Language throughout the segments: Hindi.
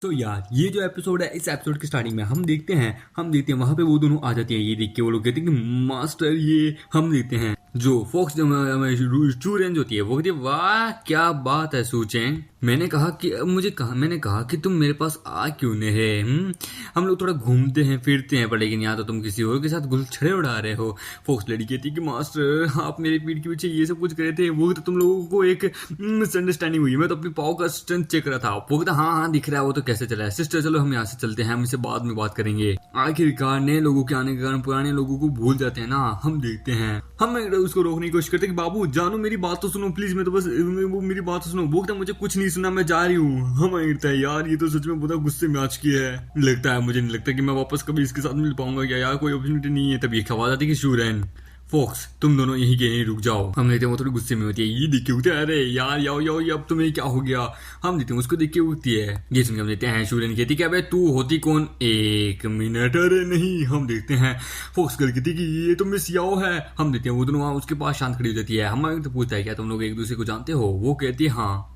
तो यार ये जो एपिसोड है, इस एपिसोड की स्टार्टिंग में हम देखते हैं वहां पे वो दोनों आ जाती हैं। ये देख के वो लोग कहते हैं कि मास्टर, ये हम देखते हैं जो फॉक्स शू रेंज होती है, वो कहती है वाह क्या बात है सूचेंग। मैंने कहा कि तुम मेरे पास आ क्यों नहीं है। हम लोग थोड़ा घूमते हैं फिरते हैं पर लेकिन यहाँ तो तुम किसी और के साथ गुलछड़े उड़ा रहे हो। फॉक्स लड़ी कहती है कि मास्टर आप मेरे पीठ के पीछे ये सब कुछ करे थे, वो तो तुम लोगों को एक मिसअंडरस्टैंडिंग हुई है। मैं तो अपनी पाव का स्ट्रेंथ चेक रहा था। वो कहता हाँ दिख रहा है, वो तो कैसे चला है। सिस्टर चलो हम यहाँ से चलते हैं, हम इसे बाद में बात करेंगे। आखिरकार नए लोगों के आने के कारण पुराने लोगों को भूल जाते हैं ना। हम देखते हैं, हम उसको रोकने की कोशिश करते हैं कि बाबू जानू मेरी बात तो सुनो प्लीज, मैं तो बस वो मेरी बात तो सुनो। वो कहता मुझे कुछ नहीं सुना, मैं जा रही हूँ। हम कहता है यार ये तो सच में बहुत गुस्से में आ चुकी है। लगता है मुझे नहीं लगता कि मैं वापस कभी इसके साथ मिल पाऊंगा क्या यार, कोई अपॉर्चुनिटी नहीं है। तभी एक आवाज आती है कि शूरैन फॉक्स तुम दोनों यहीं के यहीं रुक जाओ। हम लेते हैं वो थोड़ी गुस्से में होती है। ये देख के उठते अरे यार याओ याओ ये अब तुम्हें क्या हो गया। हम देते हैं उसको देख के उठती है। ये सुन के हम देते हैं शूरैन कहती कि अबे तू होती कौन, एक मिनट। अरे नहीं, हम देखते हैं फॉक्स कर कहती कि ये तो मिस याओ है। हम देते हैं वो दोनों वहां उसके पास शांत खड़ी हो जाती है। हमारे तो पूछता है क्या तुम लोग एक दूसरे को जानते हो। वो कहती है हाँ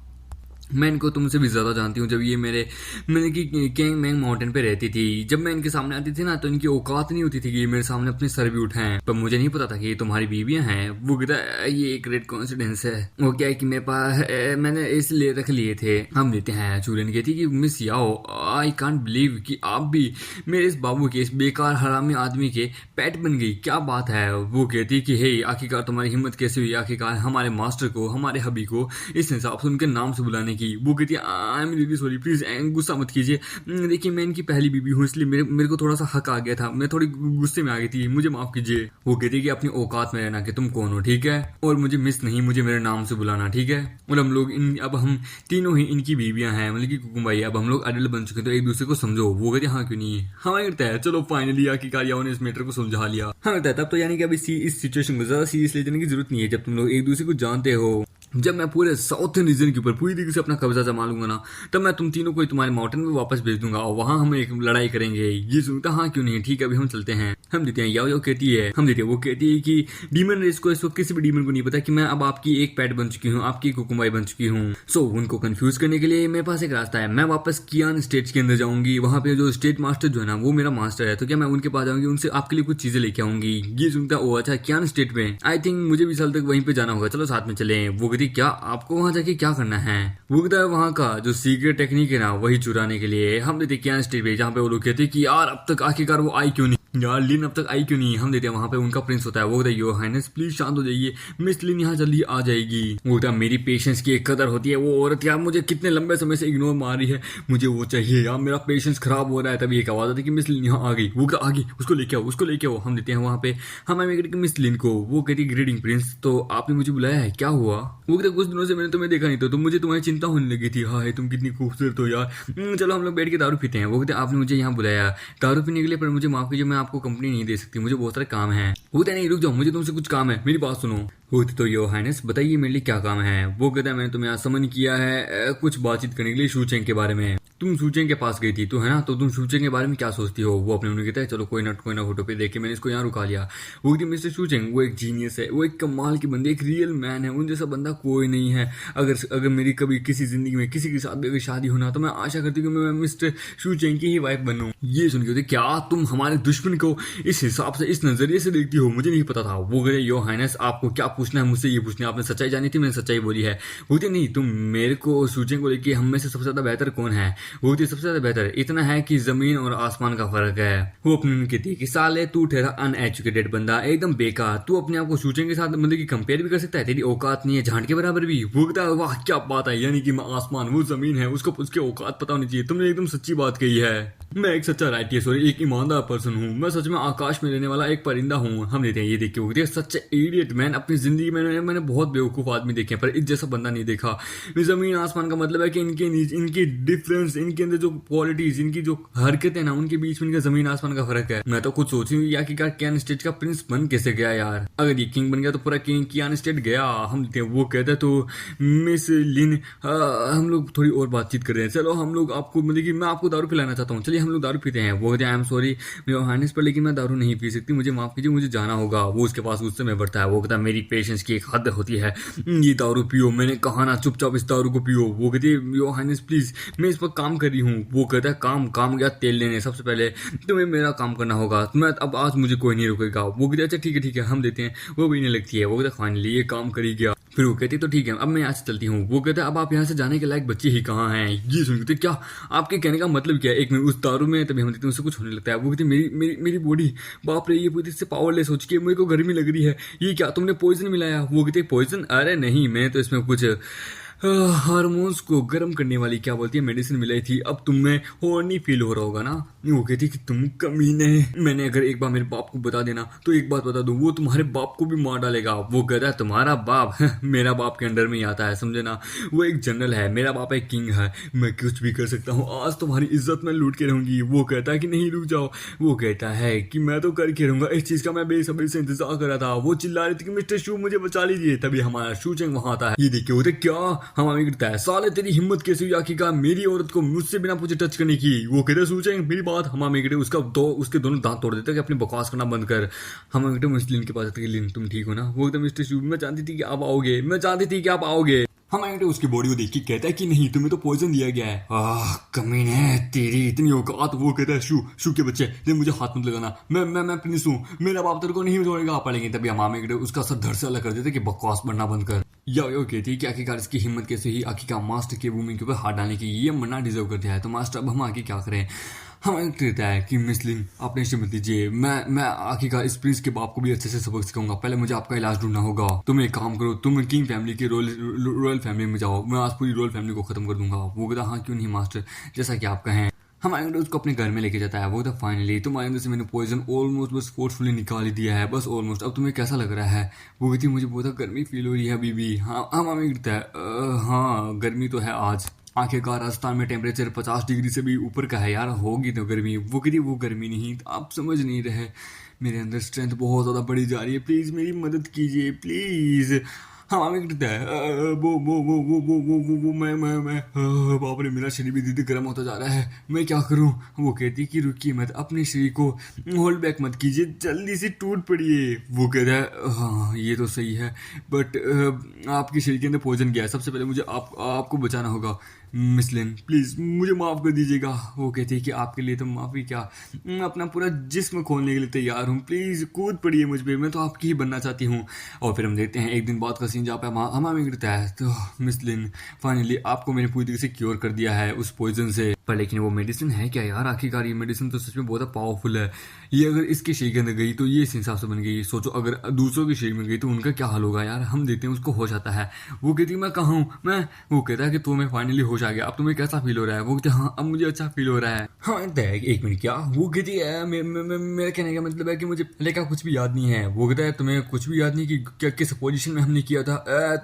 मैं इनको तुमसे भी ज्यादा जानती हूँ। जब ये मैंने की कैंग मैंग माउंटेन पे रहती थी, जब मैं इनके सामने आती थी ना तो इनकी औकात नहीं होती थी कि ये मेरे सामने अपने सर भी उठाएं। पर मुझे नहीं पता था कि ये तुम्हारी बीवियां हैं। वो कहता है ये एक ग्रेट कॉन्सिडेंस है। वो क्या है कि मेरे पास मैंने इसलिए रख लिए थे। हम देते हैं चूरन कहती कि मिस याओ आई कांट बिलीव कि आप भी मेरे इस बाबू के, इस बेकार हरामी आदमी के पेट बन गई, क्या बात है। वो कहती कि हे आखिरकार तुम्हारी हिम्मत कैसे हुई आखिरकार हमारे मास्टर को, हमारे हबी को इस हिसाब से उनके नाम से बुलाने की। वो कहती है I am really sorry, please गुस्सा मत कीजिए। देखिए मैं इनकी पहली बीबी हूँ इसलिए मेरे को थोड़ा सा हक आ गया था, मैं थोड़ी गुस्से में आ गई थी, मुझे माफ कीजिए। वो कहती है कि अपनी औकात में रहना कि तुम कौन हो, ठीक है, और मुझे मिस नहीं, मुझे मेरे नाम से बुलाना, ठीक है। और हम लोग अब हम तीनों ही इनकी बीबियां हैं, मतलब की कुकुम्बाई। अब हम लोग अडल्ट बन चुके तो एक दूसरे को समझो। वो कहते हाँ क्यों नहीं। हमें कहता है चलो फाइनली आखिरकार याओ ने इस मैटर को सुलझा लिया। हमें कहता है तब तो यानी कि अभी इस सिचुएशन को ज्यादा सीरियस लेने की जरूरत नहीं है। जब तुम लोग एक दूसरे को जानते हो, जब मैं पूरे साउथर्न रीजन के ऊपर पूरी तरीके से अपना कब्जा जमा लूंगा ना, तब मैं तुम तीनों को तुम्हारे माउंटेन में वापस भेज दूंगा और वहां हम एक लड़ाई करेंगे। ये सुनता हाँ क्यों नहीं, ठीक है अभी हम चलते हैं। हम देते हैं याओ याओ कहती है, हम देते हैं वो कहती है कि डीमन रेस को इस वक्त किसी भी डीमन को नहीं पता कि मैं अब आपकी एक पेट बन चुकी हूँ, आपकी कुकुम्बाई बन चुकी हूँ। सो उनको कंफ्यूज करने के लिए मेरे पास एक रास्ता है। मैं वापस कियान स्टेट के अंदर जाऊंगी, वहां पे जो स्टेट मास्टर जो है ना वो मेरा मास्टर है, तो क्या मैं उनके पास जाऊंगी, उनसे आपके लिए कुछ चीजें लेके आऊंगी। ये सुनता ओ अच्छा कियान स्टेट में, आई थिंक मुझे भी साल तक वहीं पे जाना होगा, चलो साथ में चले। वो कहती क्या आपको वहां जाके क्या करना है। वो कहता है वहां का जो सीक्रेट टेक्निक है ना वही चुराने के लिए। हम देते कियान स्टेट पे जहाँ पे वो लोग कहते हैं कि यार अब तक आखिरकार वो आई क्यों नहीं, यार लिन अब तक आई क्यों नहीं। हम देते हैं वहां पे उनका प्रिंस होता है। वो कहता है योर हाइनेस प्लीज शांत हो जाइए, मिस लिन यहाँ जल्दी आ जाएगी। वो कहता है मेरी पेशेंस की एक कदर होती है, वो औरत यार मुझे कितने लंबे समय से इग्नोर मार रही है, मुझे वो चाहिए यार, मेरा पेशेंस खराब हो रहा है। तभी एक आवाज आती है कि मिस लिन यहाँ आ गई। वो कहता आ गई, उसको लेके आओ, उसको लेके आओ। हम देते हैं वहां पे हमें मिस लिन को। वो कहती है ग्रीटिंग प्रिंस, तो आपने मुझे बुलाया है, क्या हुआ। वो कहता कुछ दिनों से मैंने तुम्हें देखा नहीं तो मुझे तुम्हारी चिंता होने लगी थी। हाय तुम कितनी खूबसूरत हो यार, चलो हम लोग बैठ के दारू पीते हैं। वो कहते आपने मुझे यहाँ बुलाया दारू पीने के लिए, पर मुझे माफ कीजिए मैं आपको कंपनी नहीं दे सकती, मुझे बहुत सारे काम है। वो कहता नहीं रुक जाओ, मुझे तुमसे कुछ काम है, मेरी बात सुनो। होती तो योर हाइनेस बताइए मेरे लिए क्या काम है। वो कहता है मैंने तुम्हें यहाँ समन किया है कुछ बातचीत करने के लिए शूचेंग के बारे में। तुम शूचेंग के पास गई थी तो है ना, तो तुम शूचेंग के बारे में क्या सोचती हो। वो अपने उन्हें कहता है चलो कोई ना फोटो पे देख के मैंने इसको यहाँ रुका लिया। वो कहती मिस्टर शूचेंग वो एक जीनियस है, वो एक कमाल की बंदे, एक रियल मैन है, उन जैसा बंदा कोई नहीं है। अगर मेरी कभी किसी जिंदगी में किसी के साथ भी अगर शादी होना तो मैं आशा करती हूँ कि मैं मिस्टर शूचेंग की ही वाइफ बनूं। ये सुन के होती क्या तुम हमारे दुश्मन को इस हिसाब से इस नजरिए से देखती हो, मुझे नहीं पता था। वो कहते योर हाइनेस आपको क्या पूछना है मुझसे, ये पूछना है, आपने सच्चाई जानी थी, मैंने सच्चाई बोली है। बोलती नहीं तुम मेरे को शूचेंग को लेके हम में से सबसे ज्यादा बेहतर कौन है। बोलती सबसे ज्यादा बेहतर इतना है कि जमीन और आसमान का फर्क है। वो अपने कहती है कि साले तू ठहरा अनएजुकेटेड बंदा, एकदम बेकार, तू अपने आप को शूचेंग के साथ मतलब कि कंपेयर भी कर सकता है, तेरी औकात नहीं है झांट के बराबर भी। वो कहता है वाह क्या बात है, यानी कि मैं आसमान वो जमीन है, उसको उसके औकात पता होनी चाहिए, तुमने एकदम सच्ची बात कही है। मैं एक सच्चा राइटियस और एक ईमानदार पर्सन हूँ, मैं सच में आकाश में रहने वाला एक परिंदा हूँ। हम देते हैं ये देख के वो कहती है सच्चा इडियट मैन, अपनी जिंदगी में मैंने बहुत बेवकूफ आदमी देखे पर इस जैसा बंदा नहीं देखा। जमीन आसमान का मतलब है कि इनके डिफरेंस, इनके अंदर जो क्वालिटीज, इनकी जो हरकतें ना, उनके बीच में इनका जमीन आसमान का फर्क है। मैं तो कुछ सोची हूँ आखिरकार कियान स्टेट का प्रिंस बन कैसे गया यार, अगर ये किंग बन गया तो पूरा किंग कियान स्टेट गया। हम देते हैं वो कहते तो मिस लिन हम लोग थोड़ी और बातचीत कर रहे हैं, चलो हम लोग आपको मतलब कि मैं आपको दारू पिलाना चाहता हूँ, चलिए हम लोग दारू पीते हैं। वो कहते हैं I am sorry your highness पर, लेकिन मैं दारू नहीं पी सकती, मुझे माफ कीजिए, मुझे जाना होगा। वो उसके पास गुस्से में बढ़ता है। वो कहता है मेरी पेशेंस की एक हद होती है, ये दारू पियो, मैंने कहा ना चुपचाप इस दारू को पियो। वो कहती है योर हाइनेस प्लीज, मैं इस पर काम कर रही हूँ। वो कहता है काम गया तेल लेने, सबसे पहले तुम्हें मेरा काम करना होगा, मैं अब आज मुझे कोई नहीं रोकेगा। वो कहते अच्छा ठीक है हम देते हैं। वो भी नहीं लगती है। वो कहता फाइनली ये काम कर ही गया। फिर वो कहती तो ठीक है अब मैं यहाँ से चलती हूँ। वो कहता है अब आप यहाँ से जाने के लायक बच्चे ही कहाँ हैं। ये सुन के क्या आपके कहने का मतलब क्या है? एक मिनट उस दारू में तभी हम देखते हैं उससे कुछ होने लगता है। वो कहती मेरी बॉडी, बाप रे ये पूरी से पावरलेस हो चुकी है, मेरे को गर्मी लग रही है, ये क्या तुमने पॉइजन मिलाया? वो कहती है पॉइजन? अरे नहीं, मैं तो इसमें कुछ हार्मोन्स को गर्म करने वाली क्या बोलती है मेडिसिन मिलाई थी, अब तुम्हें हॉर्नी फील हो रहा होगा ना। वो कहती कि तुम कमीने, मैंने अगर एक बार मेरे बाप को बता देना तो एक बात बता दूं, वो तुम्हारे बाप को भी मार डालेगा। वो कहता है तुम्हारा बाप मेरा बाप के अंडर में ही आता है, समझे ना, वो एक जनरल है, मेरा बाप एक किंग है, मैं कुछ भी कर सकता हूँ, आज तुम्हारी इज्जत मैं लूट के रहूंगी। वो कहता है कि नहीं रुक जाओ। वो कहता है कि मैं तो करके रहूंगा, इस चीज का मैं बेसब्री से इंतजार कर रहा था। वो चिल्ला रही थी कि मिस्टर शू मुझे बचा लीजिए। तभी हमारा शू चेंग वहां आता है। ये देखिए होते क्या हम हमें गिरता है, साले तेरी हिम्मत कैसे हुई आखिरकार मेरी औरत को मुझसे बिना पूछे टच करने की। वो कहते सोचे मेरी बात, हम हमें गिरे उसके दोनों दांत तोड़ देते कि अपनी बकवास करना बंद कर। हम गिरे मुस्लिम के पास आते लिन तुम ठीक हो ना? वो एकदम मिस्टर शू मैं जानती थी कि आप आओगे, मैं जानती थी कि आप आओगे। हमारे उसकी बॉडी को देख के कहता है कि नहीं तुम्हें तो पॉइजन दिया गया है। कमीने तेरी इतनी औकात। वो कहता है शू के बच्चे ले मुझे हाथ मत लगाना, मैं प्रिंस हूँ, मेरा बाप तेरे को नहीं छोड़ेगा पड़ेंगे। तभी हम आमे उसका सर धड़ से अलग कर देते कि बकवास बनना बंद कर। या कहती है कि आखिरकार इसकी हिम्मत कैसे हुई आखिरकार मास्टर के वूमेन के ऊपर हाथ डालने की, ये मरना डिजर्व करता है। तो मास्टर अब हम आगे क्या करें? हमें कहता है कि मिस लिन अपने इष्ट मत लीजिए, मैं आखिरकार इस प्रिंस के बाप को भी अच्छे से सबक सिखाऊंगा, पहले मुझे आपका इलाज ढूंढना होगा। तुम एक काम करो, तुम किंग फैमिली के रॉयल फैमिली में जाओ, मैं आज पूरी रॉयल फैमिली को खत्म कर दूंगा। वो कहता हाँ क्यों नहीं मास्टर, जैसा कि आप कहें। हमारे अंदर उसको अपने घर में लेके जाता है। वो तो फाइनली तुम्हारे अंदर से मैंने पॉइजन ऑलमोस्ट बस फोर्सफुली निकाल ही दिया है, बस ऑलमोस्ट। अब तुम्हें कैसा लग रहा है? वो कहती मुझे बहुत गर्मी फील हो रही है अभी भी। हाँ हमें गिरता है हाँ गर्मी तो है आज, आखिरकार राजस्थान में टेम्परेचर 50 डिग्री से भी ऊपर का है यार, होगी तो गर्मी। वो कहती वो गर्मी नहीं, आप समझ नहीं रहे, मेरे अंदर स्ट्रेंथ बहुत ज़्यादा बढ़ी जा रही है, प्लीज़ मेरी मदद कीजिए प्लीज़। हाँ हमें कहता है वो मैं बाप रे मेरा शरीर भी धीरे गर्म होता जा रहा है, मैं क्या करूं? वो कहती कि रुकिए मत, अपने शरीर को होल्ड बैक मत कीजिए, जल्दी से टूट पड़िए। वो कहता है हाँ ये तो सही है, बट आपके शरीर के अंदर पॉइजन गया है, सबसे पहले मुझे आपको बचाना होगा। मिस लिन प्लीज़ मुझे माफ़ कर दीजिएगा। वो कहती है कि आपके लिए तो माफ़ी क्या, अपना पूरा जिस्म खोलने के लिए तैयार हूँ, प्लीज़ कूद पड़िए मुझ पर, मैं तो आपकी ही बनना चाहती हूँ। और फिर हम देखते हैं एक दिन बाद का सीन जहाँ पे हमारा गिरता है। तो मिस लिन फाइनली आपको मैंने पूरी तरीके से क्योर कर दिया है उस पॉइजन से, पर लेकिन वो मेडिसिन है क्या यार? आखिरकार ये मेडिसिन तो सच में बहुत पावरफुल है, ये अगर इसके शरीर के अंदर गई तो ये इस हिसाब से बन गई, सोचो अगर दूसरों के शरीर में गई तो उनका क्या हाल होगा यार। हम देखते हैं उसको होश आता है। वो कहती है मैं कहाँ हूँ मैं? वो कहता है कि तुम्हें फाइनली होश आ गया, अब तुम्हें कैसा फील हो रहा है? वो कहते हाँ अब मुझे अच्छा फील हो रहा है। हाँ एक मिनट क्या? वो कहती है मेरा कहने का मतलब है कि मुझे पहले का कुछ भी याद नहीं है। वो कहता है तुम्हें कुछ भी याद नहीं कि क्या किस पोजीशन में हमने किया था?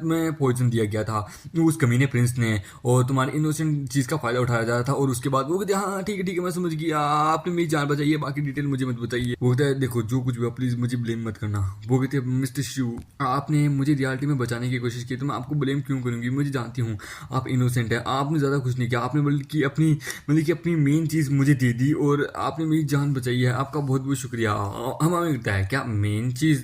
तुम्हें पॉइजन दिया गया था उस कमीने प्रिंस ने, और तुम्हारे इनोसेंट चीज का फायदा उठाया जा रहा था। और उसके बाद वो कहते हैं हाँ ठीक है मैं समझ गया, आपने मेरी जान बचाई है, बाकी डिटेल मुझे मत बताइए। वो कहता है देखो जो कुछ भी प्लीज मुझे ब्लेम मत करना। वो कहते हैं मिस्टर शू आपने मुझे रियलिटी में बचाने की कोशिश की, तो मैं आपको ब्लेम क्यों करूंगी? मुझे जानती हूँ आप इनोसेंट है, आपने ज्यादा कुछ नहीं किया, आपने बल्कि अपनी मेन चीज मुझे दे दी और आपने मेरी जान बचाई है, आपका बहुत बहुत शुक्रिया। हमें लगता है क्या मेन चीज?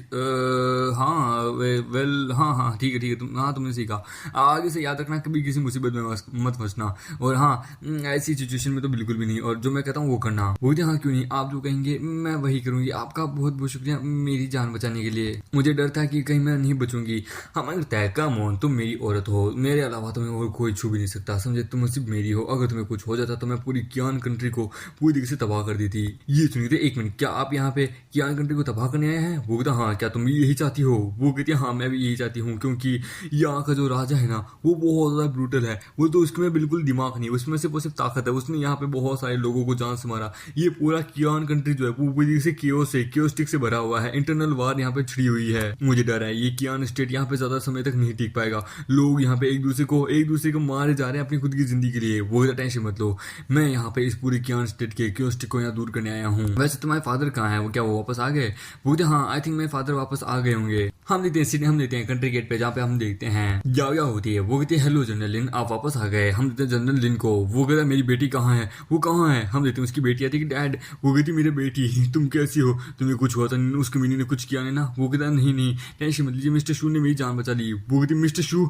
हाँ वेल हाँ ठीक है तुमने सीखा, आगे से याद रखना कभी किसी मुसीबत में मत फंसना, और हाँ ऐसी सिचुएशन में तो बिल्कुल भी नहीं, और जो मैं कहता हूँ वो करना। वो हाँ क्यों नहीं, आप जो कहेंगे मैं वही करूंगी, आपका बहुत बहुत शुक्रिया मेरी जान बचाने के लिए, मुझे डर था कि कहीं मैं नहीं बचूंगी। हमें लगता है कम ऑन तुम मेरी औरत हो, मेरे अलावा तुम्हें और कोई छू भी नहीं सकता, समझे, तुम सिर्फ मेरी हो, अगर तुम्हें कुछ हो जाता तो मैं पूरी कियान कंट्री को पूरी तरीके से तबाह कर दी थी। ये सुनिए थे एक मिनट, क्या आप यहाँ पे कियान कंट्री को तबाह करने आए हैं? वो कहता हाँ क्या तुम भी यही चाहती हो? वो कहती है हाँ मैं भी यही चाहती हूँ, क्योंकि यहाँ का जो राजा है ना वो बहुत ज्यादा ब्रूटल है, वो तो उसमें बिल्कुल दिमाग नहीं, उसमें सिर्फ ताकत है, उसने यहाँ पे बहुत सारे लोगों को जान से मारा। ये पूरा कियान कंट्री जो है वो पूरी से कियोस्टिक से भरा हुआ है, इंटरनल वार यहाँ पे छिड़ी हुई है। मुझे डर है ये कियान स्टेट यहाँ पे ज्यादा समय तक नहीं टिक पाएगा, लोग यहाँ पे एक दूसरे को मारे जा रहे हैं अपनी खुद की जिंदगी के लिए। वो टेंशन मत लो, मैं यहाँ पे इस पूरी कियान स्टेट के कियोस्टिक को यहाँ दूर करने आया हूँ। वैसे तुम्हारे फादर कहाँ है? वो क्या वो वापस आ गए? वो हाँ आई थिंक मेरे फादर वापस आ गए होंगे। हम देखते हैं कंट्री गेट पे, जहाँ पे हम देखते हैं क्या होती है। वो कहती है हेलो जनरल लिन, आप वापस आ गए। हम देखते हैं जनरल लिन को, वो कहता है मेरी बेटी कहाँ है, वो कहाँ है। हम देखते हैं उसकी बेटी आती है कि डैड, वो कहती मेरी बेटी तुम कैसी हो, तुम्हें कुछ हुआ था, उसके मीनी ने कुछ किया नहीं ना। वो कहता नहीं टेंशन मत लीजिए, मिस्टर शू ने मेरी जान बचा ली। वो कहती मिस्टर शू।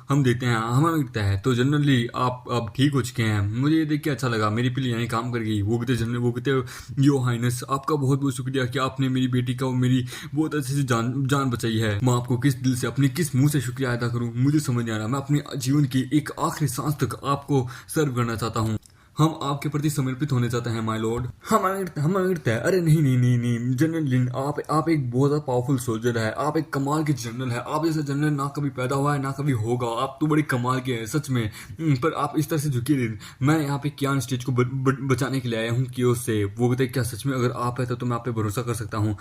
हम देखते हैं हमें लगता है तो जनरली आप अब ठीक हो चुके हैं, मुझे ये देख के अच्छा लगा, मेरी पिल्ली यहाँ काम कर गई। वो कहते जनरल, वो कहते यो हाइनेस, आपका बहुत बहुत शुक्रिया कि आपने मेरी बेटी का और मेरी बहुत अच्छे से जान बचाई है। मैं आपको किस दिल से, अपने किस मुंह से शुक्रिया अदा करूं, मुझे समझ नहीं आ रहा। मैं अपने जीवन की एक आखिरी सांस तक आपको सर्व करना चाहता हूं। हम आपके प्रति समर्पित होने चाहते हैं माय लॉर्ड। हम अगड़ता है, अरे नहीं जनरल लिन, आप एक बहुत ज्यादा पावरफुल सोल्जर है, आप एक कमाल के जनरल है, आप जैसा जनरल ना कभी पैदा हुआ है ना कभी होगा, आप तो बड़ी कमाल के हैं सच में। पर आप इस तरह से झुके नहीं। मैं यहाँ पे कियान स्टेज को बचाने के लिए आया हूँ कियोस से। वो कहते क्या सच में अगर आप है तो मैं आप पे भरोसा कर सकता हूँ।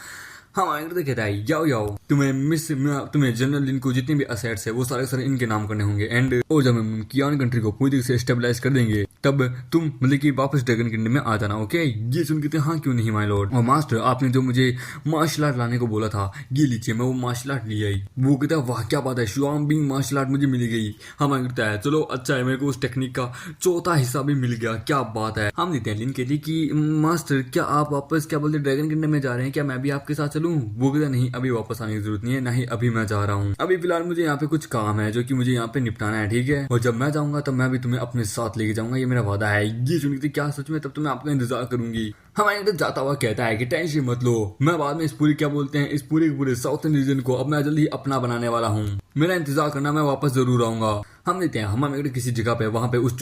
हाँ आगे कहता है जाओ तुम्हें जनरल लिन को जितने भी असेट्स है वो सारे इनके नाम करने होंगे। एंड और जब हम कियान कंट्री को पूरी तरह से स्टेबलाइज कर देंगे तब तुम मतलब कि वापस ड्रैगन किंगडम में आ जाना, ओके। ये सुन के हाँ क्यों नहीं माय लॉर्ड। और मास्टर आपने जो मुझे मार्शल आर्ट लाने को बोला था, ये लीजिए, मैं वो मार्शल आर्ट ले आई। वो कहता है वाह क्या बात है, शुआम बिंग मार्शल आर्ट मुझे मिल गई। हम कहता है चलो अच्छा है, मेरे को उस टेक्निक का चौथा हिस्सा भी मिल गया, क्या बात है। हम देते हैं लिन कहती कि मास्टर क्या आप वापस क्या बोलते ड्रैगन किंगडम में जा रहे हैं, क्या मैं भी आपके साथ चलूं। वो कहता नहीं अभी वापस आने की जरूरत नहीं है, नहीं अभी मैं जा रहा हूँ, अभी फिलहाल मुझे यहाँ पे कुछ काम है जो कि मुझे यहाँ पे निपटाना है, ठीक है। और जब मैं जाऊंगा तब मैं भी तुम्हें अपने साथ लेके जाऊंगा, ये मेरा वादा है। ये सुन के क्या सच में, तब तो मैं आपका इंतजार करूंगी। हमारे इधर जाता हुआ कहता है कि टेंशन मत लो, मैं बाद में इस पूरी क्या बोलते हैं इस पूरे साउथर्न रीजन को अब मैं जल्दी अपना बनाने वाला हूँ, मेरा इंतजार करना, मैं वापस जरूर आऊंगा। हम देते हैं हम किसी जगह पे वहां पे उस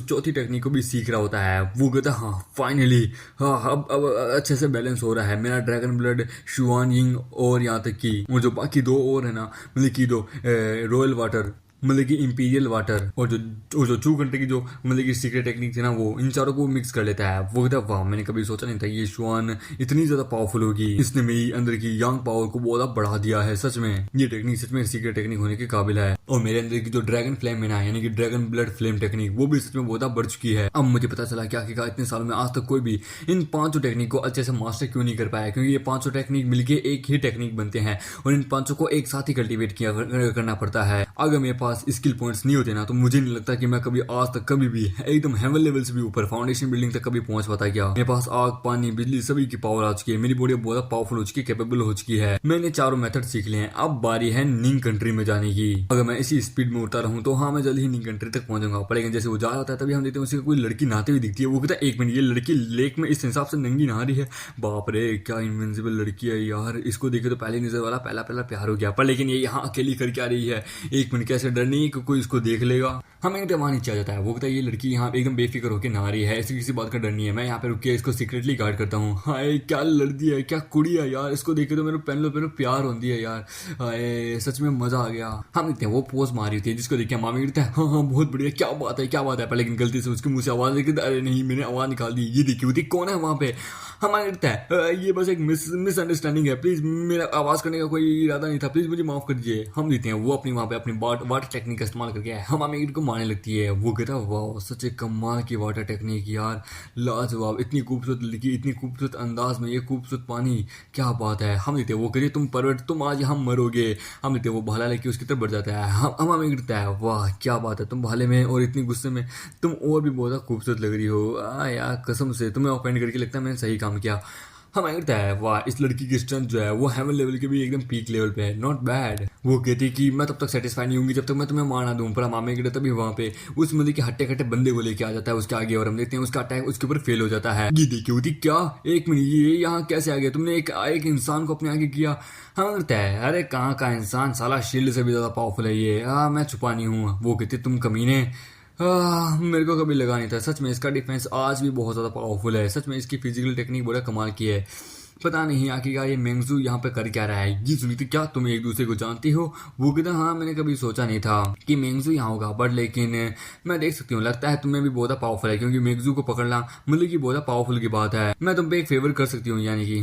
चौथी टेक्निक को भी सीख रहा होता है। वो कहता है हाँ फाइनली, हाँ अब अच्छे से बैलेंस हो रहा है मेरा ड्रैगन ब्लड, शुआन यिंग और यहाँ तक की वो जो बाकी दो और है ना, मतलब की दो रॉयल वाटर, मतलब कि इंपीरियल वाटर, और जो चू कंट्री की जो मतलब की सीक्रेट टेक्निक थी ना, वो इन चारों को मिक्स कर लेता है। वो कहता है वाह मैंने कभी सोचा नहीं था ये शुआन इतनी ज्यादा पावरफुल होगी, इसने मेरी अंदर की यंग पावर को बहुत बढ़ा दिया है। सच में ये टेक्निक सच में सीक्रेट टेक्निक होने के काबिल है। और मेरे अंदर की जो ड्रैगन फ्लेम है ना, यानी कि ड्रैगन ब्लड फ्लेम टेक्निक, वो भी सच में बहुत बढ़ चुकी है। अब मुझे पता चला कि आखिरकार इतने सालों में आज तक कोई भी इन पांचों टेक्निक को अच्छे से मास्टर क्यों नहीं कर पाया, क्योंकि ये पांचों टेक्निक मिलके एक ही टेक्निक बनते हैं और इन पांचों को एक साथ ही कल्टीवेट करना पड़ता है। अगर मेरे पास स्किल पॉइंट्स नहीं होते ना तो मुझे नहीं लगता कि मैं कभी आज तक कभी भी एकदम हेवन लेवल से भी ऊपर फाउंडेशन बिल्डिंग तक कभी पहुंच पाता। क्या मेरे पास आग पानी बिजली सभी की पावर आ चुकी है, मेरी बॉडी बहुत पावरफुल हो चुकी है, कैपेबल हो चुकी है। मैंने चारों मेथड सीख लिए हैं, अब बारी है निंग कंट्री में जाने की। अगर मैं इसी स्पीड में उड़ता रहूं तो हाँ मैं जल्द ही निंग कंट्री तक पहुंचूंगा। पर लेकिन जैसे वो जा रहा था तभी हम देखते हैं उसे कोई लड़की नहाते हुई दिखती है। वो कहता है एक मिनट, ये लड़की लेक में इस हिसाब से नंगी नहा रही है, बाप रे क्या इनविंसिबल लड़की है यार, इसको देखे तो पहले नजर वाला पहला प्यार हो गया। पर लेकिन ये यहाँ अकेली करके आ रही है, एक मिनट कैसे डर नहीं है कि कोई इसको देख लेगा। हमें वहां नीचे आ जाता है। वो कहता है ये लड़की यहाँ एकदम बेफिक्र होकर नहा रही है, ऐसी किसी बात का डर नहीं है, मैं यहाँ पे रुक के इसको सीक्रेटली गार्ड करता हूँ। हाय क्या लड़की है, क्या कुड़ी है यार, इसको देखे तो मेरे पहले प्यार होती है यार, हाय सच में मजा आ गया। हम देखते हैं वो पोज मारी होती है जिसको देख के मामी कहता है हाँ बहुत बढ़िया, क्या बात है। पर लेकिन गलती से उसके मुंह से आवाज निकलती है, अरे नहीं मैंने आवाज निकाल दी। ये देखी होती कौन है वहां पे। हमारा कहता है ये बस एक मिसअंडरस्टैंडिंग है, प्लीज मेरा आवाज करने का कोई इरादा नहीं था, प्लीज मुझे माफ कर दीजिए। हम देते हैं वो अपनी वहां पे अपनी वाटर टेक्निक का इस्तेमाल करके हम अमीर को मारने लगती है। वो कहता है वाह सच एक कमाल की वाटर टेक्निक यार, लाजवाब, इतनी खूबसूरत लड़की, इतनी खूबसूरत अंदाज में ये खूबसूरत पानी, क्या बात है। हम देते हैं वो कहते तुम आज यहाँ मरोगे। हम देते हैं वो भाला लेके उसकी तरफ बढ़ जाता है। हम हमें गिरता है वाह क्या बात है, तुम भाले में और इतनी गुस्से में तुम और भी बहुत खूबसूरत लग रही हो यार, कसम से तुम्हें ऑफेंड करके लगता है मैंने सही काम किया। हमें लगता है वाह इस लड़की की स्ट्रेंथ जो है वो हेवन लेवल के भी एकदम पीक लेवल पे है, नॉट बैड। वो कहती कि मैं तब तक सेटिस्फाई नहीं होंगी जब तक मैं तुम्हें मार ना दूं। पर मामे गिरे तभी वहां पे उस मंदिर के हट्टे कट्टे बंदे को लेके आ जाता है उसके आगे, और हम देखते हैं उसका अटैक उसके ऊपर फेल हो जाता है। ये देखी होती क्या, एक मिनट ये यहाँ कैसे आ गया, तुमने एक इंसान को अपने आगे किया। हमें लगता है अरे कहाँ का इंसान, साला शील्ड से भी ज्यादा पावरफुल है ये, मैं छुपा नहीं हूँ। वो कहती तुम कमीने, मेरे को कभी लगा नहीं था, सच में इसका डिफेंस आज भी बहुत ज्यादा पावरफुल है, सच में इसकी फिजिकल टेक्निक बड़ा कमाल की है। पता नहीं आखिरकार ये मेंगजू यहाँ पे कर क्या रहा है। ये सुनी थी क्या तुम एक दूसरे को जानती हो। वो कहता हाँ मैंने कभी सोचा नहीं था कि मेंगजू यहाँ होगा, बट लेकिन मैं देख सकती हूँ लगता है तुम्हें भी बहुत पावरफुल है, क्योंकि मेंगजू को पकड़ना मतलब की बहुत पावरफुल की बात है। मैं तुम पे एक फेवर कर सकती हूँ, यानी कि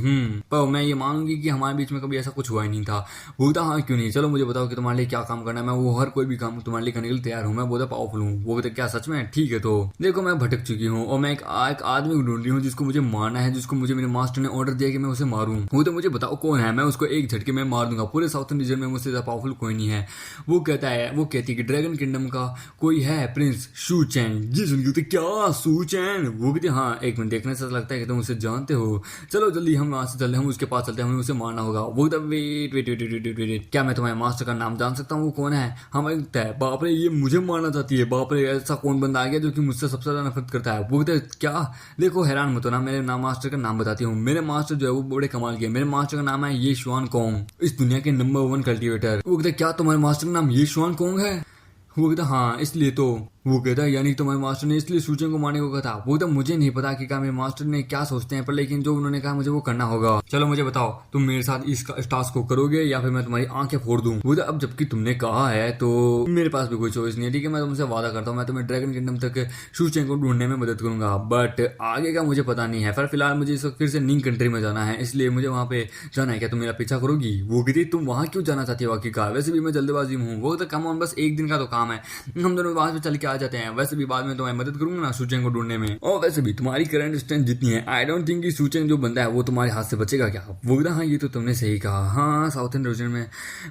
पर मैं ये मानूंगी कि हमारे बीच में कभी ऐसा कुछ हुआ ही नहीं था। वो था हाँ क्यों नहीं, चलो मुझे बताओ कि तुम्हारे लिए क्या काम करना है, मैं वो हर कोई भी काम तुम्हारे लिए करने के लिए तैयार हूँ, मैं बहुत पावरफुल हूँ। वो कहते क्या सच में, ठीक है तो देखो मैं भटक चुकी हूँ और मैं एक आदमी को ढूंढ रही हूँ जिसको मुझे मारना है, जिसको मुझे मेरे मास्टर ने ऑर्डर दिया कि मैं उसे मारूं। वो तो मुझे बताओ कौन है, मैं उसको एक झटके में मार दूंगा। पूरे साउथर्न रीजन में मुझसे ज्यादा पावरफुल कोई नहीं है। वो कहती है कि ड्रैगन किंगडम का कोई है प्रिंस शू चैन। जी सुन के क्या शू चैन? वो कहती हाँ एक मिनट, देखने से लगता है कि तुम उसे जानते हो। चलो जल्दी हम वहां से चलते हैं, हम उसके पास चलते हैं, हमें उसे मारना होगा। वो wait wait wait wait wait, क्या मैं तुम्हारे मास्टर का नाम जान सकता हूँ? वो कौन है? हमें बाप रे ये मुझे मारना चाहती है। बाप रे ऐसा कौन बंदा आ गया जो कि मुझसे सबसे ज्यादा नफरत करता है? वो क्या? देखो हैरान मत होना, मेरे नाम मास्टर का नाम बताती हूँ। मेरे मास्टर जो है वो बड़े कमाल के। मेरे मास्टर का नाम है ये शुआन कोंग, इस दुनिया के नंबर 1 कल्टीवेटर। वो कहते क्या तुम्हारे मास्टर का नाम ये शुआन कोंग है? वो कहता हाँ इसलिए तो। वो कहता है यानी तुम्हारे मास्टर ने इसलिए सूचन को मारने को कहा था। वो तो मुझे नहीं पता कि क्या मेरे मास्टर ने क्या सोचते हैं, पर लेकिन जो उन्होंने कहा मुझे वो करना होगा। चलो मुझे बताओ तुम मेरे साथ इस टास्क को करोगे या फिर मैं तुम्हारी आंखें फोड़ दूं? वो तो अब जबकि तुमने कहा है तो मेरे पास भी कोई चॉइस नहीं है। ठीक है मैं तुमसे वादा करता हूँ मैं तुम्हें ड्रैगन किंगडम तक सूचन को ढूंढने में मदद करूंगा, बट आगे का मुझे पता नहीं है। पर फिलहाल मुझे इस वक्त फिर से नींग कंट्री में जाना है, इसलिए मुझे वहाँ पे जाना है। क्या तुम मेरा पीछा करोगी? वो कहती तुम वहाँ क्यों जाना चाहती हो आखिरकार? वैसे भी मैं जल्दबाजी में हूँ। वो तो कम बस एक दिन का तो काम है, हम दोनों वहां से चल के आ जाते हैं। वैसे भी बाद में तुम्हारी मदद करूंगा ना सूचन को ढूंढने में। और वैसे भी तुम्हारी करंट स्ट्रेंथ जितनी है आई डोंट थिंक कि सूचन जो बंदा है वो तुम्हारे हाथ से बचेगा। क्या? वो हाँ ये तो तुमने सही कहा। हाँ साउथर्न रीजन में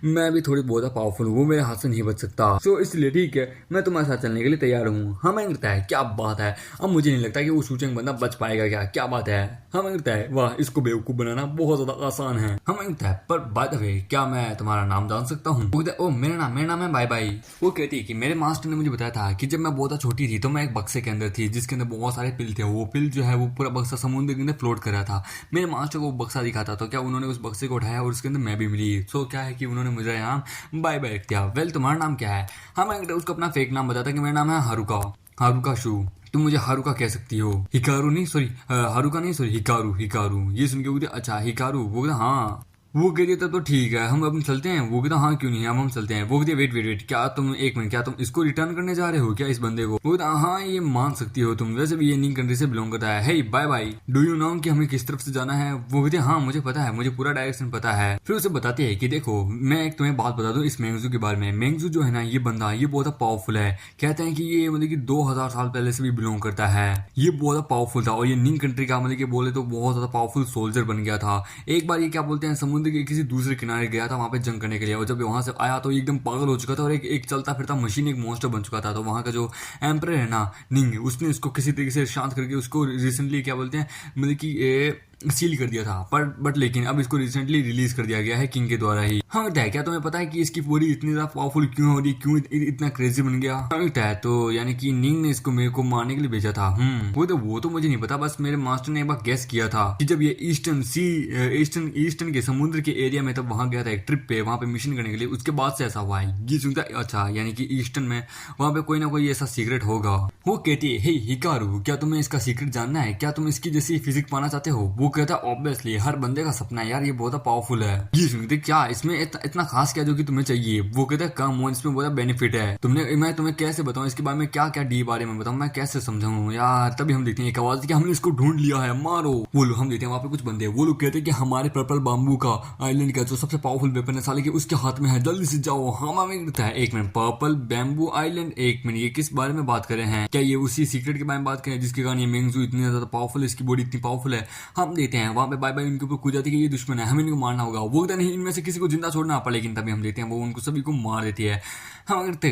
मैं भी थोड़ी बहुत पावरफुल हूँ, वो मेरे हाथ से नहीं बच सकता। सो इसलिए ठीक है मैं तुम्हारे साथ चलने के लिए तैयार हूँ। हमें लगता है क्या बात है, अब मुझे नहीं लगता कि वो सूचन बंदा बच पाएगा। क्या बात है? हमें लगता है वाह इसको बेवकूफ बनाना बहुत ज्यादा आसान है। हमें लगता है पर बाय द वे क्या मैं तुम्हारा नाम जान सकता हूँ? ओ मेरा नाम है बाय बाय। वो कहती है कि मेरे मास्टर ने मुझे बताया था कि जब मैं बहुत छोटी थी तो मैं एक बक्से के अंदर थी जिसके अंदर बहुत सारे पिल थे। वो पिल जो है वो पूरा बक्सा समुद्र के अंदर फ्लोट कर रहा था। मेरे मास्टर को वो बक्सा दिखा था, तो क्या उन्होंने उस बक्से को उठाया और उसके अंदर मैं भी मिली। सो क्या है कि उन्होंने मुझे यहाँ बाय बाय रख दिया। वेल तुम्हारा नाम क्या है? हाँ मैं उसको अपना फेक नाम बताता कि मेरा नाम है हारुका शू। तुम मुझे हारुका कह सकती हो। हिकारू नहीं सॉरी हारुका नहीं सॉरी हिकारू। ये सुन के अच्छा हिकारू। वो हाँ वो कहती तब तो ठीक है हम अब चलते हैं। वो कहता हाँ क्यों नहीं हम चलते हैं। वो कहती वेट क्या तुम एक मिनट, क्या तुम इसको रिटर्न करने जा रहे हो क्या इस बंदे को? वो कहता हाँ ये मान सकती हो तुम, वैसे भी ये नींग कंट्री से बिलोंग करता है। Hey bye bye do you know कि हमें किस तरफ से जाना है? वो कहते हाँ मुझे पता है, मुझे पूरा डायरेक्शन पता है। फिर उसे बताते हैं कि देखो मैं एक तुम्हें बात बता दूं इस मेंगजू के बारे में। मेंगजू जो है ना ये बंदा ये बहुत पावरफुल है। कहते हैं कि ये मतलब कि 2000 साल पहले से भी बिलोंग करता है। ये बहुत पावरफुल था और ये नींग कंट्री का मतलब कि बोले तो बहुत ज्यादा पावरफुल सोल्जर बन गया था। एक बार ये क्या बोलते हैं समुद्र के किसी दूसरे किनारे गया था वहां पे जंग करने के लिए, और जब वहां से आया तो एकदम पागल हो चुका था और एक चलता फिरता मशीन एक मॉन्स्टर बन चुका था। तो वहां का जो एम्परर है ना निंग उसने इसको किसी तरीके से शांत करके उसको रिसेंटली क्या बोलते हैं मतलब कि सील कर दिया था। बट लेकिन अब इसको रिसेंटली रिलीज कर दिया गया है किंग के द्वारा ही। हाँ लगता है क्या तुम्हें पता है कि इसकी पूरी इतनी ज्यादा पावरफुल क्यों हो रही, क्यों इतना क्रेजी बन गया? हाँ लगता है तो यानी कि निंग ने इसको मेरे को मारने के लिए भेजा था। वो तो मुझे नहीं पता, बस मेरे मास्टर ने एक बार गेस किया था कि जब ये ईस्टर्न के समुद्र के एरिया में तब वहां गया था एक ट्रिप पे, वहां पे मिशन करने के लिए, उसके बाद से ऐसा हुआ है। ये सुनता अच्छा यानी कि ईस्टर्न में वहां पे कोई ना कोई ऐसा सीक्रेट होगा। वो कहती है हे हिकारू क्या तुम्हें इसका सीक्रेट जानना है? क्या तुम इसकी जैसी फिजिक पाना चाहते हो? वो कहता है ऑब्वियसली हर बंदे का सपना है यार, ये बहुत पावरफुल है। ये सुनते क्या इसमें इतना खास क्या जो कि तुम्हें चाहिए? वो कहता है कम इसमें बहुत बेनिफिट है। मैं तुम्हें कैसे बताऊं इसके बारे में, क्या क्या डी बारे में बताऊं, मैं कैसे समझाऊं यार? तभी हम देखते हैं एक आवाज कि हमने इसको ढूंढ लिया है, मारो। वो लोग हम देखते हैं वहां पे कुछ बंदे, वो लोग कहते हैं कि हमारे पर्पल बाम्बू का आइलैंड का जो सबसे पावरफुल वेपन है साले के उसके हाथ में है, जल्दी से जाओ। हमें लगता है एक मिनट पर्पल बैम्बू आइलैंड, एक मिनट ये किस बारे में बात कर रहे हैं? क्या ये उसी सीक्रेट के बारे में बात करें जिसके कारण ये मेंगजू इतनी ज्यादा पावरफुल है, इसकी बॉडी इतनी पावरफुल है? हम देखते हैं वहां पे बाय बाय इनके ऊपर कूद जाती है कि ये दुश्मन है हमें इनको मारना होगा। वो कहता नहीं इनमें से किसी को जिंदा छोड़ना पड़ा, लेकिन तभी हम देखते हैं वो उनको सभी को मार देती है। हम देखते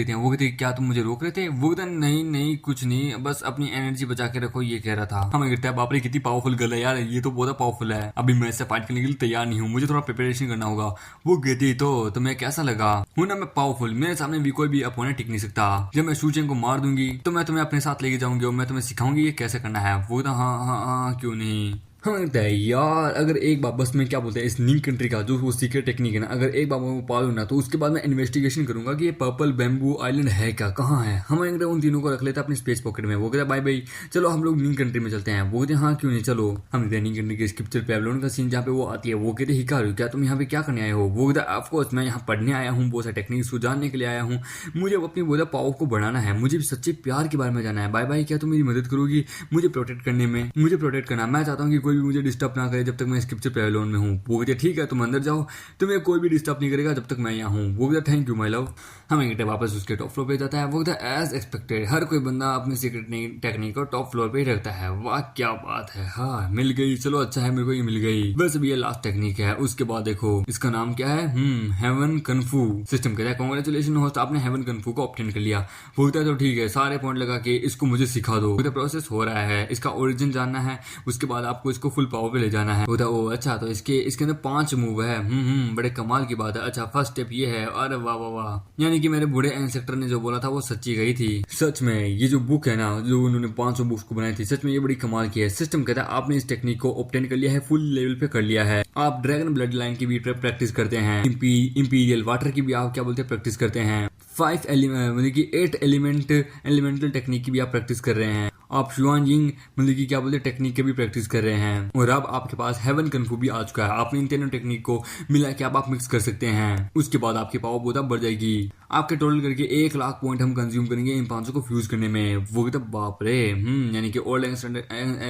हैं वो कहते क्या तुम मुझे रोक रहे थे? वो कहता नहीं कुछ नहीं, बस अपनी एनर्जी बचा के रखो, ये कह रहा था। हमें कहते हैं बाप रे कितनी पावरफुल गर्ल है यार, ये तो बहुत पावरफुल है, अभी मैं इससे फाइट करने के लिए तैयार नहीं हूँ, मुझे थोड़ा प्रिपरेशन करना होगा। वो कहती तो तुम्हें कैसा लगा? हूं ना मैं पावरफुल, मेरे सामने भी कोई भी अपोनेंट टिक नहीं सकता। जब मैं सूचन को मार दूंगी तो मैं तुम्हें अपने साथ लेके जाऊंगी और मैं तुम्हें सिखाऊंगी ये कैसे करना है। वो तो हाँ क्यों नहीं। हमें लगता है यार अगर एक बार बस में क्या बोलते हैं इस नींग कंट्री का जो वो सीक्रेट टेक्निक है ना, अगर एक बार मैं पालू ना तो उसके बाद मैं इन्वेस्टिगेशन करूंगा कि ये पर्पल बैम्बू आइलैंड है क्या, कहाँ है। हम उन तीनों को रख लेते हैं अपनी स्पेस पॉकेट में। वो कहता है बाय बाय चलो हम लोग नींग कंट्री में चलते हैं। वो कहते हैं हाँ क्यों नहीं चलो। हम नींग कंट्री के स्क्रिप्चर पेवलोन का सीन जहाँ पे वो आती है। वो कहते हिकारू क्या तुम यहाँ पे क्या करने आए हो? वो कहता है ऑफकोर्स मैं यहाँ पढ़ने आया हूँ, बहुत सारे टेक्निक्स को जानने के लिए आया हूँ, मुझे अपनी बहुत पावर को बढ़ाना है, मुझे सच्चे प्यार के बारे में जाना है। बाय बाय क्या तुम मेरी मदद करोगी मुझे प्रोटेक्ट करने में? मुझे प्रोटेक्ट करना, मैं चाहता हूँ कि कोई भी मुझे डिस्टर्ब ना करे जब तक मैं स्क्रिप्चर पेवलोन में हूँ। वो कहते ठीक है तुम अंदर जाओ, तुम्हें कोई भी डिस्टर्ब नहीं करेगा जब तक मैं यहाँ हूँ। वो कहता थैंक यू माय लव। हमें कहते हैं वापस उसके टॉप फ्लोर पे जाता है। वो कहता है एज एक्सपेक्टेड हर कोई बंदा अपनी सीक्रेट टेक्निक को टॉप फ्लोर पे ही रखता है। वाह क्या बात है, हाँ मिल गई, चलो अच्छा है मेरे को ये मिल गई। वैसे भी ये लास्ट टेक्निक है। उसके बाद देखो इसका नाम क्या है, हेवन कन्फू। सिस्टम कहता है कांग्रेचुलेशन होस्ट, आपने हेवन कन्फू को ऑब्टेन कर लिया। बोलता है तो ठीक है, सारे पॉइंट लगा के इसको मुझे सिखा दो। प्रोसेस हो रहा है, इसका ओरिजिन जानना है, उसके बाद आपको इसको फुल पावर पे ले जाना है। बोलता है ओ अच्छा, तो इसके अंदर 5 मूव है। बड़े कमाल की बात है। अच्छा फर्स्ट स्टेप ये है। अरे वाह वाह वाह, यानी कि मेरे बूढ़े इंस्ट्रक्टर ने जो बोला था वो सच्ची गई थी। सच में ये जो बुक है ना, जो उन्होंने 500 बुक्स को बनाई थी, सच में ये बड़ी कमाल की है। सिस्टम कहता है आपने इस टेक्निक को ऑब्टेन कर लिया है, फुल लेवल पे कर लिया है। आप ड्रैगन ब्लड लाइन की भी प्रैक्टिस करते हैं, इंपीरियल वाटर की भी आप क्या बोलते हैं प्रैक्टिस करते हैं, 5 एलिमेंट मतलब कि 8 एलिमेंटल टेक्निक की भी आप प्रैक्टिस कर रहे हैं। आप शुआन यिंग मतलब कि क्या बोलते हैं टेक्निक के भी प्रैक्टिस कर रहे हैं। और अब आपके पास हेवन कन्फू भी आ चुका है। आपने इन तीनों टेक्निक को मिला के आप मिक्स कर सकते हैं। उसके बाद आपकी पावर बहुत बढ़ जाएगी। आपके टोटल करके 1 लाख पॉइंट हम कंज्यूम करेंगे इन 500 को फ्यूज करने में। वो कहता बाप रे, यानी कि ओल्ड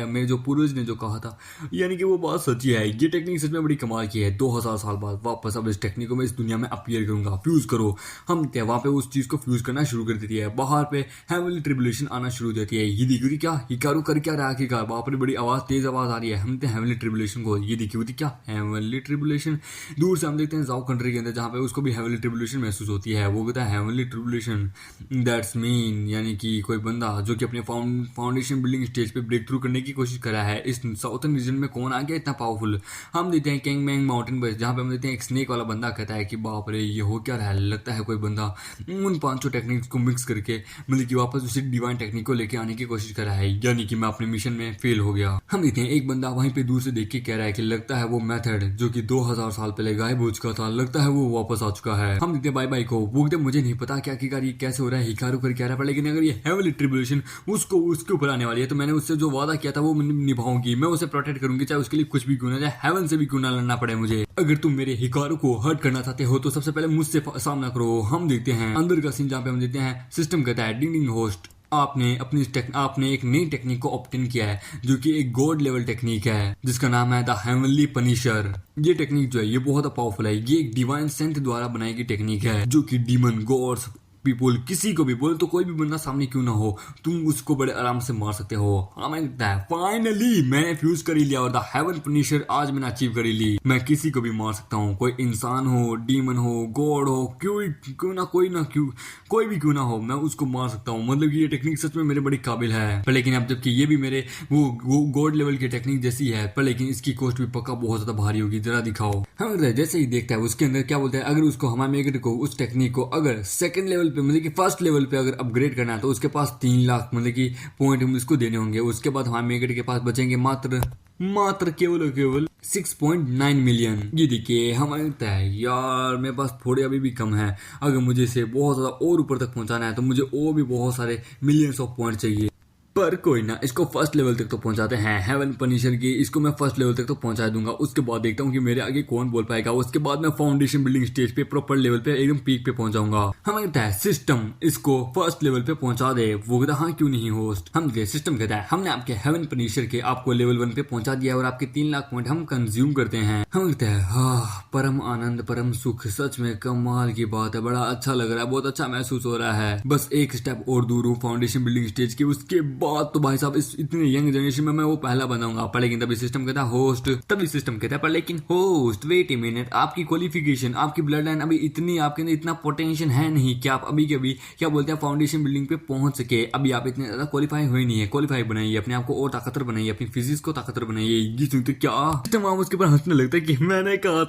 मेरे जो पूर्वज ने जो कहा था, यानी कि वो बात सच्ची है। ये टेक्निक सच में बड़ी कमाल की है। 2000 साल बाद वापस अब इस टेक्निक को मैं इस दुनिया में अपीयर करूंगा। फ्यूज करो, हम वहां पे उस चीज को फ्यूज करना शुरू कर देती है। बाहर पे हेवनली ट्रिब्यूलेशन आना शुरू हो जाती है। ये देखिए क्या हिकारू कर क्या रहा है, बाप रे बड़ी आवाज, तेज आवाज आ रही है। हम देखते हैं हेवनली ट्रिब्यूलेशन को। ये देखिए होती क्या हेवनली ट्रिब्यूलेशन। दूर से हम देखते हैं जाओ कंट्री के अंदर, जहां पे उसको भी हेवनली ट्रिब्यूलेशन महसूस होती है। वो कहता है हेवनली ट्रिब्यूलेशन दैट्स मीन, यानी कि कोई बंदा जो कि अपने फाउंडेशन बिल्डिंग स्टेज पे ब्रेक थ्रू करने की कोशिश कर रहा है। इस साउथर्न रीजन में कौन आ गया इतना पावरफुल। हम देखते हैं कैंग मैंग माउंटेन पर, जहां पे हम देखते हैं एक स्नेक वाला बंदा कहता है कि बाप रे ये हो क्या रहा है। लगता है कोई बंदा उन 500 टेक्निक्स को मिक्स करके मतलब कि वापस उसी डिवाइन टेक्निक को लेके आने की कोशिश कर रहा है, यानी कि मैं अपने मिशन में फेल हो गया। हम देखते हैं एक बंदा वहीं पे दूर से देख के कह रहा है कि लगता है वो मेथड जो कि 2000 साल पहले गायब हो चुका था, लगता है वो वापस आ चुका है। हम देखते हैं बाय बाय को। वो कहते मुझे नहीं पता क्या ये कैसे हो रहा है, हिकारू कर क्या रहा है, लेकिन अगर ये हेवनली ट्रिब्यूलेशन उसको उसके ऊपर आने वाली है तो मैंने उससे जो वादा किया था वो निभाऊंगी। मैं उसे प्रोटेक्ट करूंगी, चाहे उसके लिए कुछ भी क्यों ना जाए, हेवन से भी क्यों ना लड़ना पड़े मुझे। अगर तुम मेरे हिकारू को हर्ट करना चाहते हो तो सबसे पहले मुझसे सामना करो। हम देखते हैं अंदर का सीन, जहां पे हम देखते हैं सिस्टम कहता है डिंग डिंग होस्ट, आपने एक नई टेक्निक को ऑब्टेन किया है जो कि एक गॉड लेवल टेक्निक है, जिसका नाम है द हेवनली पनिशर। ये टेक्निक जो है ये बहुत पावरफुल है। ये एक डिवाइन सेंट द्वारा बनाई गई टेक्निक है, जो कि डीमन गॉड्स पीपुल किसी को भी बोल, तो कोई भी बंदा सामने क्यों ना हो, तुम उसको बड़े आराम से मार सकते हो। हमें लगता है फाइनली मैंने फ्यूज कर ही लिया और द हेवन फिनिशर आज मैंने अचीव कर ही ली। मैं किसी को भी मार सकता हूँ, कोई इंसान हो, डीमन हो, गॉड हो, क्यों ना कोई भी क्यों ना हो, मैं उसको मार सकता हूँ। मतलब कि ये टेक्निक सच में मेरे बड़ी काबिल है। पर लेकिन अब जबकि ये भी मेरे वो गॉड लेवल की टेक्निक जैसी है, पर लेकिन इसकी कॉस्ट भी पक्का बहुत ज्यादा भारी होगी। जरा दिखाओ। हम जैसे ही देखता है उसके अंदर क्या बोलते हैं, अगर उसको हमारे मेगेट को उस टेक्निक को अगर सेकंड लेवल पे मतलब कि फर्स्ट लेवल पे अगर अपग्रेड करना है तो उसके पास 3 लाख मतलब कि पॉइंट हम इसको देने होंगे। उसके बाद हमारे मेगेट के पास बचेंगे मात्र केवल 6.9 मिलियन। ये देखिए हमें लगता है यार मेरे पास थोड़े अभी भी कम है। अगर मुझे इसे बहुत ज्यादा और ऊपर तक पहुंचाना है तो मुझे और भी बहुत सारे मिलियंस ऑफ पॉइंट चाहिए। पर कोई ना, इसको फर्स्ट लेवल तक तो पहुंचाते हैं। हेवन पनिशर की इसको मैं फर्स्ट लेवल तक तो पहुंचा दूंगा। उसके बाद देखता हूँ कि मेरे आगे कौन बोल पाएगा। उसके बाद मैं फाउंडेशन बिल्डिंग स्टेज पे प्रॉपर लेवल पे एकदम पीक पे पहुंच जाऊंगा। हमें कहता है सिस्टम इसको फर्स्ट लेवल पे पहुंचा दे। वो कहता हाँ क्यों नहीं होस्ट। हम सिस्टम कहता है हमने आपके हेवन पनिशर के आपको लेवल 1 पे पहुंचा दिया और आपके 3 लाख पॉइंट हम कंज्यूम करते हैं। हम कहते हैं हाँ परम आनंद परम सुख, सच में कमाल की बात है, बड़ा अच्छा लग रहा है, बहुत अच्छा महसूस हो रहा है। बस एक स्टेप और दूर हूँ फाउंडेशन बिल्डिंग स्टेज की। उसके बाद तो भाई साहब इतने यंग जनरेशन में मैं वो पहला बनाऊंगा। पर लेकिन तभी सिस्टम कहता है होस्ट, तभी सिस्टम कहता है पर लेकिन होस्ट वेट ए मिनट, आपकी क्वालिफिकेशन आपकी ब्लड लाइन अभी इतनी आपके अंदर इतना पोटेंशियल है नहीं कि आप अभी के अभी क्या बोलते हैं फाउंडेशन बिल्डिंग पे पहुंच सके। अभी आप इतने ज्यादा क्वालिफाई हुए नहीं है। क्वालिफाई बनाइए, अपने आप को और ताकतवर बनाइए, अपनी फिजिक्स को ताकतवर बनाइए। ये सुनते क्या सिस्टम उसके ऊपर हंसने लगता है कि मैंने कहा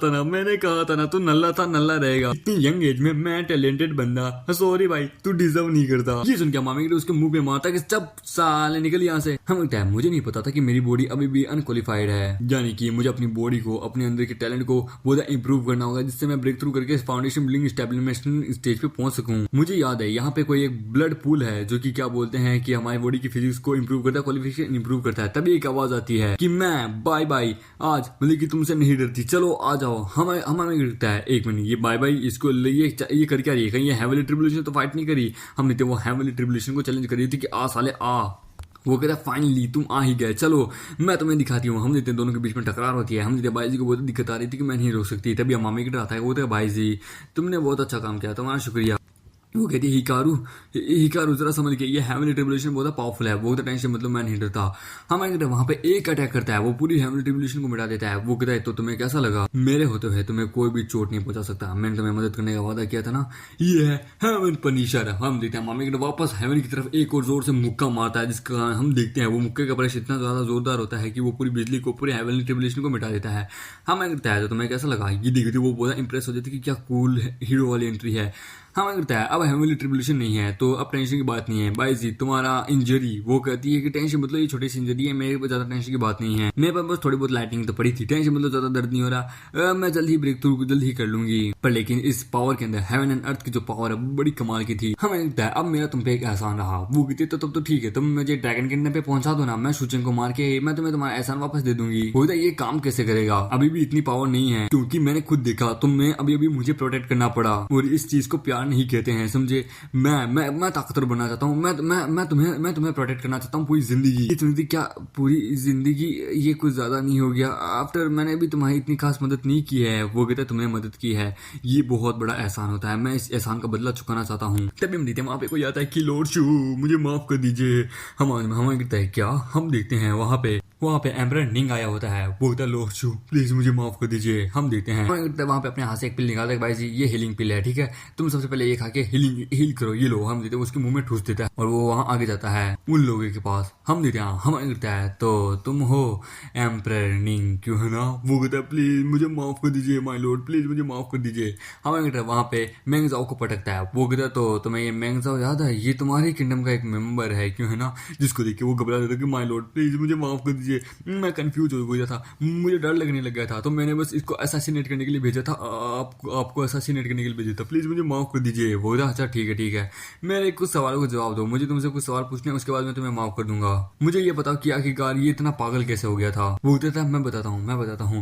था ना तू नल्ला रहेगा। इतनी यंग एज में मैं टैलेंटेड बंदा, सॉरी भाई तू डिजर्व नहीं करता। ये सुन के मामी उसके मुंह पे मारता कि सब साले निकल यहाँ से। हम मुझे नहीं पता था कि मेरी बॉडी अभी भी अनक्वालिफाइड है, यानी कि मुझे अपनी बॉडी को अपने अंदर के टैलेंट को बहुत इंप्रूव करना होगा, जिससे मैं ब्रेक थ्रू करके फाउंडेशन बिल्डिंग स्टेबलिशमेंट स्टेज पे पहुंच सकूं। मुझे याद है यहाँ पे कोई एक ब्लड पूल है जो कि क्या बोलते हैं कि हमारी बॉडी की फिजिक्स को इंप्रूव करता है, क्वालिफिकेशन इंप्रूव करता है। तभी एक आवाज आती है कि मैं बाय बाय आज मतलब कि तुमसे नहीं डरती, चलो आ जाओ। हमें गिरता है एक मिनट, ये बाय बाय इसको ये कर क्या रही है, कहीं ये हेवनली ट्रिब्यूलेशन तो फाइट नहीं करी। हमने तो वो हेवनली ट्रिब्यूलेशन को चैलेंज करी थी कि आ साले आ। वो कहता है फाइनली तुम आ ही गए, चलो मैं तुम्हें दिखाती हूँ। हम देते दोनों के बीच में टकरार होती है। हम देते भाई जी को बहुत दिक्कत आ रही थी कि मैं नहीं रोक सकती। तभी हम मामी की आता है, वो तो भाई जी तुमने बहुत अच्छा काम किया, तुम्हारा शुक्रिया। वो कहती है हिकारू जरा समझ के, ये हेवनली ट्रिब्यूलेशन बहुत पावरफुल है, बहुत टेंशन मतलब मैन हीटर था। हम आएंगे वहां पे एक अटैक करता है, वो पूरी हेवनली ट्रिब्यूलेशन को मिटा देता है। वो कहता है तो तुम्हें कैसा लगा, मेरे होते हुए तुम्हें कोई भी चोट नहीं पहुंचा सकता, मैंने तुम्हें मदद करने का वादा किया था ना, ये है हेवन पनिशर। हम देखते हैं मामी वापस हेवन की तरफ एक और जोर से मुक्का मारता है, जिसका हम देखते हैं वो मुक्के का प्रयास इतना ज्यादा जोरदार होता है कि वो पूरी बिजली को, पूरी हेवनली ट्रिब्यूलेशन को मिटा देता है। हम कहता है तो तुम्हें कैसा लगा, ये देखते वो बहुत इंप्रेस हो जाती है कि क्या कूल हीरो वाली एंट्री है। हमें लगता है अब हेवनली ट्रिब्यूलेशन नहीं है तो अब टेंशन की बात नहीं है। भाई जी तुम्हारा इंजरी, वो कहती है कि टेंशन मतलब ये छोटी सी इंजरी है, मेरे पास ज्यादा टेंशन की बात नहीं है, मेरे पास बस थोड़ी बहुत लाइटिंग तो पड़ी थी, टेंशन मतलब ज्यादा दर्द नहीं हो रहा, मैं जल्द ही ब्रेक थ्रू जल्द ही कर लूंगी। पर लेकिन इस पावर के अंदर हेवन एंड अर्थ की जो पावर है वो बड़ी कमाल की थी। हमें लगता है अब मेरा तुम पे एक एहसान रहा। वो कहती तो तब तो ठीक है, तुम मुझे ड्रैगन किंगडम पे पहुंचा दो ना, मैं शूचिंग को मार के मैं तुम्हें तुम्हारा एहसान वापस दे दूंगी। बोलता ये काम कैसे करेगा, अभी भी इतनी पावर नहीं है, क्योंकि मैंने खुद देखा तुम्हें अभी अभी मुझे प्रोटेक्ट करना पड़ा, और इस चीज को प्यार नहीं कहते हैं समझे। मैं ताकतवर बनना चाहता हूँ, मैं तुम्हें प्रोटेक्ट करना चाहता हूँ पूरी जिंदगी। इतनी क्या पूरी जिंदगी, ये कुछ ज्यादा नहीं हो गया आफ्टर मैंने भी तुम्हारी इतनी खास मदद नहीं की है। वो कहता है तुमने मदद की है, ये बहुत बड़ा एहसान होता है, मैं इस एहसान का बदला चुकाना चाहता हूँ। तभी हम देखते हैं वहां पे कोई आता है कि लॉर्ड शू मुझे माफ कर दीजिए। हम कहता है क्या, हम देखते हैं वहां पे एम्परर निंग आया होता है। वो कहता है लॉर्ड शू प्लीज मुझे माफ कर दीजिए। हम देखते हैं वहां पे अपने हाथ से एक पिल निकालता है, भाई जी ये हीलिंग पिल है, ठीक है तुम सबसे पहले ये खा के हील करो, ये लो। हम देते हैं उसके मुंह में ठूस देता है और वो वहां आगे जाता है उन लोगों के पास। हम देते हैं हम कहता है तो तुम हो एम्परर निंग क्यों है ना। वो कहता है प्लीज मुझे माफ कर दीजिए माय लॉर्ड, प्लीज मुझे माफ कर दीजिए। हम कहता है वहां पे मेंगजाओ को पटकता है। वो कहता है तो तुम्हें ये मेंगजाओ याद है, ये तुम्हारे किंगडम का एक मेंबर है क्यों है ना, जिसको देख के वो घबरा जाता है कि माय लॉर्ड प्लीज मुझे माफ कर दीजिए। मैं कंफ्यूज हो गया था, मुझे डर लगने लग गया था, तो मैंने बस इसको असैसिनेट करने के लिए भेजा था, आपको असैसिनेट करने के लिए भेजा था, प्लीज मुझे माफ कर दीजिए। वो अच्छा ठीक है, मेरे कुछ सवालों का जवाब दो, मुझे तुमसे कुछ सवाल पूछने हैं, उसके बाद मैं तुम्हें माफ कर दूंगा। मुझे ये बताओ कि आखिरकार ये इतना पागल कैसे हो गया था। वो कहता था मैं बताता हूँ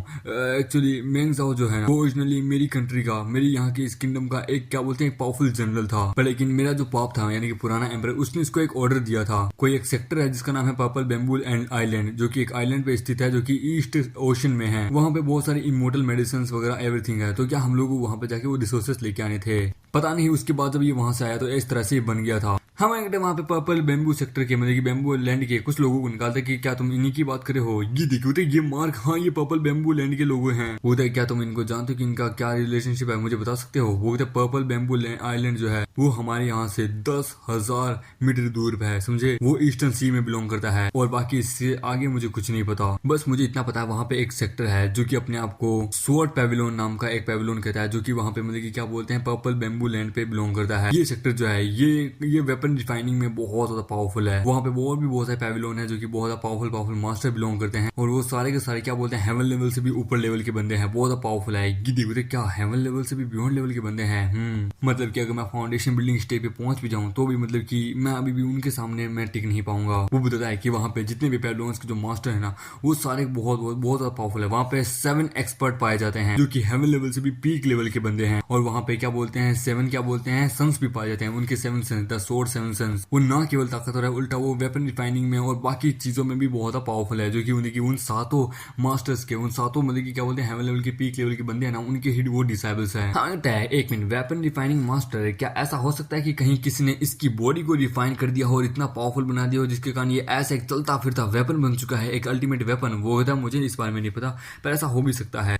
एक्चुअली मेंगजाओ जो है ना, वो ओरिजिनली मेरी कंट्री का, मेरी यहाँ की इस किंगडम का एक क्या बोलते हैं पावरफुल जनरल था, पर लेकिन मेरा जो पाप था यानी कि पुराना एम्परर, उसने इसको एक ऑर्डर दिया था। कोई एक सेक्टर है जिसका नाम है पर्पल बेम्बूल एंड आइलैंड, जो कि एक आइलैंड पे स्थित है जो कि ईस्ट ओशन में है। वहां पे बहुत सारी इमोर्टल मेडिसिन वगैरह एवरीथिंग है, तो क्या हम लोग वहां पे जाके वो रिसोर्सेस लेके आने थे, पता नहीं। उसके बाद जब ये वहां से आया तो इस तरह से बन गया था। हम वहां पे पर्पल बेम्बू सेक्टर के मतलब कि बेम्बू लैंड के कुछ लोगों को निकालते कि क्या तुम इन्हीं की बात करे हो, ये देखो ये मार्क, हाँ ये पर्पल बेम्बू लैंड के लोग हैं। वो है क्या तुम इनको जानते हो कि इनका क्या रिलेशनशिप है, मुझे बता सकते हो। वो पर्पल बेम्बू आइलैंड जो है वो हमारे यहाँ से 10,000 मीटर दूर पे है समझे, वो ईस्टर्न सी में बिलोंग करता है, और बाकी इससे आगे मुझे कुछ नहीं पता। बस मुझे इतना पता है वहां पे एक सेक्टर है जो कि अपने आप को स्वॉर्ड पेविलियन नाम का एक पेविलियन कहता है, जो कि वहां पे मतलब कि क्या बोलते हैं पर्पल बेम्बू लैंड पे बिलोंग करता है। ये सेक्टर जो है ये वेपन रिफाइनिंग में बहुत ज्यादा पावरफुल है। वहां पे और भी बहुत सारे पेविलियन है जो कि बहुत ज्यादा पावरफुल मास्टर बिलोंग करते हैं, और वो सारे के सारे क्या बोलते हैं हेवन लेवल से भी ऊपर लेवल के बंदे हैं, बहुत ज्यादा पावरफुल है। देखो क्या हेवन लेवल से भी बियॉन्ड लेवल के बंदे हैं। मतलब कि अगर मैं फाउंडेशन बिल्डिंग स्टेज पे पहुंच भी जाऊं तो भी मतलब कि मैं अभी भी उनके सामने मैं टिक नहीं पाऊंगा। वो बताता है कि वहां पे जितने भी पेविलियंस के जो मास्टर है ना, वो सारे बहुत ज्यादा पावरफुल है। वहां पे 7 एक्सपर्ट पाए जाते हैं जो कि हेवन लेवल से भी पीक लेवल के बंदे हैं, और वहां पे क्या बोलते हैं 7 क्या बोलते हैं सन्स भी पाए जाते हैं, उनके 7 सन्स, द सोर्ड 7 सन्स। वो ना केवल ताकतवर है, उल्टा वो वेपन रिफाइनिंग में और बाकी चीजों में भी बहुत पावरफुल है, जो कि उनकी उन सातों मास्टर्स के, उन सातों मतलब कि क्या बोलते हैं हेवन लेवल के पीक लेवल के बंदे हैं ना, उनके ही वो डिसाइबल्स हैं। हाँ एक मिनट, वेपन रिफाइनिंग मास्टर, क्या ऐसा हो सकता है कि कहीं किसी ने इसकी बॉडी को रिफाइन कर दिया हो और इतना पावरफुल बना दिया हो जिसके कारण ये ऐसा एक चलता फिरता वेपन बन चुका है, एक अल्टीमेट वेपन। वो होता है मुझे इस बारे में नहीं पता, पर ऐसा हो भी सकता है।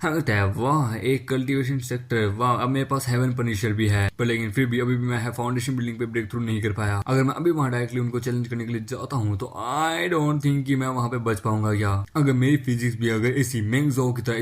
वाह एक कल्टीवेशन सेक्टर, वाह अब मेरे पास हेवन पनिशर भी है, पर लेकिन फिर भी अभी भी मैं फाउंडेशन बिल्डिंग पे ब्रेक थ्रू नहीं कर पाया। अगर मैं अभी वहां डायरेक्टली उनको चैलेंज करने के लिए जाता हूँ तो आई डोंट थिंक कि मैं वहां पे बच पाऊंगा। क्या अगर मेरी फिजिक्स भी अगर इसी मेंगजाओ की तरह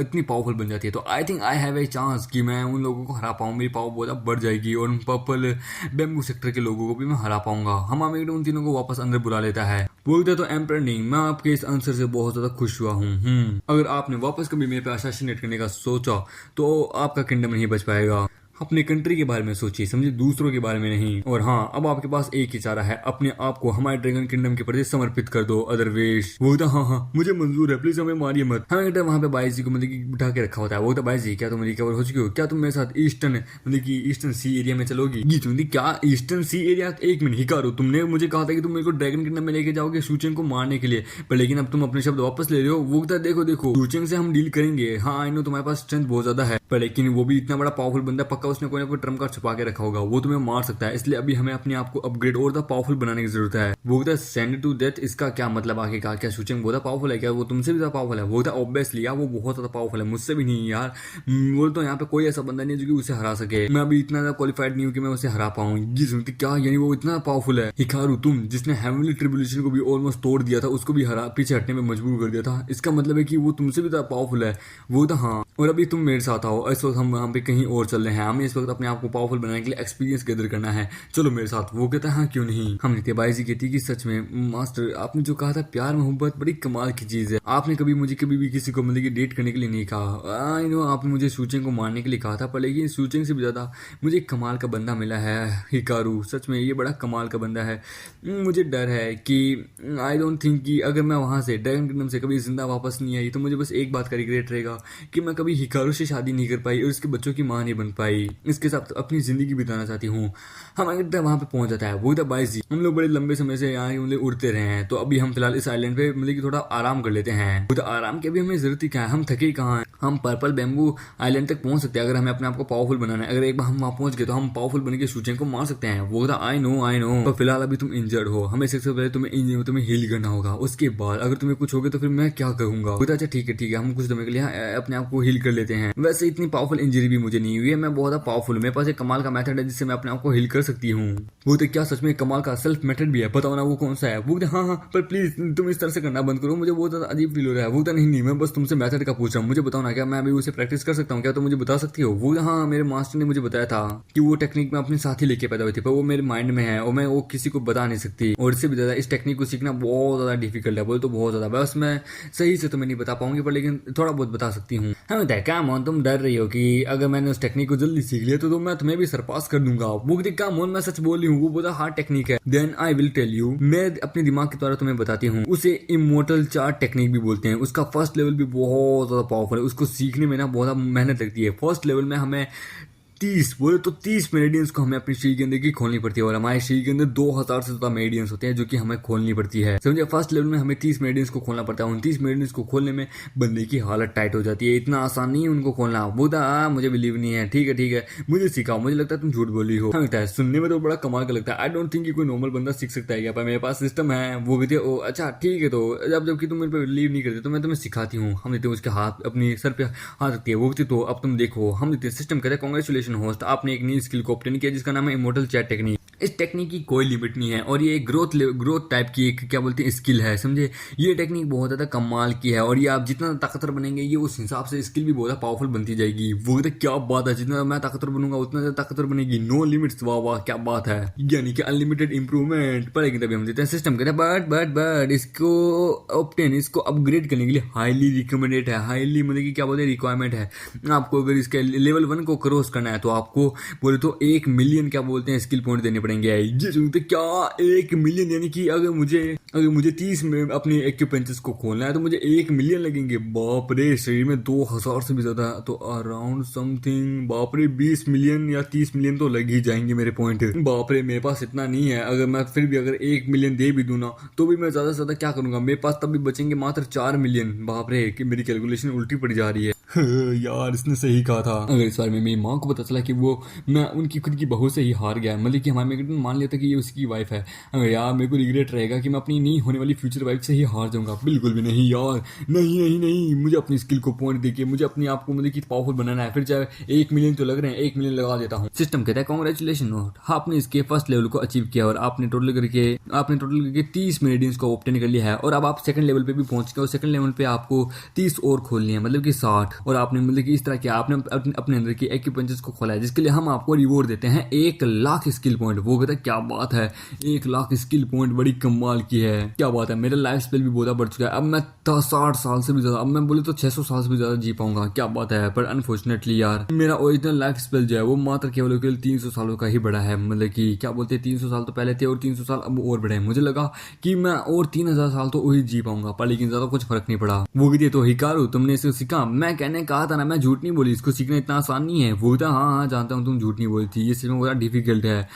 इतनी पावरफुल बन जाती है तो I think I have a chance कि मैं उन लोगों को हरा पाऊं, मेरी पावर बहुत बढ़ जाएगी, और उन पर्पल बेम्बू सेक्टर के लोगों को भी मैं हरा पाऊंगा। हम उन तीनों को वापस अंदर बुला लेता है। बोलते तो एम्परर निंग, मैं आपके इस आंसर से बहुत ज्यादा खुश हुआ हूँ। अगर आपने वापस कभी मेरे पे असैसिनेट करने का सोचा तो आपका किंगडम नहीं बच पाएगा। अपने कंट्री के बारे में सोचिए समझे, दूसरों के बारे में नहीं। और हाँ अब आपके पास एक ही चारा है, अपने आप को हमारे ड्रैगन किंगडम के प्रति समर्पित कर दो, अदरवेज। वो तो हाँ मुझे मंजूर है, प्लीज हमें मारिए मत। हमें वहां पे बाई जी को मतलब कि बिठा के रखा होता है। वो तो बाई जी क्या तुम रिकवर हो चुके हो, क्या तुम मेरे साथ ईस्टर्न मतलब कि ईस्टर्न सी एरिया में चलोगी। क्या ईस्टर्न सी एरिया, एक मिनट हिकारो, तुमने मुझे कहा था कि तुम मेरे को ड्रैगन किंगडम में लेके जाओगे शूचेंग को मारने के लिए, पर लेकिन अब तुम अपने शब्द वापस ले रहे हो। वो देखो शूचेंग से हम डील करेंगे, हाँ आई नो तुम्हारे पास स्ट्रेंथ बहुत ज्यादा है, पर लेकिन वो भी इतना बड़ा पावरफुल बंदा, पक्का उसने कोई ना कोई ट्रम्प कार्ड छुपा के रखा होगा, वो तुम्हें मार सकता है। इसलिए अभी हमें अपने आप को अपग्रेड और ज्यादा पावरफुल बनाने की जरूरत है। वो कहता है सेंड टू डेथ, इसका क्या मतलब आगे का? क्या सूचिंग बहुत पावरफुल है क्या? वो तुमसे भी ज्यादा पावरफुल है? वो कहता है ऑब्वियसली यार वो बहुत ज्यादा पावरफुल है, मुझसे भी नहीं यार। बोल तो यहाँ पे कोई ऐसा बंदा नहीं है जो कि उसे हरा सके। मैं अभी इतना ज्यादा क्वालिफाइड नहीं हूँ कि मैं उसे हरा पाऊँ। ये सुनते क्या यानी वो इतना पावरफुल है? हिकारू तुम जिसने हेवनली ट्रिब्यूलेशन को भी ऑलमोस्ट तोड़ दिया था, उसको भी हरा पीछे हटने में मजबूर कर दिया था, इसका मतलब है कि वो तुमसे भी ज्यादा पावरफुल है। वो तो हाँ, और अभी तुम मेरे साथ आओ, इस वक्त हम यहाँ पे कहीं और चल रहे हैं, हमें इस वक्त अपने आप को पावरफुल बनाने के लिए एक्सपीरियंस गैदर करना है, चलो मेरे साथ। वो कहता है हाँ क्यों नहीं। हम नित्याबाई जी कहती कि सच में मास्टर आपने जो कहा था प्यार मोहब्बत बड़ी कमाल की चीज है। आपने कभी मुझे कभी भी किसी को मतलब कि डेट करने के लिए नहीं कहा। आई नो आपने मुझे सूचिंग को मारने के लिए कहा था, पर लेकिन सूचिंग से भी ज्यादा मुझे एक कमाल का बंदा मिला है हिकारू, सच में ये बड़ा कमाल का बंदा है। मुझे डर है कि आई डोंट थिंक कि अगर मैं वहां से ड्रैगन किंगडम से कभी जिंदा वापस नहीं आई तो मुझे बस एक बात का रिग्रेट रहेगा कि मैं कभी हिकारू से शादी नहीं कर पाई और इसके बच्चों की मां नहीं बन पाई। इसके साथ अपनी जिंदगी बिताना चाहती हूँ। हम अगर वहां पे पहुंच जाता है वो तो बाईस जी, हम लोग बड़े लंबे समय से यहाँ मतलब उड़ते रहे हैं, तो अभी हम फिलहाल इस आइलैंड पे मतलब कि थोड़ा आराम कर लेते हैं। वो तो आराम की अभी हमें जरूरत ही क्या है, हम थके ही कहाँ हैं। हम पर्पल बैम्बू आइलैंड तक पहुंच सकते हैं अगर हमें अपने आप को पावरफुल बनाना है। अगर एक बार हम वहां पहुंच गए तो हम पावरफुल बन के सूचन को मार सकते हैं। वो था आई नो। तो फिलहाल अभी तुम इंजर्ड हो, हमें सबसे पहले तुम्हें हील करना होगा। उसके बाद अगर तुम्हें कुछ हो गया तो फिर मैं क्या करूंगा? अच्छा ठीक है हम कुछ समय के लिए अपने आप को हील कर लेते हैं। वैसे इतनी पावरफुल इंजरी भी मुझे नहीं हुई है, मैं बहुत पावरफुल हूँ। मेरे पास एक कमाल का मेथड है जिससे मैं अपने आप को हील कर सकती हूँ। वो तो क्या सच में कमाल का सेल्फ मेथड भी है? बताओ ना वो कौन सा है? वो हाँ पर प्लीज तुम इस तरह से करना बंद करो, मुझे बहुत ज्यादा अजीब फील हो रहा है। वो तो नहीं मैं बस तुमसे मेथड का पूछ रहा हूँ, मुझे बताओ ना क्या मैं अभी उसे प्रैक्टिस कर सकता हूँ क्या? तो मुझे बता सकती हो? वो हाँ मेरे मास्टर ने मुझे बताया था कि वो टेक्निक मैं अपने साथ ही लेके पैदा हुई थी, पर वो मेरे माइंड में है और मैं वो किसी को बता नहीं सकती। और इससे भी ज्यादा इस टेक्निक को सीखना बहुत ज्यादा डिफिकल्ट है, बोल तो बहुत ज्यादा। बस मैं सही से तुम्हें नहीं बता पाऊंगी पर लेकिन थोड़ा बहुत बता सकती हूँ। हमें क्या मोहन तुम डर रही हो कि अगर मैंने उस टेक्निक को जल्दी सीख लिया तो मैं तुम्हें भी सरपास कर दूंगा? वो क्या मोहन मैं सच बोल रही हूँ, वो बहुत हार्ड टेक्निक है। Then I will tell you, मैं अपने दिमाग के द्वारा तुम्हें बताती हूँ। उसे इमोर्टल चार्ट टेक्निक भी बोलते हैं। उसका फर्स्ट लेवल भी बहुत ज्यादा पावरफुल है, उसको सीखने में ना बहुत मेहनत लगती है। फर्स्ट लेवल में हमें 30 मेरिडियंस को हमें अपनी शरीर के अंदर की खोलनी पड़ती है और हमारे शरीर के अंदर 2000 से ज्यादा मेरिडियंस होते हैं जो कि हमें खोलनी पड़ती है। समझे? फर्स्ट लेवल में हमें 30 मेरिडियंस को खोलना पड़ता है। 29 मेरिडियंस को खोलने में बंदे की हालत टाइट हो जाती है, इतना आसान नहीं है उनको खोलना। बुधा मुझे बिलीव नहीं है। ठीक है मुझे सिखाओ, मुझे लगता है तुम झूठ बोली हो। लगता है सुनने में तो बड़ा कमाल का लगता है। आई डोंट थिंक कि कोई नॉर्मल बंदा सीख सकता है क्या, पर मेरे पास सिस्टम है। वो भी थे अच्छा ठीक है, तो जबकि तुम मेरे पे बिलीव नहीं करते तो मैं तुम्हें सिखाती हूँ। हम देते उसके हाथ अपनी सर पे हाथ रखती है। वो तो अब तुम देखो, हम देते सिस्टम कहते हैं कांग्रेचुलेशन होस्ट, आपने एक स्किल को ऑब्टेन किया जिसका नाम है इमोर्टल चैट टेक्निक। इस टेक्निक की कोई लिमिट नहीं है और ये ग्रोथ टाइप की एक क्या बोलते हैं स्किल है। समझे? ये टेक्निक बहुत ज्यादा कमाल की है और ये आप जितना ताकतवर बनेंगे ये उस हिसाब से स्किल भी बहुत ज्यादा पावरफुल बनती जाएगी। वो तो क्या बात है, जितना मैं ताकतवर बनूंगा उतना ज्यादा ताकतवर बनेगी। नो लिमिट्स, वाह क्या बात है, यानी कि अनलिमिटेड इंप्रूवमेंट। पर लेकिन तभी हम देते हैं सिस्टम कहते हैं बट इसको ऑब्टेन, इसको अपग्रेड करने के लिए हाईली रिकमेंडेड है। हाईली मतलब कि क्या बोलते हैं रिक्वायरमेंट है। आपको अगर इसके लेवल 1 को क्रॉस करना है तो आपको बोले तो 1 मिलियन क्या बोलते हैं स्किल पॉइंट देने पड़ेंगे। ये सुनते क्या 1 मिलियन, यानी कि अगर मुझे 30 में अपने एक्यूपेंसेस को खोलना है तो मुझे 1 मिलियन लगेंगे। बाप रे, शरीर में 2000 से भी ज्यादा, तो अराउंड समथिंग बाप रे 20 मिलियन या 30 मिलियन तो लग ही जाएंगे मेरे पॉइंट। बाप रे, मेरे पास इतना नहीं है। अगर मैं फिर भी अगर 1 मिलियन दे भी दूं ना तो भी मैं ज्यादा से ज्यादा क्या करूंगा, मेरे पास तब भी बचेंगे मात्र 4 मिलियन। बाप रे, कि मेरी कैलकुलेशन उल्टी पड़ जा रही है। यार इसने सही कहा था। अगर इस बार में मेरी माँ को पता चला कि वो मैं उनकी खुद की बहू से ही हार गया, मतलब कि हमारे में मान लिया था कि ये उसकी वाइफ है, अगर यार मेरे को रिग्रेट रहेगा कि मैं अपनी नहीं होने वाली फ्यूचर वाइफ से ही हार जाऊंगा। बिल्कुल भी नहीं यार, नहीं, मुझे अपनी स्किल को पॉइंट देके मुझे अपने आप को मतलब कि पावरफुल बनाना है। फिर चाहे 1 मिलियन तो लग रहे हैं, 1 मिलियन लगा देता हूँ। सिस्टम कहता है कांग्रेचुलेशन, आपने इसके फर्स्ट लेवल को अचीव किया और आपने टोटल करके 30 मेरिडियंस को ऑब्टेन कर लिया है और अब आप सेकंड लेवल पे भी पहुंच गए और सेकंड लेवल पे आपको 30 और खोलनी है, मतलब कि 60। और आपने मतलब कि इस तरह किया, आपने अपने अंदर की एक्यूपेंसेस को खोला है जिसके लिए हम आपको रिवॉर्ड देते हैं 1 लाख स्किल पॉइंट। वो कहता है क्या बात है, 1 लाख स्किल पॉइंट बड़ी कमाल की है, क्या बात है। मेरा लाइफ स्पेल भी बहुत बढ़ चुका है, अब मैं 60 साल से भी ज्यादा, अब मैं बोले तो 600 साल से भी ज्यादा जी पाऊंगा, क्या बात है। पर अनफॉर्चुनेटली यार मेरा ओरिजिनल लाइफ स्पेल जो है वो मात्र केवल 300 सालों का ही बड़ा है, मतलब कि क्या बोलते हैं 300 साल तो पहले थे और 300 साल अब और बढ़े। मुझे लगा कि मैं और 3000 साल तो वही जी पाऊंगा, पर लेकिन ज्यादा कुछ फर्क नहीं पड़ा। वो भी तो हिकारू तुमने इसे सीखा, मैं कहने कहा था ना, मैं झूठ नहीं बोली, इसको सीखना इतना आसान नहीं है। वो था हाँ जानता हूँ तुम झूठ नहीं बोली थी, ये सिर्फ बहुत डिफिकल्ट है।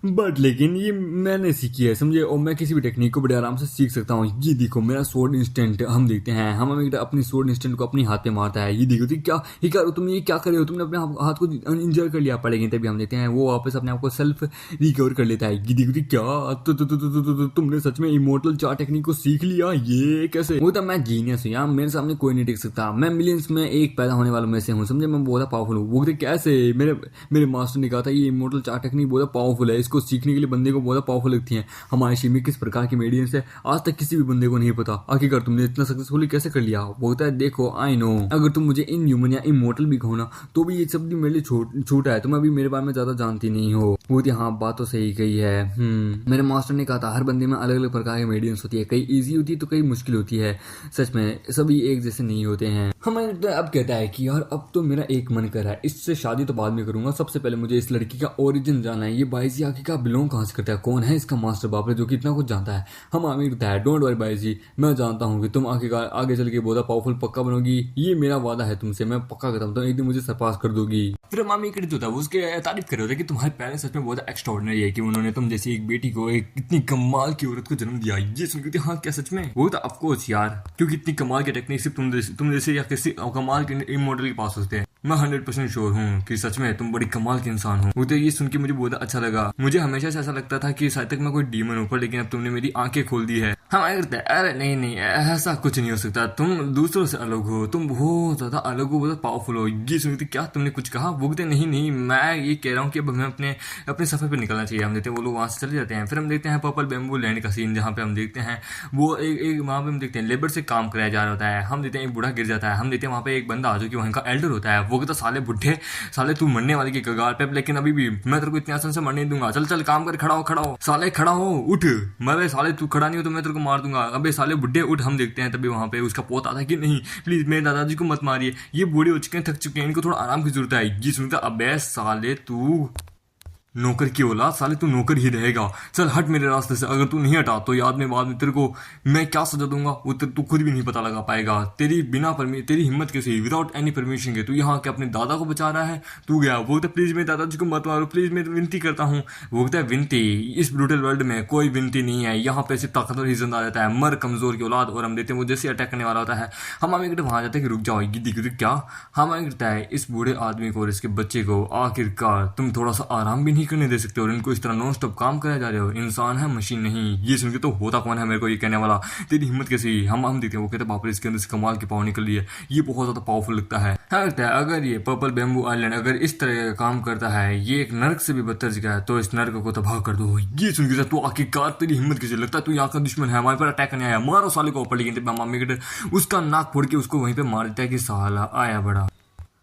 बट लेकिन ये मैंने सीखी है समझे, और मैं किसी भी टेक्निक को बड़े आराम से सीख सकता हूँ। ये देखो मेरा स्वॉर्ड इंस्टेंट, हम देखते हैं हम अपनी स्वॉर्ड इंस्टेंट को अपनी हाथ पे मारता है। ये देखो ये क्या तुम ये क्या कर रहे हो, तुमने अपने हाथ को इंजर कर लिया पड़ेगी, तभी हम देखते हैं वो वापस अपने आप को सेल्फ रिकवर कर लेता है। ये देखो क्या तुमने सच में इमोर्टल 4 टेक्निक को सीख लिया, ये कैसे? वो तो मैं जीनियस हूँ यार, मेरे सामने कोई नहीं टिक सकता, मैं मिलियंस में एक पैदा होने वालों में से हूँ समझे, मैं बहुत पावरफुल हूँ। वो कैसे? मेरे मास्टर ने कहा था ये इमोर्टल 4 टेक्निक बहुत पावरफुल है, इसको सीखने के लिए बंदे को बहुत पावरफुल लगती है। हमारे शीम में किस प्रकार की मेडियंस है आज तक किसी भी बंदे को नहीं पता, आखिरकार तुमने इतना सक्सेसफुली कैसे कर लिया? बोलता है देखो आई नो, अगर तुम मुझे इन ह्यूमन या इमोर्टल भी कहो ना तो भी ये सब भी मेरे लिए छोटा है, तुम अभी मेरे बारे में ज्यादा जानती नहीं हो। वो हाँ बात तो सही कही है। मेरे मास्टर ने कहा था हर बंदे में अलग अलग प्रकार की मेडियंस होती है, कई इजी होती है तो कई मुश्किल होती है, सच में सभी एक जैसे नहीं होते हैं। हमें तो अब कहता है कि यार अब तो मेरा एक मन कर रहा है, इससे शादी तो बाद में करूंगा, सबसे पहले मुझे इस लड़की का ओरिजिन जानना है, ये बाईजी आखिरकार बिलोंग कहाँ से करता है, कौन है इसका मास्टर बाप रे जो कि इतना कुछ जानता है। हम आमिर कहता है डोंट वरी बाईजी, मैं जानता हूँ कि तुम आखिरकार आगे चल के बहुत पावरफुल पक्का बनोगी, ये मेरा वादा है तुमसे, मैं पक्का करता हूँ एक दिन मुझे सरपास कर दोगी। फिर मामी जो था उसके तारीफ कर रहे थे कि तुम्हारे पेरेंट्स सच में बहुत एक्स्ट्राऑर्डिनरी है कि उन्होंने तुम जैसी एक बेटी को एक इतनी कमाल की औरत को जन्म दिया। ये सुन के हाँ क्या सच में? वो तो ऑफकोर्स यार, क्योंकि इतनी कमाल की टेक्निक सिर्फ तुम जैसे या किसी कमाल के मॉडल के पास होते हैं। मैं 100% श्योर हूँ कि सच में तुम बड़ी कमाल के इंसान हो। वो तो ये सुन के मुझे बहुत अच्छा लगा। मुझे हमेशा से ऐसा लगता था कि शायद तक मैं कोई डीमन हूँ, पर लेकिन अब तुमने मेरी आंखें खोल दी है। हम अरे नहीं ऐसा कुछ नहीं हो सकता, तुम दूसरों से अलग हो, तुम बहुत ज्यादा अलग हो, बहुत पावरफुल हो। ये सुनते क्या तुमने कुछ कहा? वो कहते नहीं मैं ये कह रहा हूँ कि अब हमें अपने सफर पर निकलना चाहिए। हम देखते हैं वो लोग वहां से चले जाते हैं। फिर हम देखते हैं पर्पल बैम्बू लैंड का सीन, जहाँ पे हम देखते हैं वो एक वहां पे हम देखते हैं लेबर से काम कराया जा रहा होता है। हम देखते हैं एक बूढ़ा गिर जाता है। हम देखते हैं वहां पे एक बंदा जो कि वहां का एल्डर होता है, वो कहता साले बुढ़े साले तू मरने वाले की कगार पे, लेकिन अभी भी मैं तेरे को इतने आसान से मरने नहीं दूंगा, चल काम कर, खड़ा हो साले, खड़ा हो, उठ, मैं साले तू खड़ा नहीं हो तो मैं तेरे को मार दूंगा, अबे साले बुढ़े उठ। हम देखते हैं तभी वहां पे उसका पोता आता है कि नहीं प्लीज मेरे दादाजी को मत मारिए, ये बूढ़े हो चुके हैं, थक चुके हैं, इनको थोड़ा आराम की जरूरत है। ये सुनता अबे साले तू नौकर की औलाद, साले तू नौकर ही रहेगा, चल हट मेरे रास्ते से, अगर तू नहीं हटा तो बाद में तेरे को मैं क्या सजा दूंगा वो तू खुद भी नहीं पता लगा पाएगा। तेरी हिम्मत कैसे, विदाउट एनी परमिशन के तू यहाँ के अपने दादा को बचा रहा है, तू गया। वो कहता प्लीज मेरे दादाजी को मत मारो, प्लीज मैं विनती करता हूँ। वो कहता है विनती, इस ब्रूटल वर्ल्ड में कोई विनती नहीं है, यहाँ पे सिर्फ ताकतवर ही जिंदा रहता है, मर कमजोर की औलाद। और हम देखते हैं वो जैसे अटैक करने वाला होता है, हम हमें वहां जाते हैं कि रुक जाओ, ये क्या हम कहता है इस बूढ़े आदमी को और इसके बच्चे को आखिरकार तुम थोड़ा सा आराम भी नहीं करने दे सकते और इनको इस तरह नॉन स्टॉप काम कराया जा रहे हो, इंसान है मशीन नहीं। ये सुन के तो होता कौन है मेरे को ये कहने वाला, तेरी हिम्मत कैसी? हम देखते हैं वो कहते हैं बाप रे इसके अंदर से कमाल की पावर निकल रही है, ये बहुत ज्यादा पावरफुल लगता है। अगर ये पर्पल बैम्बू आइलैंड अगर इस तरह का काम करता है, ये एक नर्क से भी बदतर जगह है, तो इस नर्क को तबाह कर दो। ये सुन के तू आखिरकार तेरी हिम्मत कैसे, लगता है तू यहाँ का दुश्मन है, हमारे पर अटैक करने आया, मारो साले को ऊपर। लेकिन मामी उसका नाक फोड़ के उसको वहीं पे मार देता है कि साला आया बड़ा।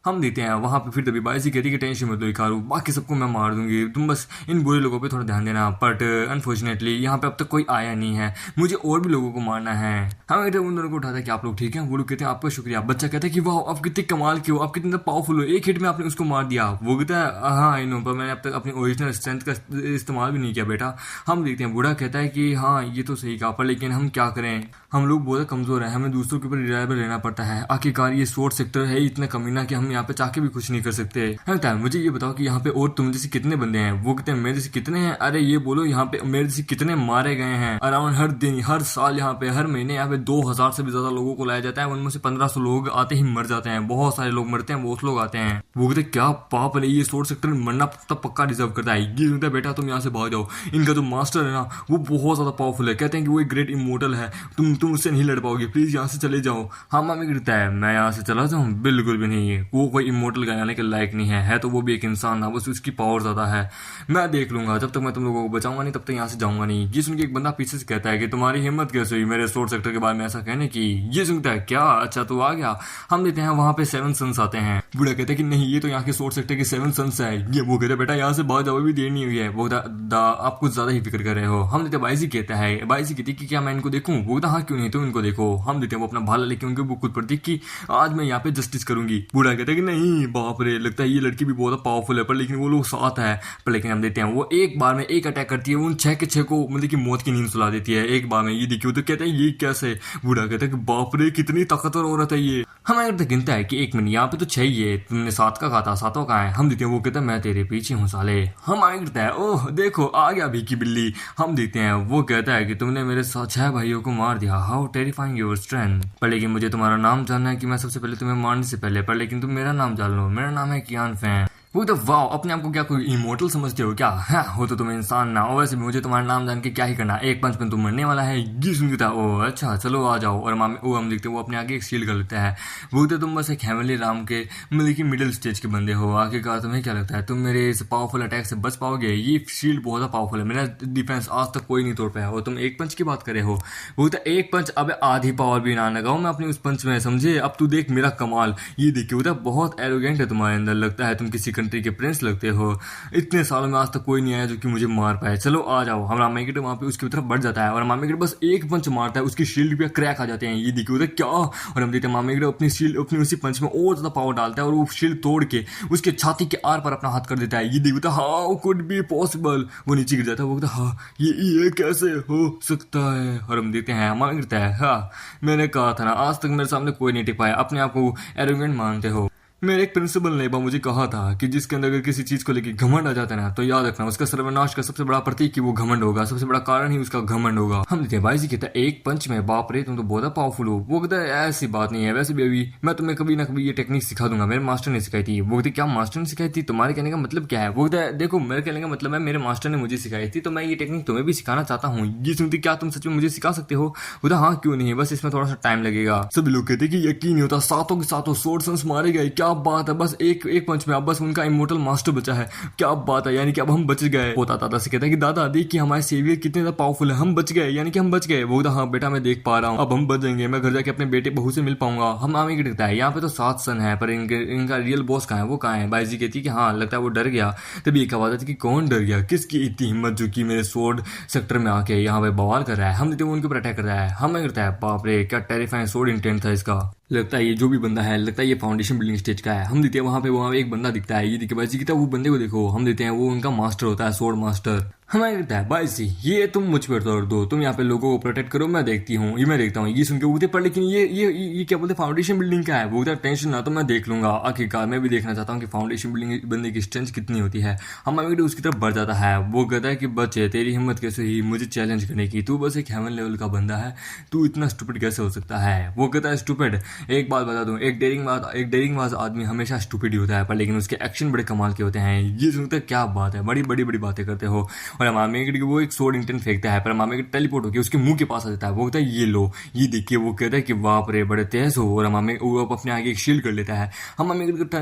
हम देते हैं वहां पे फिर तभी बाईसी कहती कि टेंशन मत लो इकारू, बाकी सबको मैं मार दूंगी, तुम बस इन बुरे लोगों पे थोड़ा ध्यान देना। बट अनफॉर्चुनेटली यहाँ पे अब तक कोई आया नहीं है, मुझे और भी लोगों को मारना है। हम कहते हैं उन दोनों को उठाता है कि आप लोग ठीक हैं? वो लोग कहते हैं आपका शुक्रिया। बच्चा कहता है कि वाह आप कितने कमाल के हो, आप कितने पावरफुल हो, एक हिट में आपने उसको मार दिया। वो कहता है हाँ आई नो, पर मैंने अब तक अपनी ओरिजिनल स्ट्रेंथ का इस्तेमाल भी नहीं किया बेटा। हम देखते हैं बूढ़ा कहता है कि हाँ ये तो सही कहा, पर लेकिन हम क्या करें, हम लोग बहुत कमजोर हैं, हमें दूसरों के ऊपर रिलायबल रहना पड़ता है। आखिरकार ये स्वॉर्ड सेक्टर है इतना कमीना कि हम यहाँ पे चाह के भी कुछ नहीं कर सकते। मुझे ये बताओ कि यहाँ पे और तुम जैसे कितने बंदे हैं? वो कहते हैं मेरे जैसे कितने हैं? अरे ये बोलो यहाँ पे मेरे जैसे कितने मारे गए हैं अराउंड हर दिन, हर साल, यहाँ पे हर महीने यहाँ पे 2000 से भी ज्यादा लोगों को लाया जाता है, उनमें से 1500 लोग आते ही मर जाते हैं, बहुत सारे लोग मरते हैं, बहुत लोग आते हैं। वो कहते क्या पाप है, ये स्वॉर्ड सेक्टर मरना तब पक्का डिजर्व करता है। ये सुनता है बेटा तुम यहाँ से भाग जाओ, इनका जो मास्टर है ना वो बहुत ज्यादा पावरफुल है, कहते हैं कि वो एक ग्रेट इमोर्टल है, तुम उससे नहीं लड़ पाओगे, प्लीज यहाँ से चले जाओ। हाँ मामी कहता है मैं यहाँ से चला जाऊँ? बिल्कुल भी नहीं है, वो कोई इमोर्टल गाने के लायक नहीं है तो वो भी एक इंसान था, बस उसकी पावर ज्यादा है, मैं देख लूंगा, जब तक मैं तुम लोगों को बचाऊंगा नहीं तब तक यहाँ से जाऊंगा नहीं। ये सुन के एक बंदा पीछे से कहता है कि तुम्हारी हिम्मत कैसे हुई मेरे स्वॉर्ड सेक्टर के बारे में ऐसा कहने की? ये सुनता है क्या अच्छा तो आ गया। हम देते हैं वहां पे 7 सन्स आते हैं। बूढ़ा कहते हैं कि नहीं ये तो यहाँ के स्वॉर्ड सेक्टर के 7 सन्स है। ये वो कहते बेटा यहाँ से भाग जाओ, भी देर नहीं हुई है। वो आप कुछ ज्यादा ही फिक्र कर रहे हो। हम देते बाईजी कहता है, बाईजी कहती कि क्या मैं इनको देखूं? वो हाँ क्यों नहीं, तुम इनको देखो। हम देते हैं वो अपना भाला लेके उनके खुद पर दिख कि आज मैं यहाँ पे जस्टिस करूंगी। बूढ़ा कहता कहता है कि नहीं बाप रे, लगता है ये लड़की भी बहुत पावरफुल है, पर लेकिन वो लोग साथ है। पर लेकिन हम देखते हैं वो एक बार में एक अटैक करती है, उन 6 के 6 को मतलब कि मौत की नींद सुला देती है एक बार में। ये देखिए तो कहता है ये कैसे, बूढ़ा कहता है कि बाप रे कितनी ताकतवर औरत है ये। हमारे तो गिनता है कि 1 मिनट यहाँ पे तो 6 ही है, तुमने 7 का कहा था, 7वां कहाँ है। हम देखते हैं वो कहता है मैं तेरे पीछे हूँ साले। हम आगे गिरता है ओह देखो आ गया भीखी बिल्ली। हम देखते हैं वो कहता है कि तुमने मेरे 6 भाइयों को मार दिया, हाउ टेरिफाइंग योर स्ट्रेंथ। पर लेकिन मुझे तुम्हारा नाम जानना है कि मैं सबसे पहले तुम्हें मारने से पहले, पर लेकिन तुम मेरा नाम जान लो, मेरा नाम है कियान फैन। वो तो वाह, अपने आप को क्या कोई इमोर्टल समझते हो क्या? हाँ, हो तो तुम इंसान ना, और वैसे भी मुझे तुम्हारा नाम जान के क्या ही करना, एक पंच में तुम मरने वाला है। ये सुन के था ओ अच्छा चलो आ जाओ। और वो हम देखते हैं वो अपने आगे एक शील्ड कर लेता है। वो तो तुम बस एक हेवनली राम के मतलब कि मिडिल स्टेज के बंदे हो, आखिरकार तुम्हें क्या लगता है तुम मेरे इस पावरफुल अटैक से बच पाओगे? ये शील्ड बहुत ज़्यादा पावरफुल है, मेरा डिफेंस आज तक कोई नहीं तोड़ पाया, और तुम एक पंच की बात करे हो। वो तो एक पंच, अब आधी पावर भी ना लगाऊं मैं अपनी उस पंच में, समझे? अब तू देख मेरा कमाल। ये देखिए वो बहुत एरोगेंट है तुम्हारे अंदर, लगता है तुम किसी कंट्री के प्रिंस लगते हो। इतने सालों में आज तक कोई नहीं आया जो कि मुझे मार पाए, चलो आ जाओ। हम रामायण वहां पे उसकी तरफ बढ़ जाता है, और रामायण बस एक पंच मारता है, उसकी शील्ड पे क्रैक आ जाते हैं। ये देखिए उधर क्या, और हम देखते हैं रामायण अपनी शील्ड अपनी उसी पंच में और ज्यादा पावर डालता है, और वो शील्ड तोड़ के उसके छाती के आर पर अपना हाथ कर देता है। ये देखो हाउ कुड बी पॉसिबल, वो नीचे गिर जाता है। वो कहता हाँ ये कैसे हो सकता है। और हम देखते हैं हमारा गिरता है। हाँ मैंने कहा था ना, आज तक मेरे सामने कोई नहीं टिक पाया, अपने आप को एरोगेंट मानते हो। मेरे एक प्रिंसिपल ने मुझे कहा था कि जिसके अंदर अगर किसी चीज को लेकर घमंड आ जाता है ना, तो याद रखना उसका सर्वनाश का सबसे बड़ा प्रतीक कि वो घमंड होगा, सबसे बड़ा कारण ही उसका घमंड होगा। हम देखते हैं भाई जी कहता है एक पंच में बाप रे तुम तो बहुत पावरफुल हो। वो कहता है ऐसी बात नहीं है, वैसे भी अभी मैं तुम्हें कभी ना कभी ये टेक्निक सिखा दूंगा, मेरे मास्टर ने सिखाई थी। वो कहते क्या मास्टर ने सिखाई थी, तुम्हारे कहने का मतलब क्या है? वो कहता है देखो मेरे कहने का मतलब है मेरे मास्टर ने मुझे सिखाई थी, तो मैं ये टेक्निक तुम्हें भी सिखाना चाहता हूँ। ये सुनते क्या तुम सच में मुझे सिखा सकते हो? बोला हाँ क्यों नहीं, बस इसमें थोड़ा सा टाइम लगेगा। सभी लोग कहते कि यकीन नहीं होता, सातों के सातों स्वॉर्ड सन्स मारे गए, क्या बात है, बस एक पंच में अब बस उनका इमोर्टल मास्टर बचा है, क्या बात है, यानी कि अब हम बच गए। पोता दादा से कहता है कि दादा देख कि हमारे सेवियर कितने ज्यादा पावरफुल है, हम बच गए, यानी कि हम बच गए। वो हाँ बेटा मैं देख पा रहा हूँ, अब हम बच जाएंगे, मैं घर जाके अपने बेटे बहू से मिल पाऊंगा। हम आगे गिरता है यहाँ पे तो 7 सन है, पर इनका रियल बॉस कहाँ है, वो कहाँ है? बाई जी कहती है कि हाँ लगता है वो डर गया। तभी एक आवाज आती है कि कौन डर गया, किसकी इतनी हिम्मत जो कि मेरे स्वॉर्ड सेक्टर में आके यहाँ पे बवाल कर रहा है। हम देखते हैं उनके ऊपर अटैक कर रहा है। हमें करता है बाप रे क्या टेरिफाइंग स्वॉर्ड इंटेंट था इसका। लगता है ये जो भी बंदा है, लगता है ये फाउंडेशन बिल्डिंग स्टेज का है। हम देखते हैं वहाँ पे एक बंदा दिखता है। ये देखिए भाई जी कहता है वो बंदे को देखो। हम देखते हैं वो उनका मास्टर होता है, स्वॉर्ड मास्टर। हमें कहता है भाई जी ये तुम मुझ पर तोड़ दो, तुम यहाँ पे लोगों को प्रोटेक्ट करो, मैं देखती हूँ, ये मैं देखता हूँ। ये सुन के बोलते पर लेकिन ये क्या बोलते फाउंडेशन बिल्डिंग का है। वो टेंशन ना तो मैं देख लूंगा, आखिरकार मैं भी देखना चाहता हूँ कि फाउंडेशन बिल्डिंग बंदे की स्ट्रेंथ कितनी होती है। हमारे उसकी तरफ बढ़ जाता है। वो कहता है कि बच्चे तेरी हिम्मत कैसे हुई मुझे चैलेंज करने की, तू बस एक हेवन लेवल का बंदा है, तू इतना स्टूपिड कैसे हो सकता है? वो कहता है स्टूपिड, एक बात बता दूं, एक डेयरिंग आदमी हमेशा स्टूपिड ही होता है, पर लेकिन उसके एक्शन बड़े कमाल के होते हैं। ये सुनते क्या बात है, बड़ी बड़ी बातें करते हो। और हमारे वो एक स्वॉर्ड इंटेंट फेंकता है, पर हमारे टेलीपोर्ट होकर उसके मुंह के पास आ जाता है। वो कहता है ये लो, ये देखिए। वो कहता है कि बाप रे बड़े तेज हो, और हमें वो अपने आगे एक शील्ड कर लेता है। हम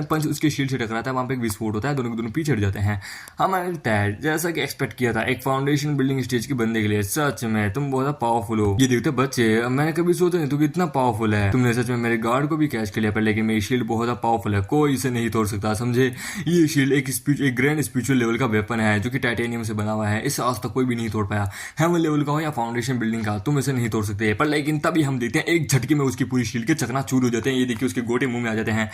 पंच उसके शील्ड से टकराता है, वहां पे एक विस्फोट होता है, दोनों के दोनों पीछे हट जाते हैं। हमें लगता है जैसा कि एक्सपेक्ट किया था एक फाउंडेशन बिल्डिंग स्टेज के बंदे के लिए, सच में तुम बहुत पावरफुल हो। ये देखते बच्चे मैंने कभी सोचा नहीं तू कितना पावरफुल है, तुमने सच में मेरे गार्ड को भी कैच कर लिया, पर लेकिन मेरी शील्ड बहुत पावरफुल है, कोई इसे नहीं तोड़ सकता, समझे? ये शील्ड एक ग्रैंड स्पिरिचुअल लेवल का वेपन है जो कि टाइटेनियम से बना हुआ है, इसे आज तक कोई भी नहीं तोड़ पाया। हेवन लेवल का हो या फाउंडेशन बिल्डिंग का, तुम इसे नहीं तोड़ सकते। पर लेकिन तभी हम देखते हैं एक झटके में उसकी पूरी शील्ड के चकनाचूर हो जाते हैं। ये देखिए उसके गोटे मुंह में आ जाते हैं।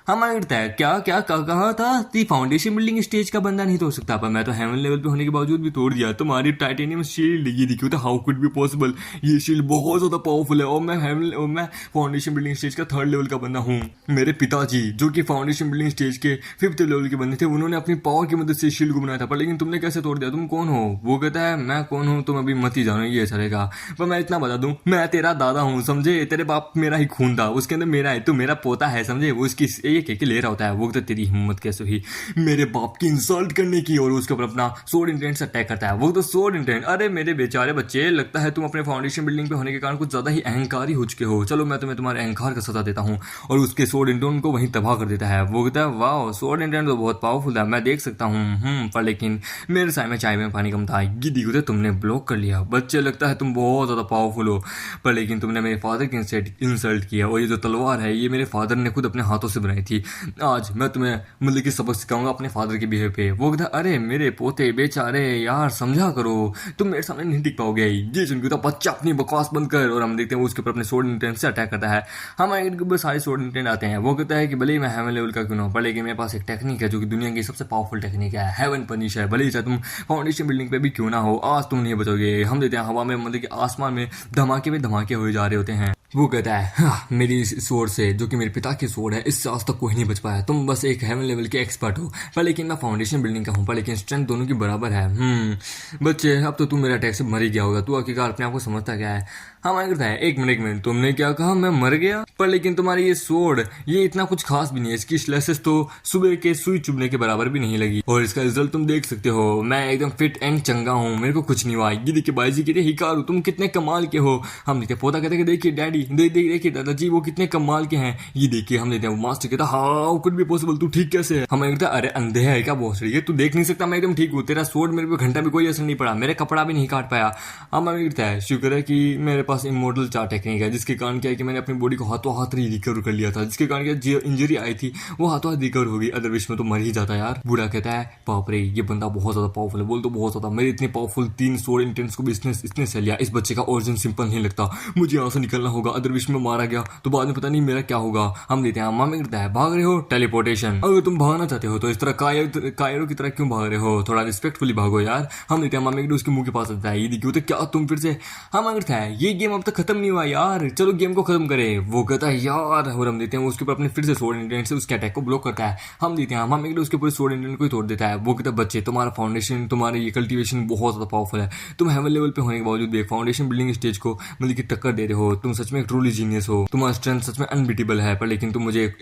हमारा लगता है क्या क्या कहा था कि फाउंडेशन बिल्डिंग स्टेज का बंदा नहीं तोड़ सकता, पर मैं तो हेवन लेवल पे होने के बावजूद भी तोड़ दिया तुम्हारी टाइटेनियम शील्ड। ये देखिए तो हाउ कुड बी पॉसिबल, ये शील्ड बहुत ज्यादा पावरफुल है, और मैं फाउंडेशन बिल्डिंग स्टेज का 3rd लेवल का बंदा हूँ। मेरे पिताजी जो कि फाउंडेशन बिल्डिंग स्टेज के 5th लेवल के बंदे थे, उन्होंने अपनी पावर की मदद से शील्ड को बनाया था, पर लेकिन तुमने कैसे तोड़ दिया, तुम कौन हो? वो कहता है मैं कौन हूँ तुम अभी मत ही जानो, ये चलेगा, पर मैं इतना बता दूं मैं तेरा दादा हूँ, समझे? तेरे बाप मेरा ही खून था, उसके अंदर मेरा है, तू मेरा पोता है, समझे? वो उसकी ये कह के ले रहा होता है। वो तो तेरी हिम्मत कैसे हुई मेरे बाप की इंसल्ट करने की, और उसके ऊपर अपना स्वॉर्ड इंटेंट से अटैक करता है। वो तो स्वॉर्ड इंटेंट, अरे मेरे बेचारे बच्चे, लगता है तुम अपने फाउंडेशन बिल्डिंग पे होने के कारण कुछ ज्यादा ही अहंकारी हो चुके हो। चलो मैं तुम्हें तुम्हारे अहंकार का सजा देता हूँ, और उसके स्वॉर्ड इंटेंट को वहीं तबाह कर देता है। वो कहता है वाह स्वॉर्ड इंटेंट तो बहुत पावरफुल है, मैं देख सकता हूँ, पर लेकिन मेरे साय में चाय में पानी कम था। ये देखो तुमने ब्लॉक कर लिया। बच्चे लगता है तुम बहुत ज्यादा पावरफुल हो, पर लेकिन तुमने मेरे फादर की इंसल्ट किया। और ये जो तलवार है ये मेरे फादर ने खुद अपने हाथों से बनाई थी। आज मैं तुम्हें मतलब कि सबक सिखाऊंगा अपने फादर के बिहेव पे। वो कहता अरे मेरे पोते बेचारे यार समझा करो, तुम मेरे सामने नहीं टिक पाओगे। ये सुन के बच्चा अपनी बकवास बंद कर। और हम देखते हैं उसके ऊपर अपने स्वॉर्ड इंटेंट से अटैक करता है। हमारे ऊपर सारे स्वॉर्ड इंटेंट आते हैं। वो कहता है कि भले ही मैं हेवन लेवल का क्यों ना हो, पर लेकिन मेरे पास एक टेक्निक है जो कि दुनिया की सबसे पावरफुल टेक्निक है, हेवन पनिशर। भले ही चाहे तुम फाउंडेशन बिल्डिंग पे भी क्यों ना हो, आज तुम नहीं बचोगे। हम देते हैं हवा में मतलब कि आसमान में धमाके हुए जा रहे होते हैं। वो कहता है हाँ, मेरी सोर्ड से जो कि मेरे पिता की सोर्ड है, इससे आज तक कोई नहीं बच पाया। तुम बस एक हेवन लेवल के एक्सपर्ट हो, पर लेकिन मैं फाउंडेशन बिल्डिंग का हूँ, पर लेकिन स्ट्रेंथ दोनों की बराबर है। बच्चे अब तो तू मेरा अटैक से मर ही गया होगा। तू आखिरकार अपने आप को समझता क्या है? हमारा कहता है एक मिनट तुमने क्या कहा? मैं मर गया? पर लेकिन तुम्हारी ये सोर्ड ये इतना कुछ खास भी नहीं है। इसकी स्लेसेस तो सुबह के सुई चुभने के बराबर भी नहीं लगी, और इसका रिजल्ट तुम देख सकते हो। मैं एकदम फिट एंड चंगा हूँ, मेरे को कुछ नहीं हुआ। ये देखिए बाईजी कहते हिकारू तुम कितने कमाल के हो। हम देखते पोता कहते देखिए डैडी देखिए दादाजी वो कितने कमाल के हैं। ये देखिए हम लेते हैं मास्टर कहता हाउ कुड बी पॉसिबल, तू ठीक कैसे है? हमें कहता अरे अंधे है क्या बहुत रही है, तू देख नहीं सकता? मैं एकदम ठीक हूँ। तेरा सोर्ड मेरे पे घंटा भी कोई असर नहीं पड़ा, मेरे कपड़ा भी नहीं काट पाया। हमें कहता है शुक्र है कि मेरे पास इमोर्टल चार टेक्निक है, जिसके कारण क्या है कि मैंने अपनी बॉडी को हाथों हाथ रिकवर कर लिया था, जिसके कारण क्या इंजरी आई थी वो हाथों हाथ रिकवर होगी। अदरवाइज में तो मर ही जाता यार। बूढ़ा कहता है बाप रे ये बंदा बहुत ज्यादा पावरफुल है। बोल तो बहुत ज्यादा, मेरे इतने पावरफुल 3 सोर्ड इंटेंट्स को भी इसने सह लिया। इस बच्चे का ओरिजिन सिंपल नहीं लगता। मुझे यहाँ से निकलना होगा, अदरवाइज में मारा गया तो बाद में पता नहीं मेरा क्या होगा। हम लेते हैं मामा कहता है भाग रहे हो टेलीपोर्टेशन। अगर तुम भागना चाहते हो तो इस तरह कायरो की तरह क्यों भाग रहे हो? थोड़ा रिस्पेक्टफुली भागो यार। हम लेते हैं मामा उसके मुंह के पास आता है। ये देखिए तो क्या तुम फिर से? हम कहता है ये गेम अब तक खत्म नहीं हुआ यार, चलो गेम को खत्म करें। वो कहता है यार, और हम देते हैं उसके ऊपर अपने फिर से सोर्ड इंटेंट से उसके अटैक को ब्लॉक करता है। हम देते हैं मामा उसके पूरे सोर्ड इंटेंट को ही तोड़ देता है। वो कहता है बच्चे तुम्हारा फाउंडेशन तुम्हारे ये कल्टीवेशन बहुत ज्यादा पावरफुल है। तुम हेवन लेवल पे होने के बावजूद भी फाउंडेशन बिल्डिंग स्टेज को मतलब की टक्कर दे रहे हो। तुम सच में एक ट्रूली जीनियस हो। तुम्हारा स्ट्रेंथ सच में अनबीटेबल है, पर लेकिन तुम मुझे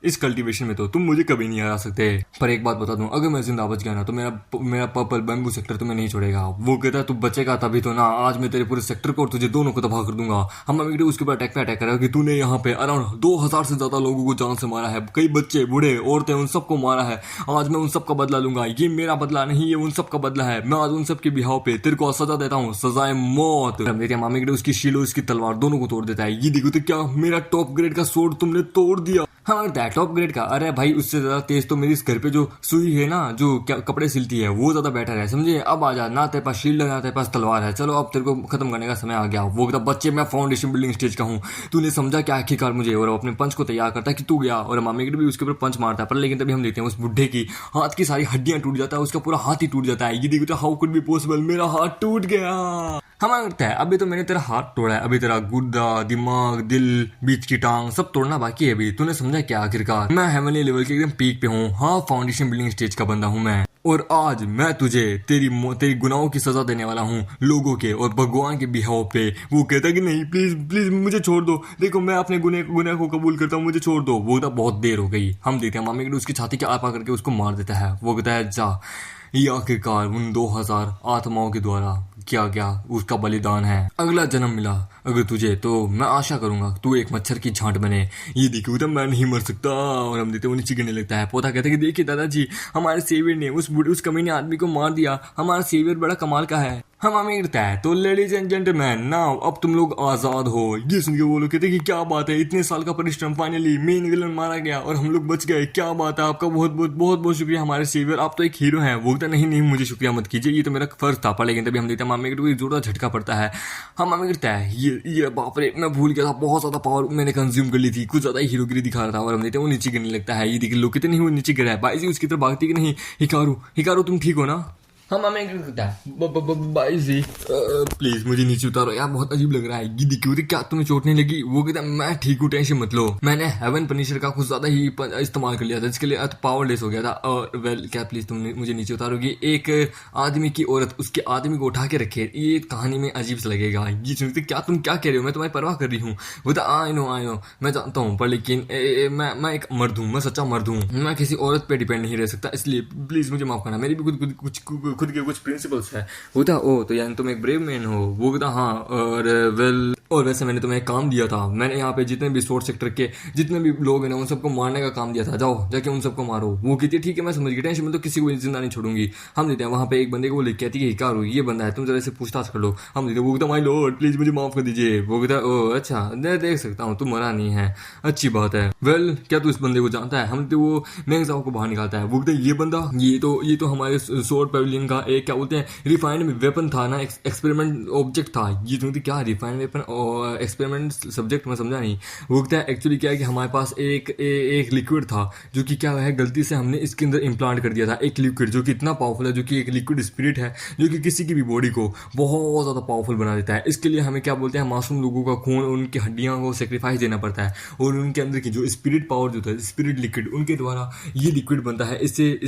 इस कल्टीवेशन में तो तुम मुझे कभी नहीं हरा सकते। पर एक बात बता दूं, अगर मैं जिंदा बच गया ना तो मेरा पर्पल बैम्बू सेक्टर तुम्हें नहीं छोड़ेगा। वो कहता है तू बचेगा तभी तो ना, आज मैं तेरे पूरे सेक्टर को और तुझे दोनों को तबाह कर दूंगा। हम उसके ऊपर अटैक करेगा कि तूने यहाँ पे अराउंड 2000 से ज्यादा लोगों को जान से मारा है, कई बच्चे बूढ़े औरतें उन सबको मारा है। आज मैं उन सब का बदला लूंगा। ये मेरा बदला नहीं, ये उन सब का बदला है। मैं आज उन सब के बिहाव पे तेरे को सजा देता हूँ, सजाए मौत। मामे के उसकी शीलो उसकी तलवार दोनों को तोड़ देता है। ये देखो तो क्या मेरा टॉप ग्रेड का सोर्ड तुमने तोड़ दिया। हाँ टॉप ग्रेड का? अरे भाई उससे ज्यादा तेज तो मेरी इस घर पे जो सुई है ना, जो कपड़े सिलती है, वो ज्यादा बेटर है, समझे? अब आ जा, ना तेरे पास शील्ड है ना तेरे पास तलवार है। चलो अब तेरे को खत्म करने का समय आ गया। वो कहता बच्चे मैं फाउंडेशन बिल्डिंग स्टेज का हूँ, तूने समझा क्या आखिरकार मुझे? और अपने पंच को तैयार करता है कि तू गया, और मामी भी उसके ऊपर पंच मारता है। पर लेकिन तभी हम देखते हैं उस बुढ़े की हाथ की सारी हड्डियां टूट जाता है, उसका पूरा हाथ ही टूट जाता है। ये देखो तो हाउ कुड बी पॉसिबल, मेरा हाथ टूट गया। हमारा लगता है अभी तो मैंने तेरा हाथ तोड़ा है, अभी तेरा गुर्दा दिमाग दिल बीच की टांग सब तोड़ना बाकी है। अभी तूने समझा क्या आखिरकार? मैं हेवनली लेवल के एकदम पीक पे हूँ। हाँ फाउंडेशन बिल्डिंग स्टेज का बंदा हूँ मैं, और आज मैं तुझे तेरी गुनाहों की सजा देने वाला हूँ, लोगों के और भगवान के बिहाव पे। वो कहता है कि नहीं प्लीज मुझे छोड़ दो, देखो मैं अपने गुनाह को कबूल करता हूँ, मुझे छोड़ दो। वो कहता बहुत देर हो गई। हम देखते हैं मामी उसकी छाती के आर पार करके उसको मार देता है। वो कहता है जा, ये आखिरकार उन 2000 आत्माओं के द्वारा क्या क्या उसका बलिदान है। अगला जन्म मिला अगर तुझे तो मैं आशा करूंगा तू एक मच्छर की झांट बने। ये देखो तो मैं नहीं मर सकता। और हम देते वो नीचे गिरने लगता है। पोता कहता है कि देखिए दादाजी हमारे सेवियर ने उस कमीने आदमी को मार दिया। हमारा सेवियर बड़ा कमाल का है। हम हमें गिरता है तो लेडीज एंड जेंटलमैन नाउ अब तुम लोग आजाद हो। ये सुन के वो लोग कहते कि क्या बात है, इतने साल का परिश्रम फाइनली मेन विलन मारा गया और हम लोग बच गए, क्या बात है, आपका बहुत शुक्रिया हमारे सेवियर, आप तो एक हीरो हैं। वो कहता नहीं मुझे शुक्रिया मत कीजिए, ये तो मेरा फर्ज था। पर लेकिन तभी हम देते मामे को जोरदार झटका पड़ता है। हम हमें गिरता है ये बाप रे मैं भूल गया था, बहुत ज्यादा पावर मैंने कंज्यूम कर ली थी, कुछ ज्यादा हीरोगिरी दिखा रहा था। और हम देते वो नीचे गिरने लगता है। ये देखिए लोग कितने वो नीचे गिरा है। बाईजी उसकी तरफ भागती कि नहीं, हिकारू तुम ठीक हो ना? हम हमें कहता है भाई जी प्लीज मुझे नीचे उतारो यार, बहुत अजीब लग रहा है। ये देखिए क्या तुम्हें चोट नहीं लगी? वो कहता है मैं ठीक हूँ, टेंशन मत लो, मैंने हेवन पनिशर का कुछ ज्यादा ही इस्तेमाल कर लिया था, जिसके लिए पावरलेस हो गया था। और वेल क्या प्लीज तुम मुझे नीचे उतारोगी? एक आदमी की औरत उसके आदमी को उठा के रखे, ये कहानी में अजीब सा लगेगा। ये सुनते क्या तुम क्या कह रहे हो, मैं तुम्हारी परवाह कर रही हूँ। वो तो आई नो मैं जानता हूँ, पर लेकिन मैं एक मर्द हूँ, मैं सच्चा मर्द हूँ, मैं किसी औरत पे डिपेंड नहीं रह सकता, इसलिए प्लीज मुझे माफ करना, मेरी भी कुछ खुद के कुछ प्रिंसिपल्स है। वो था ओ तो यानी तुम एक ब्रेव मैन हो। वो था हाँ, और वेल और वैसे मैंने तुम्हें एक काम दिया था, मैंने यहाँ पे जितने भी सोर्स सेक्टर के जितने भी लोग हैं ना उन सबको मारने का काम दिया था, जाओ जाके उन सबको मारो। वो कहती है ठीक है मैं समझ गई, टेंशन में तो किसी को जिंदा नहीं छोड़ूंगी। हम देते हैं वहाँ पे एक बंदे को, वो लिख कहती है क्या ये बंदा है, तुम जरा से पूछताछ कर लो। हम देते वो कहता माय लॉर्ड प्लीज मुझे माफ कर दीजिए। वो कहता ओ अच्छा मैं देख सकता हूँ तुम मरा नहीं है, अच्छी बात है। वेल क्या तू इस बंदे को जानता है? हम वो मेंग जाओ को बाहर निकालता है। वो कहते ये बंदा ये तो हमारे सोर्ड पेविलियन का एक क्या बोलते हैं रिफाइंड वेपन था ना, एक्सपेरिमेंट ऑब्जेक्ट था। ये सुनती क्या रिफाइंड वेपन एक्सपेरिमेंट सब्जेक्ट में समझा नहीं। वो कहता है एक्चुअली क्या है कि हमारे पास एक लिक्विड था जो कि क्या है गलती से हमने इसके अंदर इम्प्लांट कर दिया था, एक लिक्विड जो कि इतना पावरफुल है, जो कि एक लिक्विड स्पिरिट है जो कि किसी की भी बॉडी को बहुत ज्यादा पावरफुल बना देता है। इसके लिए हमें क्या बोलते हैं मासूम लोगों का खून, उनकी हड्डियां को सेक्रीफाइस देना पड़ता है और उनके अंदर की जो स्पिरिट पावर जो था स्पिरिट लिक्विड उनके द्वारा ये लिक्विड बनता है। इसे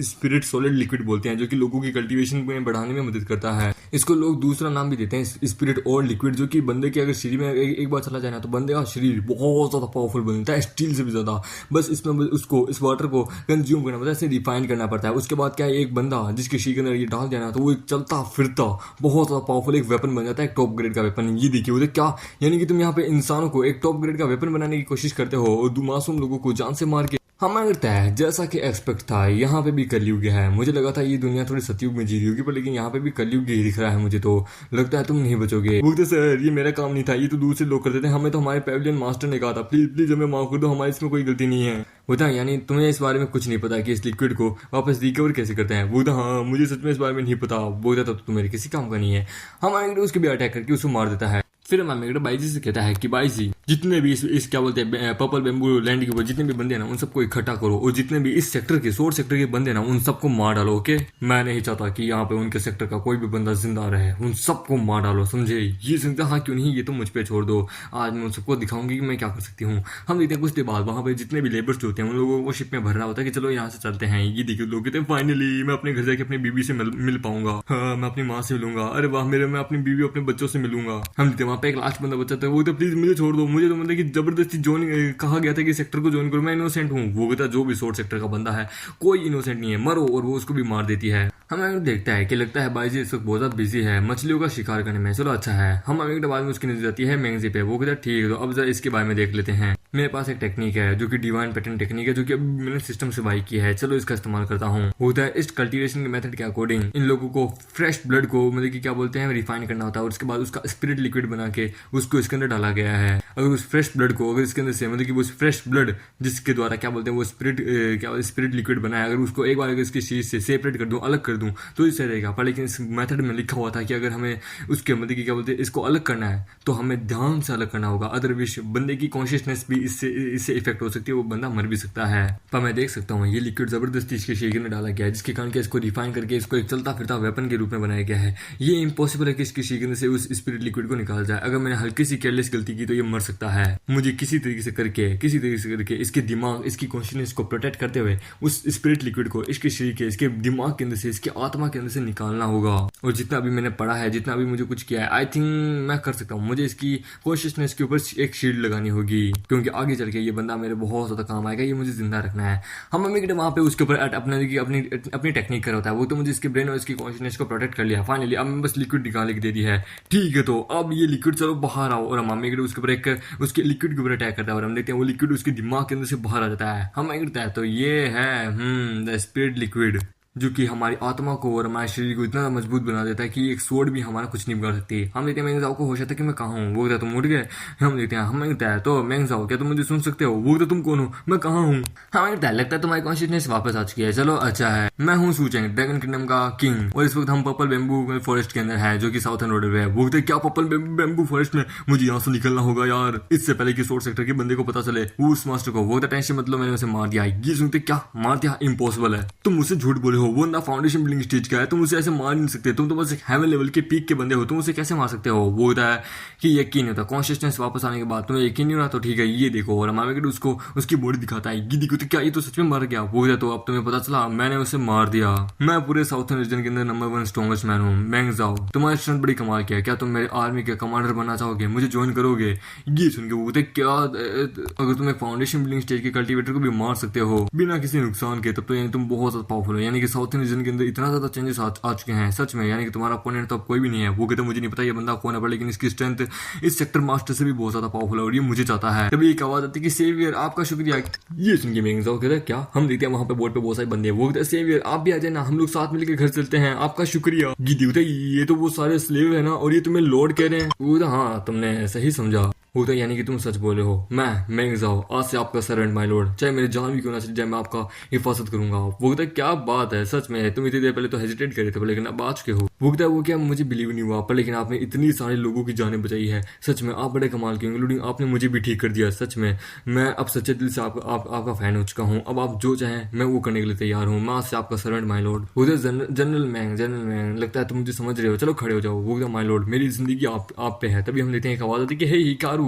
स्पिरिट सॉलिड लिक्विड बोलते हैं जो कि लोगों की कल्टीवेशन में बढ़ाने में मदद करता है। इसको लोग दूसरा नाम भी देते हैं स्पिरिट और लिक्विड, जो कि बंदे के अगर शरीर में एक बार चला जाए ना तो बंदे का शरीर बहुत ज्यादा पावरफुल बनता है, स्टील से भी ज्यादा। बस इसमें उसको इस वाटर को कंज्यूम करना पड़ता है, इसे रिफाइन करना पड़ता है। उसके बाद क्या है एक बंदा जिसके शरीर के अंदर ये डाल देना तो वो एक चलता फिरता बहुत ज्यादा पावरफुल एक वेपन बन जाता है, एक टॉप ग्रेड का वेपन। ये देखिए उधर क्या यानी कि तुम यहाँ पे इंसानों को एक टॉप ग्रेड का वेपन बनाने की कोशिश करते हो और मासूम लोगों को जान से मार के। हमारा लगता है जैसा कि एक्सपेक्ट था यहाँ पे भी कलयुग है। मुझे लगा था ये दुनिया थोड़ी सतयुग में जी रही होगी, पर लेकिन यहाँ पे भी कलयुग ही दिख रहा है मुझे। तो लगता है तुम नहीं बचोगे। वो तो सर ये मेरा काम नहीं था, ये तो दूसरे लोग करते थे, हमें तो हमारे पेविलियन मास्टर ने कहा था प्लीज प्लीज हमें माफ कर दो, हमारी इसमें कोई गलती नहीं है। वो था यानी तुम्हें इस बारे में कुछ नहीं पता कि इस लिक्विड को वापस रिकवर कैसे करते हैं? वो था हाँ मुझे सच में इस बारे में नहीं पता। वो था तो तुम्हारे किसी काम का नहीं है। हमारे उसके भी अटैक करके उसको मार देता है। फिर हमारे बाईजी से कहता है कि बाईजी जितने भी इस क्या बोलते हैं पर्पल बेम्बू लैंड के ऊपर जितने भी बंदे हैं ना उन सबको इकट्ठा करो और जितने भी इस सेक्टर के सोर्स सेक्टर के बंदे ना उन सबको मार डालो। ओके मैं नहीं चाहता कि यहाँ पे उनके सेक्टर का कोई भी बंदा जिंदा रहे, उन सबको मार डालो समझे? ये सुनते हाँ क्यों नहीं, ये तो मुझ पे छोड़ दो, आज मैं उन सबको दिखाऊंगी कि मैं क्या कर सकती हूँ। हम देखते हैं कुछ देर बाद वहाँ पे जितने भी लेबर्स होते हैं उन लोगों को शिप में भर रहा होता है कि चलो यहाँ से चलते हैं। ये देखिए लोग कहते हैं फाइनली मैं अपने घर जाके अपनी बीवी से मिल पाऊंगा, हाँ मैं अपनी माँ से मिलूंगा, अरे वाह मेरे मैं अपनी बीवी अपने बच्चों से मिलूंगा। हम देखते वहाँ पे एक लास्ट बंदा बचा था, वो तो प्लीज मुझे छोड़ दो, मुझे तो मतलब कि जबरदस्ती ज्वाइन कहा गया था कि सेक्टर को ज्वाइन करो, मैं इनोसेंट हूँ। वो कहता जो भी सोर्स सेक्टर का बंदा है कोई इनोसेंट नहीं है, मरो, और वो उसको भी मार देती है। हमें देखता है कि लगता है बाईजी इस वक्त बहुत ज्यादा बिजी है मछलियों का शिकार करने में, चलो अच्छा है। हम एक बाद में उसकी नजर जाती है मैंगजी पे। वो कहता है ठीक है तो अब जरा इसके बारे में देख लेते हैं। मेरे पास एक टेक्निक है जो कि डिवाइन पैटर्न टेक्निक है जो कि अब मैंने सिस्टम से बाई की है, चलो इसका इस्तेमाल करता हूँ। होता है इस कल्टीवेशन के मेथड के अकॉर्डिंग इन लोगों को फ्रेश ब्लड को मतलब कि क्या बोलते हैं रिफाइन करना होता है और उसके बाद उसका स्पिरिट लिक्विड बना के उसको इसके अंदर डाला गया है। अगर उस फ्रेश ब्लड को अगर इसके अंदर से मतलब कि वो फ्रेश ब्लड जिसके द्वारा क्या बोलते हैं वो स्पिरिट लिक्विड बना है, अगर उसको एक बार अगर इसकी चीज से सेपरेट कर दूं अलग कर दूं तो इससे रहेगा। पर लेकिन इस मेथड में लिखा हुआ था कि अगर हमें उसके मतलब कि क्या बोलते हैं इसको अलग करना है तो हमें ध्यान से अलग करना होगा, अदरवाइज बंदे की कॉन्शियसनेस भी इससे इफेक्ट हो सकती है, वो बंदा मर भी सकता है। पर मैं देख सकता हूँ ये लिक्विड जबरदस्ती इसके शरीर में डाला गया है जिसके कारण इसको रिफाइन करके इसको एक चलता फिरता वेपन के रूप में बनाया गया है। ये इम्पॉसिबल है कि इसके शरीर से उस स्पिरिट लिक्विड को निकाल जाए। अगर मैंने हल्की सी केयरलेस गलती की तो ये मर सकता है। मुझे किसी तरीके से करके इसके दिमाग इसकी कॉन्शियसनेस को प्रोटेक्ट करते हुए उस स्पिरिट लिक्विड को इसके शरीर के इसके दिमाग के अंदर से इसके आत्मा के अंदर से निकालना होगा। और जितना भी मैंने पढ़ा है जितना भी मुझे कुछ किया है आई थिंक मैं कर सकता हूँ। मुझे इसकी कॉन्शियसनेस के ऊपर एक शील्ड लगानी होगी क्योंकि आगे चल के ये बंदा मेरे बहुत ज्यादा काम आएगा, ये मुझे जिंदा रखना है। हम मम्मी वहां पे उसके ऊपर अपनी टेक्निक कर होता है, वो तो मुझे इसके ब्रेन और इसकी कॉन्शियसनेस को प्रोटेक्ट कर लिया। फाइनली अब मैं बस लिक्विड निकाल के दे दी है। ठीक है तो अब ये लिक्विड चलो बाहर आओ, और मम्मी उसके ऊपर एक उसके लिक्विड के ऊपर अटैक करता है और हम देखते हैं वो लिक्विड उसके दिमाग के अंदर से बाहर आ जाता है। हम करता है तो ये है द स्पिरिट लिक्विड जो कि हमारी आत्मा को और हमारे शरीर को इतना मजबूत बना देता है कि एक स्वॉर्ड भी हमारा कुछ नहीं बिगाड़ सकती। हम देखते हैं मेंगजाओ को होश आता है कि मैं कहाँ हूँ। वो कहता तुम उठ गए। हम देखते हैं हम कहता है तो मेंगजाओ क्या तुम मुझे सुन सकते हो? वो कहता तुम कौन हो, मैं कहाँ हूँ? हमें कहता है लगता है तुम्हारी कॉन्शियसनेस वापस आ चुकी है, चलो अच्छा है। मैं हूँ सूचेंग ड्रैगन किंगडम का किंग और इस वक्त हम पर्पल बेम्बू फॉरेस्ट के अंदर है जो कि साउथर्न रोड पे है। वो कहते क्या पर्पल बेम्बू फॉरेस्ट में? मुझे यहाँ से निकलना होगा यार, इससे पहले कि सोर्स सेक्टर के बंदे को पता चले वो उस मास्टर को। वो टेंशन मतलब मैंने उसे मार दिया। ये सुनते क्या मार दिया? इम्पॉसिबल है, तुम मुझसे झूठ बोले हो। वो ना फाउंडेशन बिल्डिंग स्टेज का है, तुम उसे ऐसे मार नहीं सकते, तुम तो बस हेवन लेवल के पीक के बंदे हो, तुम उसे कैसे मार सकते हो? वो होता है कि यकीन होता है कॉन्शियसनेस वापस आने के बाद तुम्हें यकीन नहीं हो रहा तो ठीक है ये देखो। और हमारे उसको उसकी बॉडी दिखाता है, ये देखो तो क्या ये तो सच में मर गया। वो तो अब तुम्हें पता चला मैंने उसे मार दिया। मैं पूरे साउथर्न रीजन के अंदर नंबर 1 स्ट्रॉन्गेस्ट मैन हूँ। मेंगजाओ तुम्हारी स्ट्रेंथ बड़ी कमाल किया, क्या तुम मेरे आर्मी के कमांडर बनना चाहोगे, मुझे ज्वाइन करोगे? ये सुन के वो कहते क्या अगर तुम एक फाउंडेशन बिल्डिंग स्टेज के कल्टीवेटर को भी मार सकते हो बिना किसी नुकसान के तब तो यानी तुम बहुत ज्यादा पावरफुल हो, यानी कि साउथ इंडियन के अंदर इतना ज्यादा चेंजेस आ चुके हैं सच में, यानी कि तुम्हारा अपोनेंट तो अब कोई भी नहीं है। वो कहता मुझे नहीं पता ये बंदा कौन है, पर लेकिन इसकी स्ट्रेंथ इस सेक्टर मास्टर से भी बहुत ज्यादा पावरफुल है और ये मुझे चाहता है। तभी एक आवाज आती है कि सेवियर आपका शुक्रिया। ये सुन के मेंगजाओ कहता है क्या? हम देखते हैं वहां पे बोर्ड पे बहुत सारे बंदे हैं। वो कहता है सेवियर आप भी आ जाए ना, हम लोग साथ मिलकर घर चलते हैं, आपका शुक्रिया। गीदी होता है ये तो वो सारे स्लेव है ना और ये तुम्हें लॉर्ड कह रहे हैं। वो तो हाँ तुमने सही समझा। वो तो यानी कि तुम सच बोले हो। मैं मेंगजाओ आज से आपका सर्वेंट माय लॉर्ड, चाहे मेरी जान भी क्यों ना चली जाए मैं आपका हिफाजत करूंगा। वो कहता है क्या बात है सच में, तुम इतनी देर पहले तो हेजिटेट कर रहे थे लेकिन अब आ चुके हो। वो कहता है वो क्या मुझे बिलीव नहीं हुआ, पर लेकिन आपने इतनी सारे लोगों की जानें बचाई है, सच में आप बड़े कमाल के, इंक्लूडिंग आपने मुझे भी ठीक कर दिया। सच में मैं अब सच्चे दिल से आपका फैन हो चुका हूँ। अब आप जो चाहें मैं वो करने के लिए तैयार हूँ। मैं आज से आपका सर्वेंट माय लॉर्ड। वो जनरल मैंग लगता है तुम मुझे समझ रहे हो, चलो खड़े हो जाओ। वो कहता माय लॉर्ड मेरी जिंदगी आप पे है। तभी हम लेते हैं एक आवाज आती है कि हे हिकारू।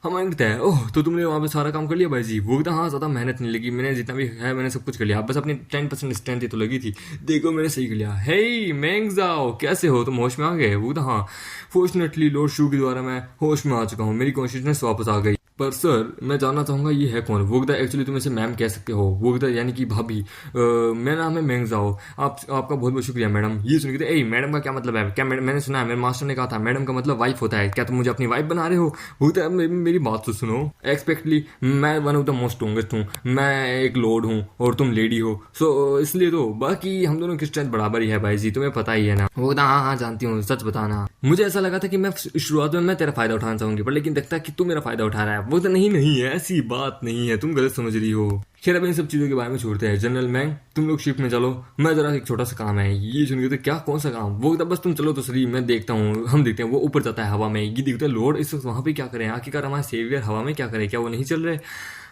हम मांगते हैं ओह तो तुमने वहां पे सारा काम कर लिया भाई जी। वो कहता हाँ ज्यादा मेहनत नहीं लगी, मैंने जितना भी है मैंने सब कुछ कर लिया, बस अपनी 10% स्ट्रेंथ ही तो लगी थी, देखो मैंने सही कर लिया। हे मेंगजाओ कैसे हो, तुम होश में आ गए? वो तो हाँ फॉर्चुनेटली लॉर्ड शू के द्वारा मैं होश में आ चुका हूँ, मेरी कॉन्शियसनेस वापस आ गई। पर सर मैं जानना चाहूंगा ये है कौन? वो कहता है एक्चुअली तुम इसे मैम कह सकते हो। वो कहता है यानी कि भाभी। मेरा नाम है मेंगजाओ। आपका बहुत बहुत शुक्रिया मैडम। ये सुन के मैडम का क्या मतलब है? क्या मैंने सुना है मेरे मास्टर ने कहा था मैडम का मतलब वाइफ होता है, क्या तुम मुझे अपनी वाइफ बना रहे हो? वो कहता है मेरी बात तो सुनो। एक्सपेक्टली मैं one of the most strongest हूँ, मैं एक लॉर्ड हूँ और तुम लेडी हो, सो इसलिए तो बाकी हम दोनों की स्ट्रेंथ बराबर ही है भाई जी, तुम्हें पता ही है ना। वो कहता हाँ हाँ जानती हूँ, सच बताना। मुझे ऐसा लगा था कि मैं शुरुआत में मैं तेरा फायदा उठाना चाहूंगी, पर लेकिन देखता कि तू मेरा फायदा उठा रहा है। वो तो नहीं ऐसी बात नहीं है, तुम गलत समझ रही हो। खैर अब इन सब चीजों के बारे में छोड़ते हैं। जनरल मैंग तुम लोग शिप में चलो, मैं जरा एक छोटा सा काम है। ये सुन के तो क्या कौन सा काम? वो बस तुम चलो तो सही, मैं देखता हूँ। हम देखते हैं वो ऊपर जाता है हवा में। ये देखते हैं लॉर्ड इस वक्त वहां पे क्या करें, आखिरकार हमारे सेवियर हवा में क्या करें, क्या वो नहीं चल रहे?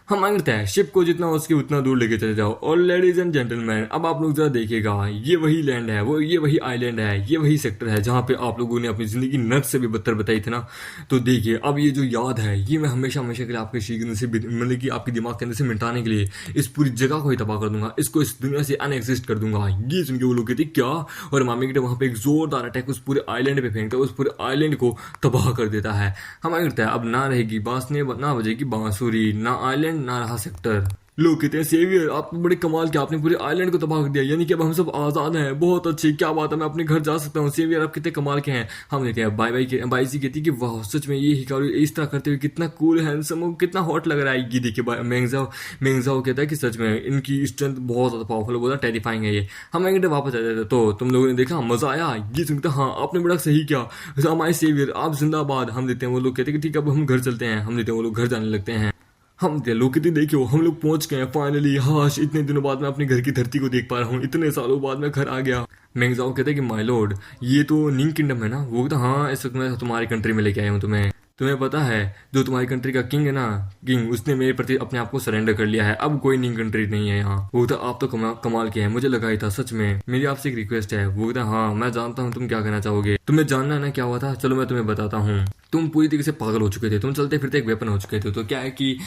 हम मांगते हैं शिप को जितना हो सके उतना दूर लेके चले जाओ। और लेडीज एंड जेंटलमैन अब आप लोग जरा देखिएगा, ये वही लैंड है, वो ये वही आइलैंड है, ये वही सेक्टर है जहाँ पे आप लोगों ने अपनी जिंदगी नर्क से भी बदतर बताई थी ना। तो देखिए अब ये जो याद है ये मैं हमेशा हमेशा के लिए आपके शीघ्र से मतलब कि आपके दिमाग के अंदर से मिटाने के लिए इस पूरी जगह को ही तबाह कर दूंगा, इसको इस दुनिया से अनएग्जिस्ट कर दूंगा। ये सुन के वो लोग कहते क्या, और मामी के वहां पे एक जोरदार अटैक उस पूरे आइलैंड पे फेंकता है, उस पूरे आइलैंड को तबाह कर देता है। हमें लगता है अब ना रहेगी बांसुरी, ना बजेगी बांसुरी, ना आइलैंड ना रहा सेक्टर। लोग कहते हैं सेवियर आप बड़े कमाल के, आपने पूरे आइलैंड को तबाह कर दिया, यानी कि अब हम सब आजाद हैं, बहुत अच्छी क्या बात है, मैं अपने घर जा सकता हूँ। सेवियर आप कितने कमाल के हैं। हम देखते हैं बाई जी कहती कि वाह सच में ये हिकारू इस तरह करते हुए कितना कूल हैंडसम, कितना हॉट लग रहा है। ये देखिए मेंगजाओ कहता है कि सच में इनकी स्ट्रेंथ बहुत ज्यादा पावरफुल है, बहुत टेरिफाइंग है ये। हम एक वापस आ जाते तो तुम लोगों ने देखा मजा आया। ये सुनता हाँ आपने बड़ा सही किया, हमारे सेवियर आप जिंदाबाद। हम देखते हैं वो लोग कहते हैं कि ठीक है अब हम घर चलते हैं। हम देखते हैं वो लोग घर जाने लगते हैं। हम लोग कितनी देखियो हम लोग पहुंच गए फाइनली। हाश इतने दिनों बाद मैं अपने घर की धरती को देख पा रहा हूँ, इतने सालों बाद मैं घर आ गया। मेंगजाओ कहते हैं कि माय लॉर्ड ये तो निंग किंगडम है ना? वो कहता हाँ इस वक्त मैं तुम्हारी कंट्री में लेके आया हूँ तुम्हें पता है जो तुम्हारी कंट्री का किंग है ना, किंग उसने मेरे प्रति अपने आप को सरेंडर कर लिया है, अब कोई निंग कंट्री नहीं है यहाँ। वो तो आप तो कमाल के हैं, मुझे लगा ही था सच में। मेरी आपसे एक रिक्वेस्ट है। वो कहता हाँ मैं जानता हूँ तुम क्या कहना चाहोगे, तुम्हें जानना है ना क्या हुआ था, चलो मैं तुम्हें बताता हूँ। तुम पूरी तरीके से पागल हो चुके थे, तुम चलते फिरते एक वेपन हो चुके थे। तो क्या है कि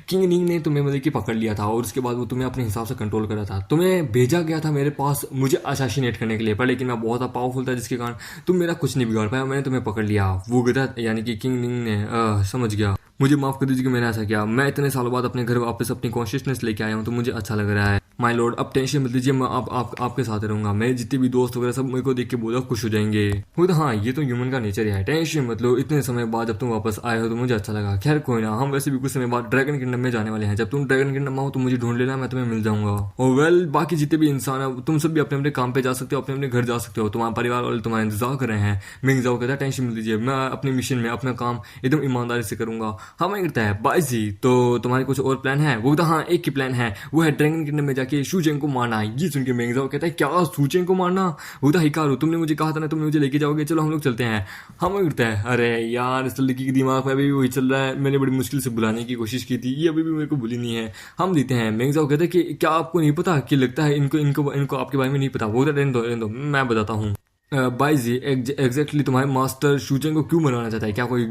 किंग निंग ने तुम्हें मतलब कि पकड़ लिया था और उसके बाद वो तुम्हें अपने हिसाब से कंट्रोल करा था। तुम्हें भेजा गया था मेरे पास मुझे असैसिनेट करने के लिए, पर लेकिन मैं बहुत पावरफुल था जिसके कारण तुम मेरा कुछ नहीं बिगाड़ पाया, मैंने तुम्हें पकड़ लिया। वो गधा यानी कि किंग निंग ने समझ गया, मुझे माफ कर दीजिए कि मैंने ऐसा किया। मैं इतने सालों बाद अपने घर वापस अपनी कॉन्शियसनेस लेके आया हूँ तो मुझे अच्छा लग रहा है। माय लॉर्ड अब टेंशन मत लीजिए, मैं आपके साथ रहूंगा। मेरे जितने भी दोस्त वगैरह सब मेरे को देख के बोला खुश हो जाएंगे। वो तो हाँ ये तो ह्यूमन का नेचर है, टेंशन मतलब इतने समय बाद जब तुम वापस आए हो तो मुझे अच्छा लगा। खैर कोई ना, हम वैसे भी कुछ समय बाद ड्रैगन किंगडम में जाने वाले हैं। जब तुम ड्रैगन किंगडम में हो तो मुझे ढूंढ लेना, मैं तुम्हें मिल जाऊंगा। और वेल बाकी जितने भी इंसान है तुम सब भी अपने अपने काम पे जा सकते हो, अपने अपने घर जा सकते हो, तुम्हारे परिवार वाले तुम्हारा इंतजार कर रहे हैं। मेंगजाओ कहता है टेंशन मत लीजिए, मैं अपने मिशन में अपना काम एकदम ईमानदारी से करूंगा। हमें कहता है बाई जी तो तुम्हारे कुछ और प्लान है? वो तो हाँ एक ही प्लान है, वो है ड्रैगन किंगडम में जाके शूजेंग को मारना। ये सुन के मेंगजाओ कहता है क्या शूजेंग को मारना? वो तो हिकारू तुमने मुझे कहा था ना तुम मुझे लेके जाओगे, चलो हम लोग चलते हैं। हम कहते हैं अरे यार इस लड़की के दिमाग में अभी वही चल रहा है, मैंने बड़ी मुश्किल से बुलाने की कोशिश की थी, ये अभी भी मेरे को भूली नहीं है। हम देते हैं। मेंगजाओ कहते हैं कि क्या आपको नहीं पता, कि लगता है इनको आपके बारे में नहीं पता। वो रहने दो मैं बताता हूँ। बाई जी एग्जैक्टली तुम्हारे मास्टर शूजेंग को क्यों मरवाना चाहता है, क्या कोई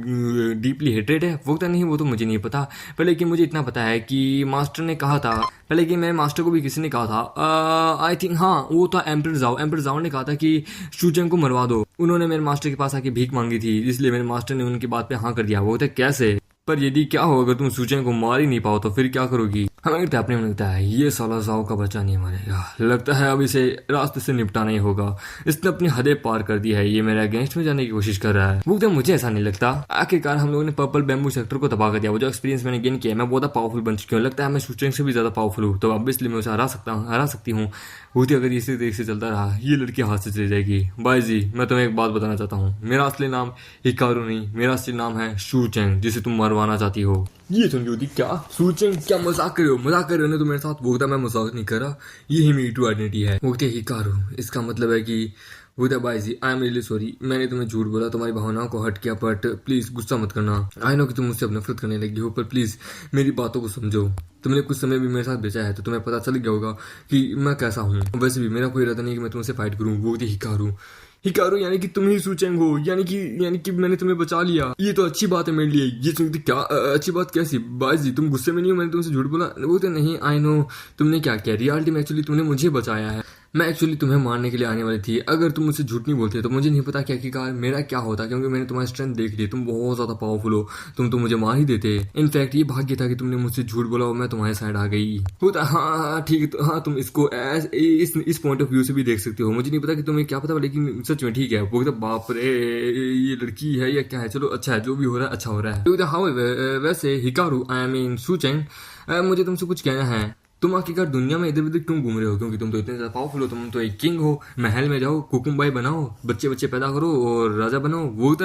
डीपली हेटेड है? वो तो नहीं, वो तो मुझे नहीं पता, पर लेकिन मुझे इतना पता है कि मास्टर ने कहा था, पर लेकिन मेरे मास्टर को भी किसी ने कहा था, आई थिंक हाँ वो था एम्पर जाओ ने कहा था कि शूजेंग को मरवा दो। उन्होंने मेरे मास्टर के पास आके भीख मांगी थी, इसलिए मेरे मास्टर ने उनकी बात पे हाँ कर दिया। वो कहते कैसे, पर यदि क्या हो अगर तुम शूजेंग को मार ही नहीं पाओ तो फिर क्या करोगी? हमें अपने में लगता है ये साला जाओ का बच्चा नहीं मरेगा, लगता है अब इसे रास्ते से निपटाना ही होगा, इसने अपनी हदें पार कर दी है, ये मेरे अगेंस्ट में जाने की कोशिश कर रहा है। वो तो मुझे ऐसा नहीं लगता, आखिरकार हम लोगों ने पर्पल बैम्बू सेक्टर को तबाह कर दिया। वो जो एक्सपीरियंस मैंने गेन किया मैं बहुत पावरफुल बन चुकी हूँ, लगता है मैं शूटिंग से भी ज्यादा पावरफुल हूँ, तो ऑब्वियसली मैं उसे हरा सकती हूँ। वो तो अगर इसी तरीके से चलता रहा ये लड़की हाथ से चली जाएगी। भाई जी मैं तुम्हें एक बात बताना चाहता हूँ, मेरा असली नाम हिकारू नहीं, मेरा असली नाम है शूचेंग, जिसे तुम मरवाना चाहती हो। ये सुन के होती क्या सूचेंग, क्या मजाक कर रहे हो ना तुम मेरे साथ। वो मैं मजाक नहीं कर रहा, यही मेरी ट्रू आइडेंटिटी है। वो हिकारू, इसका मतलब है कि बुधा भाई जी आई एम रियली सॉरी, मैंने तुम्हें झूठ बोला, तुम्हारी भावनाओं को हट किया, बट प्लीज गुस्सा मत करना। आई नो कि तुम मुझसे अब नफरत करने लगी हो, पर प्लीज मेरी बातों को समझो। तुमने कुछ समय भी मेरे साथ बेचा है तो तुम्हें पता चल गया होगा कि मैं कैसा हूँ। वैसे भी मेरा कोई इरादा नहीं कि मैं तुमसे फाइट करूँ। वो हिकारू यानी कि तुम ही सूचेंग हो, यानी कि मैंने तुम्हें बचा लिया, ये तो अच्छी बात है मेरे लिए। ये सुनती क्या अच्छी बात कैसी? बाजी जी तुम गुस्से में नहीं हो, मैंने तुमसे झूठ बोला? वो तो नहीं, आई नो तुमने क्या किया, रियलिटी में एक्चुअली तुमने मुझे बचाया है। मैं एक्चुअली तुम्हें मारने के लिए आने वाली थी, अगर तुम मुझसे झूठ नहीं बोलते तो मुझे नहीं पता क्या मेरा क्या होता, क्योंकि मैंने तुम्हारी स्ट्रेंथ देख ली, तुम बहुत ज्यादा पावरफुल हो, तुम तो मुझे मार ही देते। इनफैक्ट ये भाग्य था कि तुमने मुझसे झूठ बोला और मैं तुम्हारे साइड आ गई। होता हाँ ठीक है, हाँ तुम इसको इस पॉइंट ऑफ व्यू से भी देख सकते हो, मुझे नहीं पता कि तुम्हें क्या पता, लेकिन सच में ठीक है। वो बाप रे ये लड़की है या क्या है, चलो अच्छा है, जो भी हो रहा है अच्छा हो रहा है। हाँ वैसे हिकारू आई मीन सूचेंग, मुझे तुमसे कुछ कहना है। तुम आखिरकार दुनिया में इधर उधर क्यों घूम रहे हो? क्योंकि तुम तो इतने ज्यादा पावरफुल हो, तुम तो एक किंग हो, महल में जाओ, कुकुम्बाई बनाओ, बच्चे पैदा करो और राजा बनो। वो तो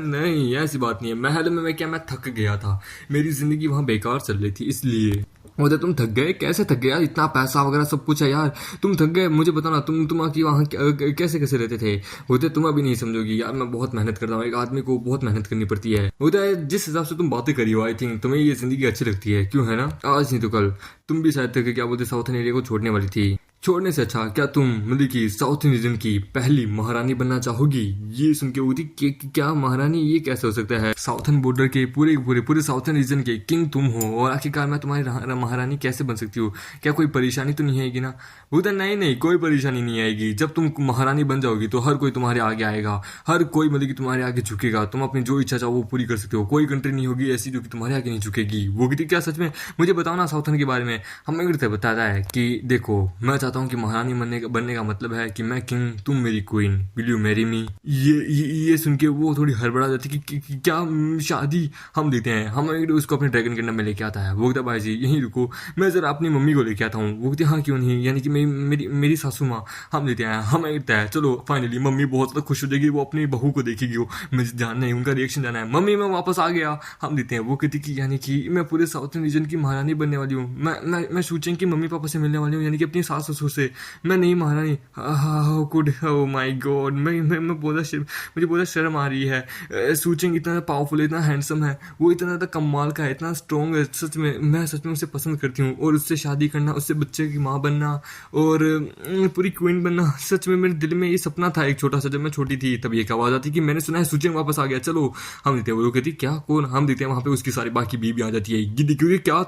नहीं, ऐसी बात नहीं है। महल में मैं थक गया था, मेरी जिंदगी वहां बेकार चल रही थी, इसलिए। वो तुम थक गए? कैसे थक गए यार, इतना पैसा वगैरह सब कुछ है यार, तुम थक गए? मुझे बताना तुम आके वहाँ कैसे रहते थे? होते तुम अभी नहीं समझोगी यार, मैं बहुत मेहनत करता हूँ, एक आदमी को बहुत मेहनत करनी पड़ती है। होता है जिस हिसाब से तुम बातें करी हो, आई थिंक तुम्हें ये जिंदगी अच्छी लगती है, क्यों है ना? आज नहीं तो कल तुम भी शायद क्या बोलते साउथर्न एरिया को छोड़ने वाली थी। छोड़ने से अच्छा क्या तुम मतलब कि साउथ रीजन की पहली महारानी बनना चाहोगी? ये सुन के होती क्या महारानी, ये कैसे हो सकता है? साउथर्न बॉर्डर के पूरे साउथर्न रीजन के किंग तुम हो और आखिरकार मैं तुम्हारी महारानी कैसे बन सकती हूँ? क्या कोई परेशानी तो नहीं आएगी ना? बोलता नहीं कोई परेशानी नहीं आएगी, जब तुम महारानी बन जाओगी तो हर कोई तुम्हारे आगे आएगा, हर कोई मतलब कि तुम्हारे आगे झुकेगा, तुम अपनी जो इच्छा चाहो वो पूरी कर सकते हो, कोई कंट्री नहीं होगी ऐसी जो कि तुम्हारे आगे नहीं झुकेगी। वो भी क्या सच में? मुझे बताओ ना साउथर्न के बारे में। हमें बताता है कि देखो मैं चाहता हूँ कि महारानी बनने का मतलब है कि मैं किंग, तुम मेरी queen, will you marry me? ये सुन के वो थोड़ी हड़बड़ा जाती कि क्या शादी? हम देते हैं, हम उसको अपने ड्रैगन किंगडम में लेके आता है। वो कहता भाई जी यहीं रुको, मैं जरा अपनी मम्मी को लेके आता हूँ। वो कहते हाँ क्यों नहीं, यानी कि मेरी सासू माँ, हम देते हैं, हमें लगता है चलो फाइनली मम्मी बहुत ज्यादा खुश हो जाएगी, वो अपनी बहू को देखेगी, वो मुझे जानना है, उनका रिएक्शन जाना है, मम्मी मैं वापस आ गया, हम देते हैं। वो कहती कि यानी कि मैं पूरे साउथर्न रीजन की महारानी बनने वाली हूँ, मैं सोचें कि मम्मी पापा से मिलने वाली हूँ, यानी कि अपनी सास ससुर से। मैं नहीं महारानी, how could, oh my God, मैं मुझे बहुत शर्म आ रही है। सूचिंग इतना पावरफुल है, इतना हैंडसम है, वो इतना ज्यादा कमाल का है, इतना स्ट्रॉन्ग है, सच में मैं उसे पसंद करती हूँ, और उससे शादी करना, उससे बच्चे की माँ बनना और पूरी क्वीन बनना, सच में मेरे दिल में ये सपना था एक छोटा सा, जब मैं छोटी थी। तब एक आवाज आती कि मैंने सुना है सूचिंग वापस आ गया, चलो हम देते हैं। वो कहती क्या कौन? हम देते हैं। वहां पे उसकी सारी बाकी बीबी आ जाती है, क्योंकि क्या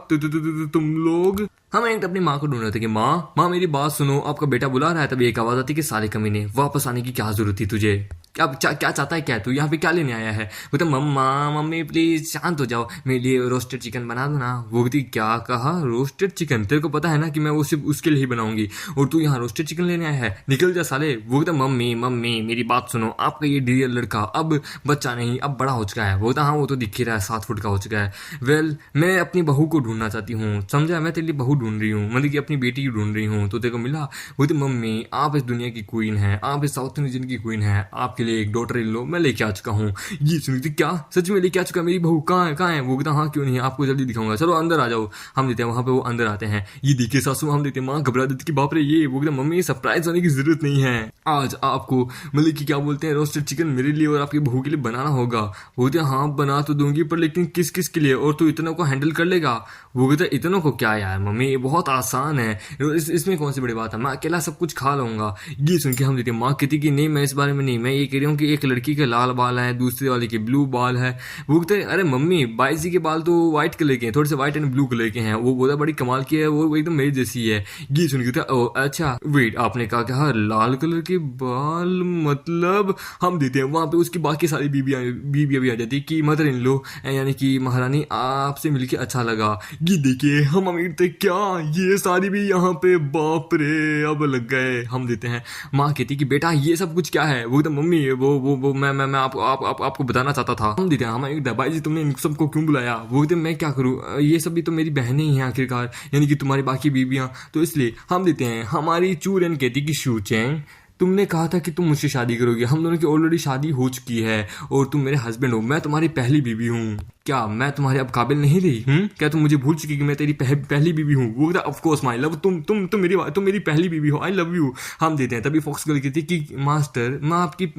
तुम लोग, हम एक अपनी माँ को ढूंढ रहे थे कि माँ मेरी बात सुनो, आपका बेटा बुला रहा है। तभी एक आवाज आती कि साले कमीने, वापस आने की क्या जरूरत थी तुझे? अब क्या चाहता है, क्या तू यहाँ पे क्या लेने आया है? वो तो मम्मी प्लीज शांत हो जाओ, मेरे लिए रोस्टेड चिकन बना दो ना। वो कहती क्या कहा? Roasted chicken? तेरे को पता है ना कि मैं वो सिर्फ उसके लिए ही बनाऊंगी, और तू यहाँ रोस्टेड चिकन लेने आया है? निकल जा साले। वो कहता मम्मी मेरी बात सुनो, आपका ये डियर लड़का अब बच्चा नहीं, अब बड़ा हो चुका है। वो हाँ वो तो दिख ही रहा है, 7 फुट का हो चुका है। वेल मैं अपनी बहू को ढूंढना चाहती हूँ, समझा? मैं तेरे लिए बहू ढूंढ रही हूँ, मतलब कि अपनी बेटी की ढूंढ रही हूँ, तो तेरे को मिला? वो तो मम्मी आप इस दुनिया की क्वीन है, आप इस साउथ रीजन की क्वीन है, आपके लिए एक डॉटर इन लो मैं लेके आ चुका हूँ। ये सुनी थी क्या? सच में लेके आ चुका? मेरी बहू कहाँ है? वो कहता हाँ क्यों नहीं, आपको जल्दी दिखाऊंगा, चलो अंदर आ जाओ। हम देते हैं, वहां पे वो अंदर आते हैं, ये देखिए सासू, हम देते हैं, माँ घबरा देती कि बाप रे ये। वो कहता मम्मी सरप्राइज होने की जरूरत नहीं है, आज आपको मतलब कि क्या बोलते हैं रोस्टेड चिकन मेरे लिए और आपकी बहू के लिए बनाना होगा। वो कहते हाँ बना तो दूंगी, पर लेकिन किस किस के लिए, और तू इतनों को हैंडल कर लेगा? वो कहता इतनों को क्या यार मम्मी, ये बहुत आसान है, इसमें कौन सी बड़ी बात है, मैं अकेला सब कुछ खा लूंगा। ये सुन के हम देते हैं, माँ कहती कि नहीं मैं इस बारे में नहीं, मैं ये कह रही हूँ कि एक लड़की के लाल बाल है, दूसरे वाले के ब्लू बाल है। वो कहते अरे मम्मी बाईजी के बाल तो व्हाइट कलर के हैं, थोड़े से व्हाइट एंड ब्लू कलर के हैं, वो बोला बड़ी कमाल की है, वो एकदम मेरी जैसी है। ये सुन के ओ अच्छा वेट, आपने कहा लाल कलर के बाल, मतलब हम देते हैं। वहां पे उसकी बाकी सारी बीबियां भी आ जाती कि मदर इन लो, यानी कि महारानी आपसे मिलके अच्छा लगा। ये देखिए हम अमीर थे क्या, ये सारी भी यहाँ पे, बाप रे अब लग गए। हम देते हैं, माँ कहती कि बेटा ये सब कुछ क्या है। वो तो मम्मी वो मैं आपको बताना चाहता था। हम देते हैं, हम एक भाई जी तुमने इन सबको क्यों बुलाया। वो कहते मैं क्या करूँ, ये सब भी तो मेरी बहनें ही हैं आखिरकार, यानी कि तुम्हारी बाकी बीबियाँ, तो इसलिए हम देते हैं हमारी चूरन कहती कि शू चैंग तुमने कहा था कि तुम मुझसे शादी करोगे, हम दोनों की ऑलरेडी शादी हो चुकी है और तुम मेरे हस्बैंड हो, मैं तुम्हारी पहली बीवी हूँ, क्या मैं तुम्हारे अब काबिल नहीं रही? क्या तुम मुझे भूल चुकी कि मैं तेरी पहली बीवी हूँ? वो कहता ऑफ कोर्स माय लव, तुम मेरी पहली बीवी हो, आई लव यू। हम देते हैं, तभी फॉक्स गर्ल कहती कि मास्टर मैं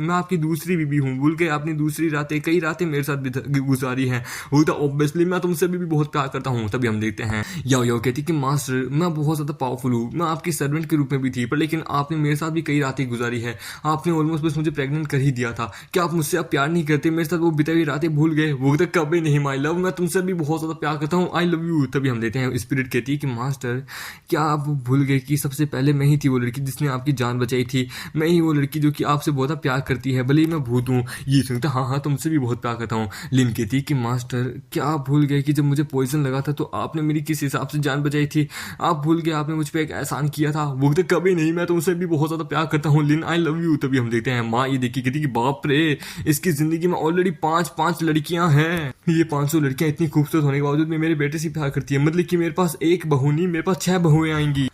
आपकी दूसरी बीवी हूँ, भूल के आपने दूसरी रातें कई रातें मेरे साथ गुजारी हैं। वो कहता ऑब्वियसली मैं तुमसे भी बहुत प्यार करता हूँ। तभी हम देखते हैं यो कहती कि मास्टर मैं बहुत ज्यादा पावरफुल हूँ, मैं आपकी सर्वेंट के रूप में भी थी, पर लेकिन आपने मेरे साथ भी कई रातें गुजारी है, आपने ऑलमोस्ट बस मुझे प्रेग्नेंट कर ही दिया था, क्या आप मुझसे अब प्यार नहीं करते, मेरे साथ वो बिताई हुई रातें भूल गए? वो कहता कभी नहीं माय लव, मैं तुमसे भी बहुत ज्यादा प्यार करता हूँ, आई लव यू। तभी हम देते हैं स्पिरिट कहती है कि मास्टर क्या आप भूल गए कि सबसे पहले मैं ही थी वो लड़की जिसने आपकी जान बचाई थी, मैं ही वो लड़की जो कि आपसे बहुत प्यार करती है, भले ही मैं भूत हूँ। ये सुनता हाँ तुमसे भी बहुत प्यार करता हूँ। लिन कहती है कि मास्टर क्या आप भूल गए कि जब मुझे पॉइजन लगा था तो आपने मेरी किस हिसाब से जान बचाई थी, आप भूल गए आपने मुझ पर एक एहसान किया था। वो कहते कभी नहीं, मैं तुमसे भी बहुत ज्यादा प्यार करता हूँ लिन, आई लव यू। तभी हम देखते हैं माँ ये देखी कहती कि बाप रे इसकी जिंदगी में ऑलरेडी 5 लड़कियां हैं, ये 500 लड़कियां इतनी खूबसूरत होने के बावजूद में मेरे बेटे से प्यार करती है, मतलब कि मेरे पास एक बहू नहीं मेरे पास 6 बहुएं आएंगी।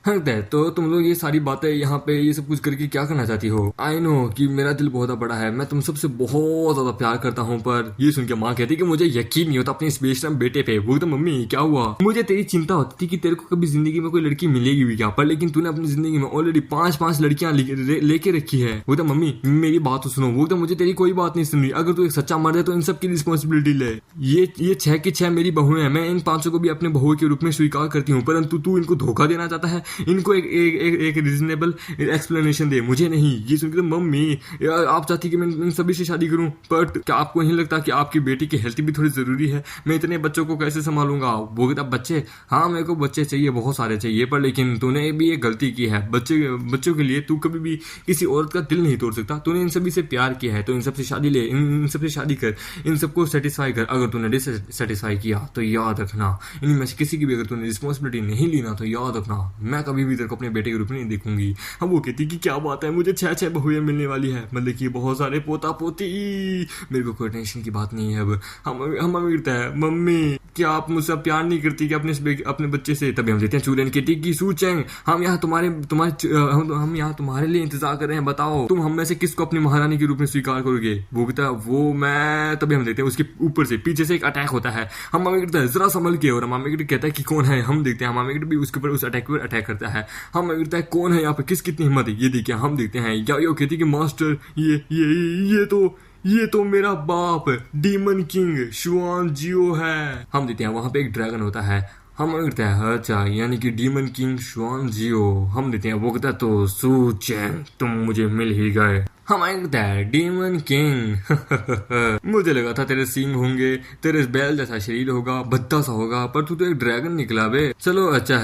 तो तुम लोग ये सारी बातें यहाँ पे ये सब कुछ करके क्या करना चाहती हो? आई नो कि मेरा दिल बहुत बड़ा है, मैं तुम सबसे बहुत ज्यादा प्यार करता हूँ, पर ये सुन के माँ कहती कि मुझे यकीन नहीं होता अपने इस बेशरम बेटे पे। वो तो मम्मी क्या हुआ? मुझे तेरी चिंता होती थी कि तेरे को कभी जिंदगी में कोई लड़की मिलेगी भी क्या, पर लेकिन तूने अपनी जिंदगी में ऑलरेडी 5 लड़कियां लेके रखी है। वो तो मम्मी मेरी बात तो सुनो। वो तो मुझे तेरी कोई बात नहीं सुन रही, अगर तू एक सच्चा मर्द है तो इन सब की रिस्पॉन्सिबिलिटी ले। ये 6 की 6 मेरी बहुएं हैं, मैं इन 500 को भी अपने बहुओं के रूप में स्वीकार करती हूँ, परंतु तू इनको धोखा देना चाहता है, इनको एक रीजनेबल एक्सप्लेनेशन दे, मुझे नहीं। ये सुनकर मम्मी आप चाहती कि मैं इन सभी से शादी करूं, बट क्या आपको नहीं लगता कि आपकी बेटी की हेल्थ भी थोड़ी जरूरी है, मैं इतने बच्चों को कैसे संभालूंगा? वो कहता बच्चे हाँ मेरे को बच्चे चाहिए, बहुत सारे चाहिए, पर लेकिन तूने भी एक गलती की है, बच्चों के लिए तू कभी भी किसी औरत का दिल नहीं तोड़ सकता, तूने इन सभी से प्यार किया है तो इन सबसे शादी ले, इन सबसे शादी कर, इन सबको सेटिस्फाई कर। अगर तूने डिससेटिस्फाई किया तो याद रखना, इनमें से किसी की भी अगर तूने रिस्पॉन्सिबिलिटी नहीं लेना तो याद रखना मैं कभी भी तेरे को अपने बेटे के रूप में नहीं देखूंगी। हम वो कहती कि क्या बात है, मुझे 6 बहुएं मिलने वाली है, मतलब कि बहुत सारे पोता पोती, मेरे को कोई टेंशन की बात नहीं है। अब हम अमीर है, मम्मी क्या आप मुझसे प्यार नहीं करती कि अपने बच्चे से? तभी हम देते हैं चूरन कहती कि सू चैंग हम यहाँ तुम्हारे लिए इंतजार कर रहे हैं, बताओ तुम हम में से किसको अपनी महारानी के रूप में स्वीकार करोगे? वो कहता वो मैं। तभी हम देखते हैं उसके ऊपर से पीछे से एक अटैक होता है, हम मामी कहता है जरा संभल के, और हम मामी कहता है कि कौन है? हम देखते हैं हम मामी भी उसके ऊपर उस अटैक पर अटैक करता है। हम कहता है कौन है यहाँ पे, कितनी हिम्मत है? ये देखिए हम देखते हैं यो कहती कि मास्टर ये तो मेरा बाप डीमन किंग शुआन जियो है। हम देखते हैं वहां पे एक ड्रैगन होता है, हम कहते हैं अच्छा यानी कि डीमन किंग शुआन जियो। हम देते हैं वो कहता तो सू चैंग तुम मुझे मिल ही गए। हम कहता है डीमन किंग मुझे लगा था तेरे सींग होंगे, तेरे बैल जैसा शरीर होगा, भद्दा सा होगा, पर तू तो एक ड्रैगन निकला बे। चलो अच्छा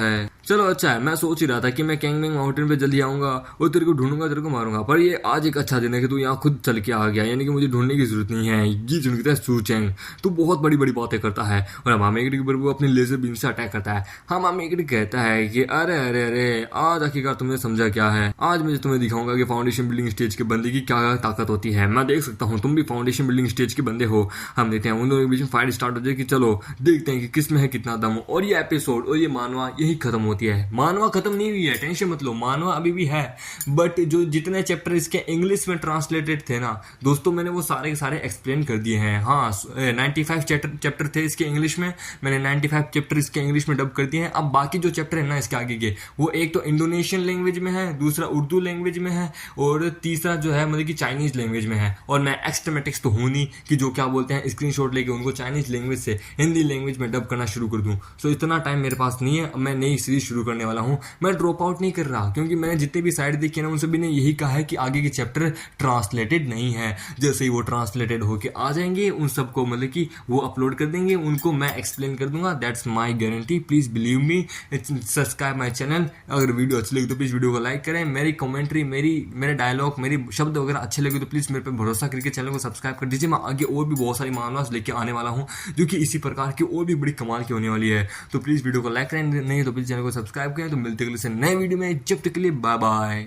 है, मैं सोच ही रहा था कि मैं कैंगमेंग माउंटेन पे जल्दी आऊंगा और तेरे को ढूंढूंगा, तेरे को मारूंगा, पर ये आज एक अच्छा दिन है कि तू यहाँ खुद चल के आ गया, यानी कि मुझे ढूंढने की जरूरत नहीं है। ये चुनता है सू चैंग, तू बहुत बड़ी बड़ी बातें करता है। और मामी के ऊपर वो अपने लेजर बीम से अटैक करता है। हाँ मामी कहता है कि अरे अरे अरे आज आखिरकार तुमने समझा क्या है, आज मुझे तुम्हें दिखाऊंगा कि फाउंडेशन बिल्डिंग स्टेज के बंदे की क्या ताकत होती है। मैं देख सकता हूँ तुम भी फाउंडेशन बिल्डिंग स्टेज के बंदे हो। हम देखते हैं उन दोनों के बीच में फाइट स्टार्ट हो जाए कि चलो देखते हैं कि किस में है कितना दम। और ये एपिसोड और ये मानवा यही खत्म होती है। मानवा खत्म नहीं हुई है, टेंशन मत लो, मानवा अभी भी है, बट जो जितने चैप्टर इसके इंग्लिश में ट्रांसलेटेड थे ना दोस्तों, मैंने वो सारे के सारे एक्सप्लेन कर दिए हैं। हाँ 95 चैप्टर थे इसके इंग्लिश में, मैंने 95 चैप्टर इसके इंग्लिश में डब कर दिए हैं। अब बाकी जो चैप्टर है ना इसके आगे के, वो एक तो इंडोनेशियन लैंग्वेज में है, दूसरा उर्दू लैंग्वेज में है, और तीसरा जो है मतलब कि चाइनीज लैंग्वेज में है। और मैं एक्सट्रामेटिक्स तो हूं नहीं कि जो क्या बोलते हैं स्क्रीनशॉट लेके उनको चाइनीज लैंग्वेज से हिंदी लैंग्वेज में डब करना शुरू कर दूं। सो इतना टाइम मेरे पास नहीं है, मैं नई सीरीज शुरू करने वाला हूँ। मैं ड्रॉप आउट नहीं कर रहा, क्योंकि मैंने जितने भी साइट देखे ना उन सभी ने यही कहा है कि आगे के चैप्टर ट्रांसलेटेड नहीं है। जैसे ही वो ट्रांसलेटेड होके आ जाएंगे उन सबको मतलब कि वो अपलोड कर देंगे, उनको मैं एक्सप्लेन कर दूंगा। That's my guarantee. Please believe me, subscribe my channel. अगर वीडियो अच्छी लगी तो प्लीज वीडियो को लाइक करें। मेरी कमेंट्री, मेरे डायलॉग, मेरी शब्द वगैरह अच्छे लगे तो प्लीज मेरे पे भरोसा करके चैनल को सब्सक्राइब कर दीजिए। मैं आगे और भी बहुत सारी मामला लेके आने वाला हूँ जो कि इसी प्रकार की और भी बड़ी कमाल की होने वाली है। तो प्लीज वीडियो को लाइक करें, नहीं तो प्लीज चैनल को सब्सक्राइब करें। तो मिलते हैं अगले से नए वीडियो में, जब तक के लिए बाय बाय।